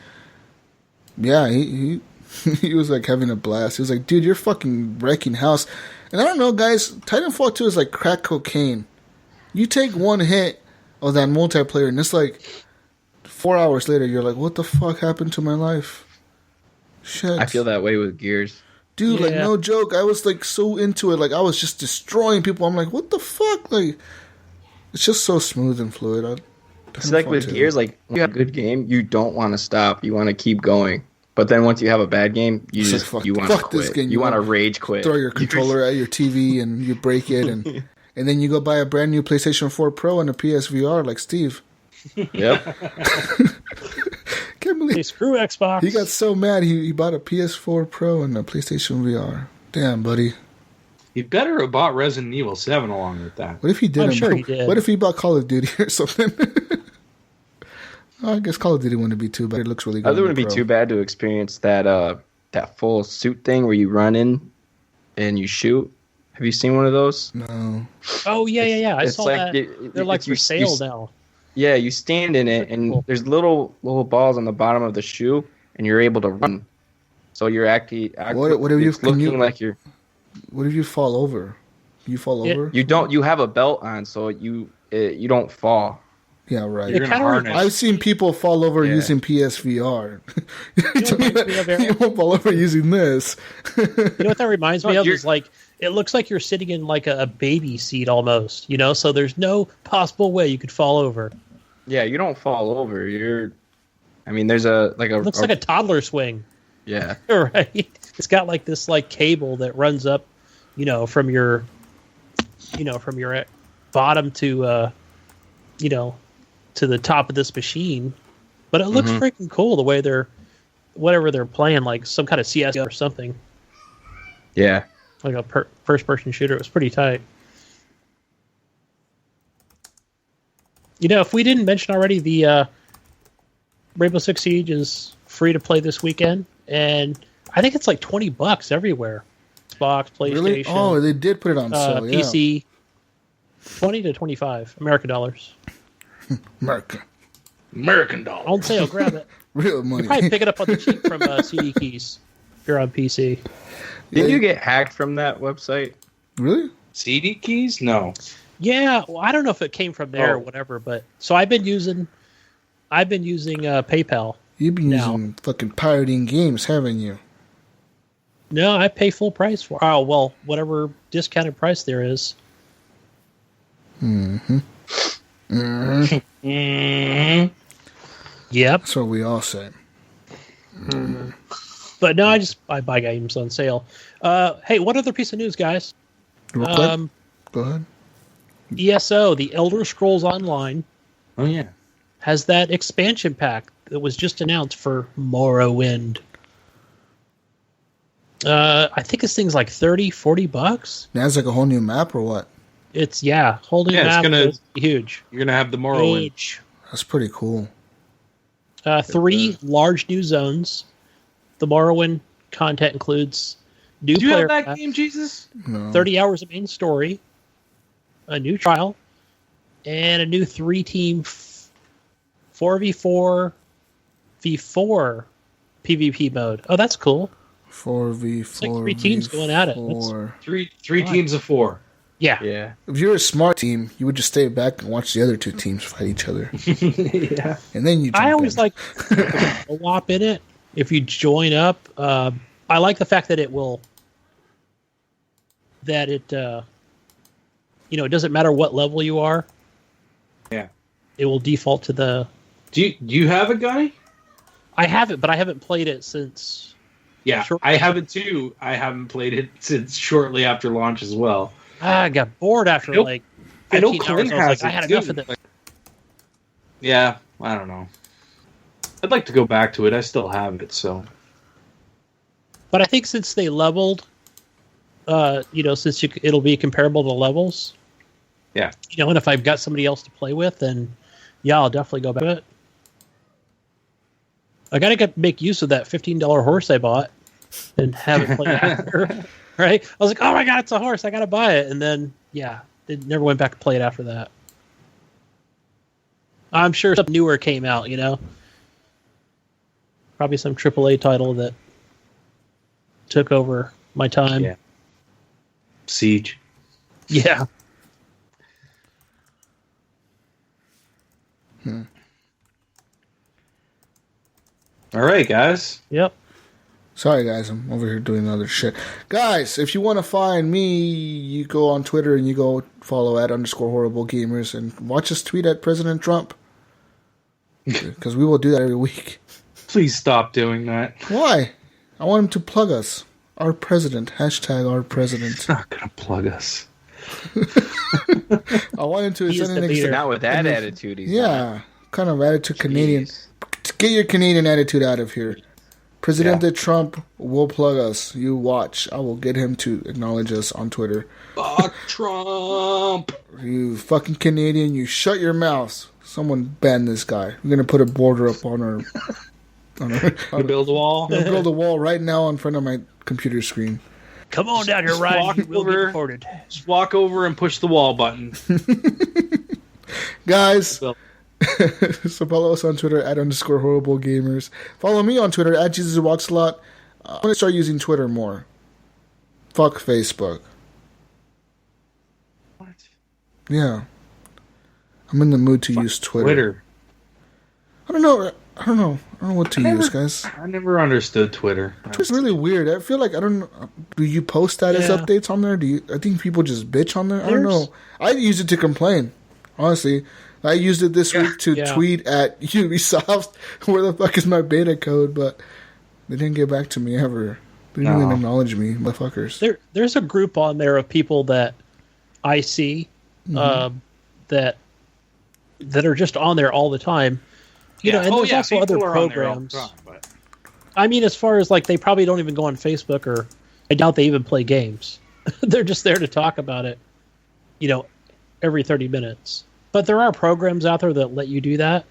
yeah, he was like having a blast. He was like, dude, you're fucking wrecking house. And I don't know, guys, Titanfall 2 is like crack cocaine. You take one hit of that multiplayer, and it's like 4 hours later, you're like, what the fuck happened to my life? Shit. I feel that way with Gears. Dude, like, no joke. I was like so into it. Like, I was just destroying people. I'm like, what the fuck? Like, it's just so smooth and fluid. It's like with Gears, like, when you have a good game, you don't want to stop. You want to keep going. But then once you have a bad game, you want to quit. This game. You want to rage quit. Throw your controller at your TV and you break it, and and then you go buy a brand new PlayStation 4 Pro and a PSVR like Steve. Yep. Can't believe. Hey, screw Xbox. He got so mad he bought a PS4 Pro and a PlayStation VR. Damn, buddy. You better have bought Resident Evil 7 along with that. What if he didn't? I'm sure he did. What if he bought Call of Duty or something? I guess Call of Duty wouldn't be too bad. It looks really good. I think it wouldn't be too bad to experience that full suit thing where you run in and you shoot. Have you seen one of those? No. Oh yeah. I It's saw like that. They're like for sale now. Yeah, you stand in it, and there's little balls on the bottom of the shoe, and you're able to run. So you're actually What if you're. What if you fall over? You fall over? You don't. You have a belt on, so you don't fall. Yeah, right. You're in a harness. I've seen people fall over using PSVR. You won't fall over using this. You know what that reminds me of? Is like it looks like you're sitting in like a baby seat almost. You know, so there's no possible way you could fall over. Yeah, you don't fall over. There's It looks like a toddler swing. Yeah. Right. It's got like this like cable that runs up, from your bottom to to the top of this machine. But it looks freaking cool the way whatever they're playing, like some kind of CS or something. Yeah. Like a first person shooter. It was pretty tight. If we didn't mention already, the Rainbow Six Siege is free to play this weekend, and I think it's like $20 everywhere. Xbox, PlayStation. Really? Oh, they did put it on sale. PC. 20 to 25 American dollars. American dollar. On sale, grab it. Real money. You probably pick it up on the cheap from CD Keys if you're on PC. Did you get hacked from that website? Really? CD keys? No. Yeah, well, I don't know if it came from there or whatever, but so I've been using PayPal. You've been using fucking pirating games, haven't you? No, I pay full price for. Oh well, whatever discounted price there is. Mm-hmm. Mm-hmm. Yep. That's what we all say. Mm. But no, I buy games on sale. Hey, one other piece of news, guys. Real quick. Go ahead. ESO, the Elder Scrolls Online. Oh yeah. Has that expansion pack that was just announced for Morrowind. I think this thing's like $30-$40. That's like a whole new map or what? It's whole new map. It's huge. You're gonna have the Morrowind. Huge. That's pretty cool. 3 large new zones. The Morrowind content includes new Do you player have that game, Jesus? No. 30 hours of main story, a new trial, and a new 3-team 4v4 v4 PvP mode. Oh, that's cool. 4v4. It's like 3 teams going at it. Three teams of 4. Yeah. Yeah. If you're a smart team, you would just stay back and watch the other 2 teams fight each other. Yeah. And then you jump I always in. like a co-op in it. If you join up, I like the fact that it it doesn't matter what level you are. Yeah. It will default to the. Do you have a guy? I have it, but I haven't played it since. Yeah, I have it too. I haven't played it since shortly after launch as well. I got bored after like 15 hours. I was like, I had enough of this. Yeah, I don't know. I'd like to go back to it. I still have it, so. But I think since they leveled, since it'll be comparable to levels. Yeah. And if I've got somebody else to play with, then I'll definitely go back to it. I gotta make use of that $15 horse I bought and have it play after. Right? I was like, oh my god, it's a horse! I gotta buy it, and then it never went back to play it after that. I'm sure something newer came out. Probably some AAA title that took over my time. Yeah. Siege. Yeah. All right, guys. Yep. Sorry, guys. I'm over here doing other shit. Guys, if you want to find me, you go on Twitter and you go follow @_horriblegamers and watch us tweet at President Trump. Because we will do that every week. Please stop doing that. Why? I want him to plug us. Our president. #our president. He's not going to plug us. I want him to He is send the an leader. Not with that attitude. He's Yeah. Kind of attitude Canadian. Jeez. Get your Canadian attitude out of here. President Trump will plug us. You watch. I will get him to acknowledge us on Twitter. Fuck Trump. You fucking Canadian, you shut your mouth. Someone ban this guy. We're going to put a border up on our... To build a wall? I'll build a wall right now in front of my computer screen. Come on down here, Ryan. You will be deported. Just walk over and push the wall button. Guys, so follow us on Twitter @_horriblegamers. Follow me on Twitter @JesusWalksALot. I'm going to start using Twitter more. Fuck Facebook. What? Yeah. I'm in the mood to use Twitter. I don't know what to use, guys. I never understood Twitter. Twitter's really weird. I feel like do you post status updates on there? I think people just bitch on there? I don't know. I use it to complain. Honestly. I used it this week to tweet at Ubisoft, where the fuck is my beta code, but they didn't get back to me ever. They didn't even acknowledge me, motherfuckers. There's a group on there of people that I see that are just on there all the time. You know, and there's also other programs. I mean, as far as like, they probably don't even go on Facebook, or I doubt they even play games. They're just there to talk about it, you know, every 30 minutes. But there are programs out there that let you do that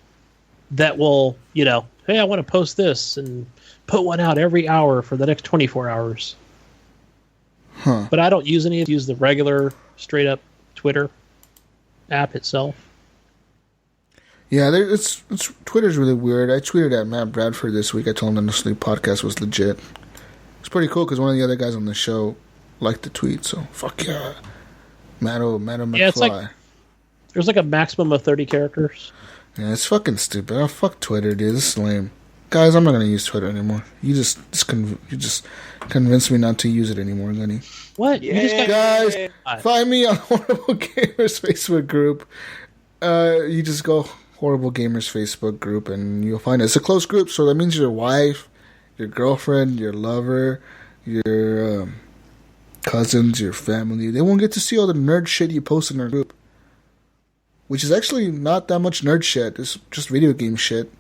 will, you know, hey, I want to post this and put one out every hour for the next 24 hours. Huh. But I don't use any. I use the regular, straight up Twitter app itself. Yeah, Twitter's really weird. I tweeted at Matt Bradford this week. I told him the No Sleep podcast was legit. It's pretty cool because one of the other guys on the show liked the tweet. So fuck yeah, Matto McFly. Yeah, it's like there's like a maximum of 30 characters. Yeah, it's fucking stupid. Oh, fuck Twitter, dude. This is lame. Guys, I'm not gonna use Twitter anymore. You just convinced me not to use it anymore, Gunny. What? Yeah. Guys, find me on Horrible Gamers Facebook group. You just go Horrible Gamers Facebook group and you'll find it. It's a close group, so that means your wife, your girlfriend, your lover, your cousins, your family, they won't get to see all the nerd shit you post in our group. Which is actually not that much nerd shit. It's just video game shit.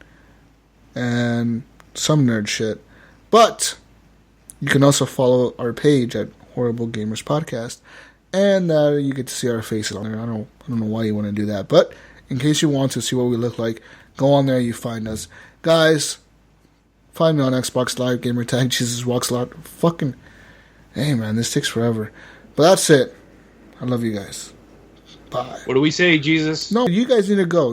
And some nerd shit. But you can also follow our page at Horrible Gamers Podcast. And you get to see our faces on there. I don't know why you want to do that. But in case you want to see what we look like, go on there, you find us. Guys, find me on Xbox Live, gamertag, JesusWalksALot. Fucking, hey man, this takes forever. But that's it. I love you guys. Bye. What do we say, Jesus? No, you guys need to go.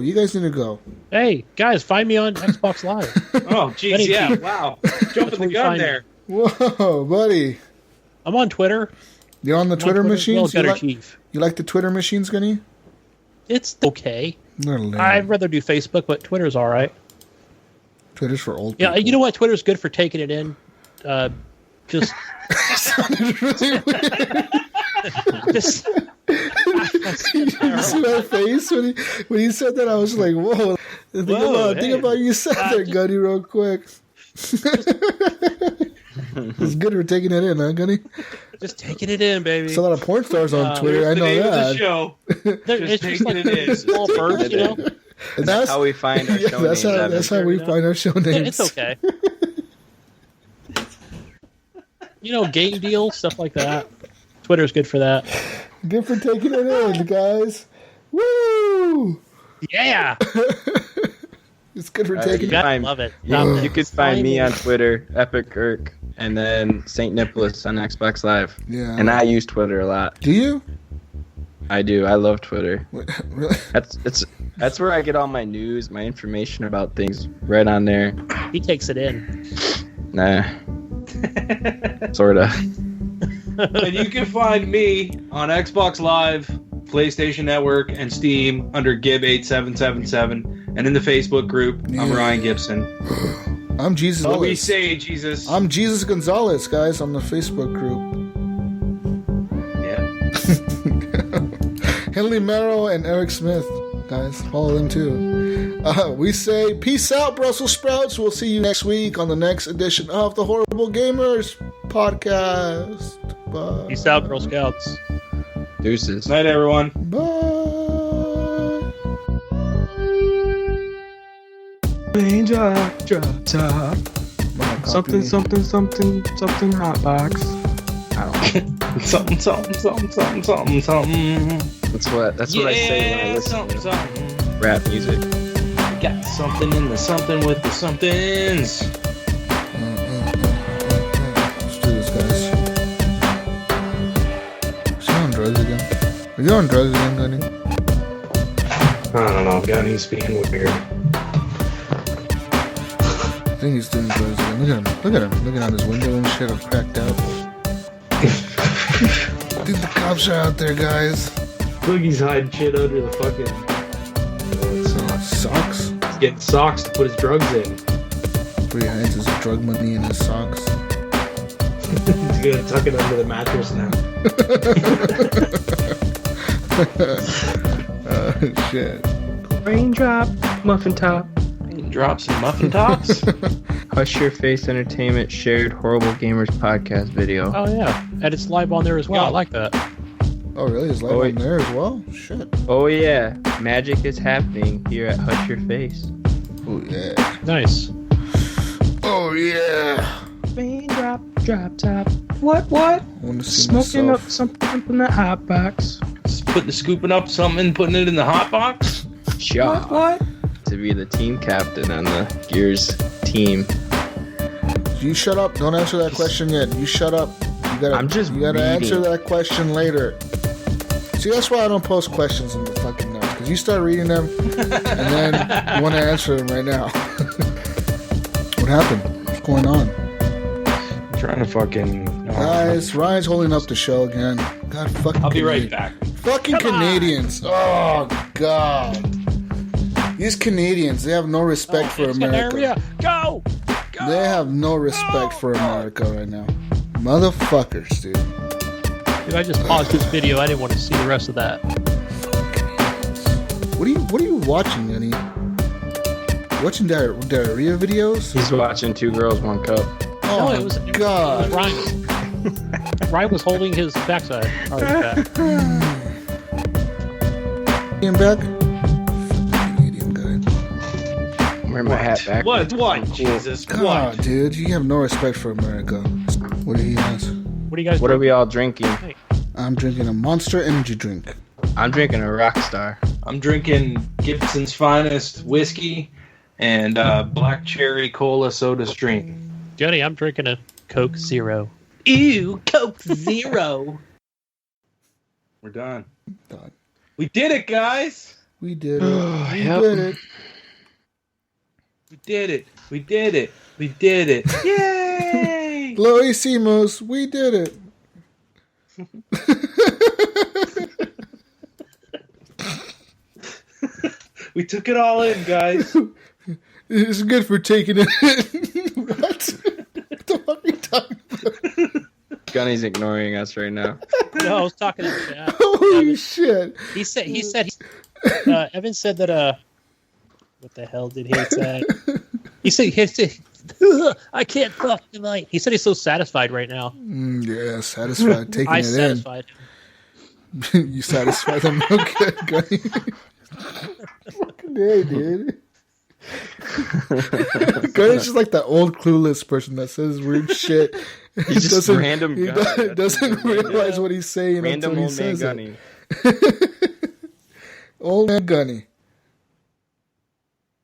Hey, guys, find me on Xbox Live. Oh, jeez, yeah, wow. Jumping the gun there. Whoa, buddy. I'm on Twitter. You're on the Twitter machines? You like the Twitter machines, Gunny? It's okay. I'd rather do Facebook, but Twitter's all right. Twitter's for old people. Yeah, you know what? Twitter's good for taking it in. Just... sounded really weird. Just... You see my face when he said that? I was like, whoa. Think about you said that, Gunny, real quick. It's good for taking it in, huh, Gunny? Just taking it in, baby. There's a lot of porn stars on Twitter. I know that. The show. It's just like small birds, you know? And that's how we find our show names. That's how we find our show names. Yeah, it's okay. You know, game deals, stuff like that. Twitter's good for that. Good for taking it in, guys. Woo! Yeah! It's good for taking it in. I love it. You can find me on Twitter, Epic Irk, and then St. Nicholas on Xbox Live. Yeah. And I use Twitter a lot. Do you? I do. I love Twitter. Really? That's where I get all my news, my information about things right on there. He takes it in. Nah. Sorta. And you can find me on Xbox Live, PlayStation Network, and Steam under Gib8777. And in the Facebook group, I'm Ryan Gibson. I'm Jesus. What we say, Jesus? I'm Jesus Gonzalez, guys, on the Facebook group. Yeah. Henley Merrill and Eric Smith, guys, follow them too. We say peace out, Brussels sprouts. We'll see you next week on the next edition of the Horrible Gamers podcast. Bye. Peace out, Girl Scouts. Deuces. Night, everyone. Bye. Ranger, drop top. Something hot box. I don't know. something. That's what I say when I listen to rap music. Got something in the something with the somethings. Let's do this, guys. You're on drugs again, Gunny. I don't know. Gunny's being weird. I think he's doing drugs again. Look at him. Look at him. Looking out his window and shit. All cracked out. Dude, the cops are out there, guys. Look, he's hiding shit under the fucking socks. He's getting socks to put his drugs in. Where he hides his drug money in his socks. He's gonna tuck it under the mattress now. Oh, shit. Raindrop, muffin top. Drops and muffin tops. Hush Your Face Entertainment shared Horrible Gamers podcast video. Oh yeah, and it's live on there as well. I like that. Oh, really? Is live on there as well? Shit. Oh yeah, magic is happening here at Hush Your Face. Oh yeah. Nice. Oh yeah. Raindrop, drop top. What? I want to see Smoking myself. up something from that hot box. Scooping up something, putting it in the hot box. Shot. What? To be the team captain on the Gears team. You shut up. Don't answer that question yet. You shut up. You gotta reading. answer that question later. See, that's why I don't post questions in the fucking notes. Because you start reading them, and then you want to answer them right now. What happened? What's going on? I'm trying to fucking... Guys, Ryan's holding up the show again. God, fucking I'll be right back. Fucking Canadians. Oh, God. These Canadians, they have no respect for America. Go! They have no respect for America right now. Motherfuckers, dude. Dude, I just paused this video. I didn't want to see the rest of that. What are you watching, Yenny? Watching diarrhea videos? He's watching Two Girls, One Cup. Oh, no, it was God. It was Ryan. Ryan was holding his backside. Or his back. Ian back? Wear my hat back. What? Jesus, God, what? dude, you have no respect for America. What do he has? What do you guys? What are we all drinking? Hey. I'm drinking a Monster Energy drink. I'm drinking a Rockstar. I'm drinking Gibson's Finest whiskey and black cherry cola soda stream. Johnny, I'm drinking a Coke Zero. Ew, Coke Zero. We're done. Done. We did it, guys. We did it. We Yep. did it. We did it. We did it. We did it. Yay! Chloe Simos, we did it. We took it all in, guys. It's good for taking it. What? What the fuck are you talking about? Gunny's ignoring us right now. No, I was talking to Chad. Holy shit. He said, Evan said that, what the hell did he say? He said, I can't fuck tonight. He said he's so satisfied right now. Yeah, satisfied taking I it satisfied him. in. You satisfied them? Okay, Gunny. Fucking day, dude. Gunny's just like that old clueless person that says weird shit. He's just random He Gunny. doesn't realize what he's saying Random until he old man says Gunny. it. Old man Gunny.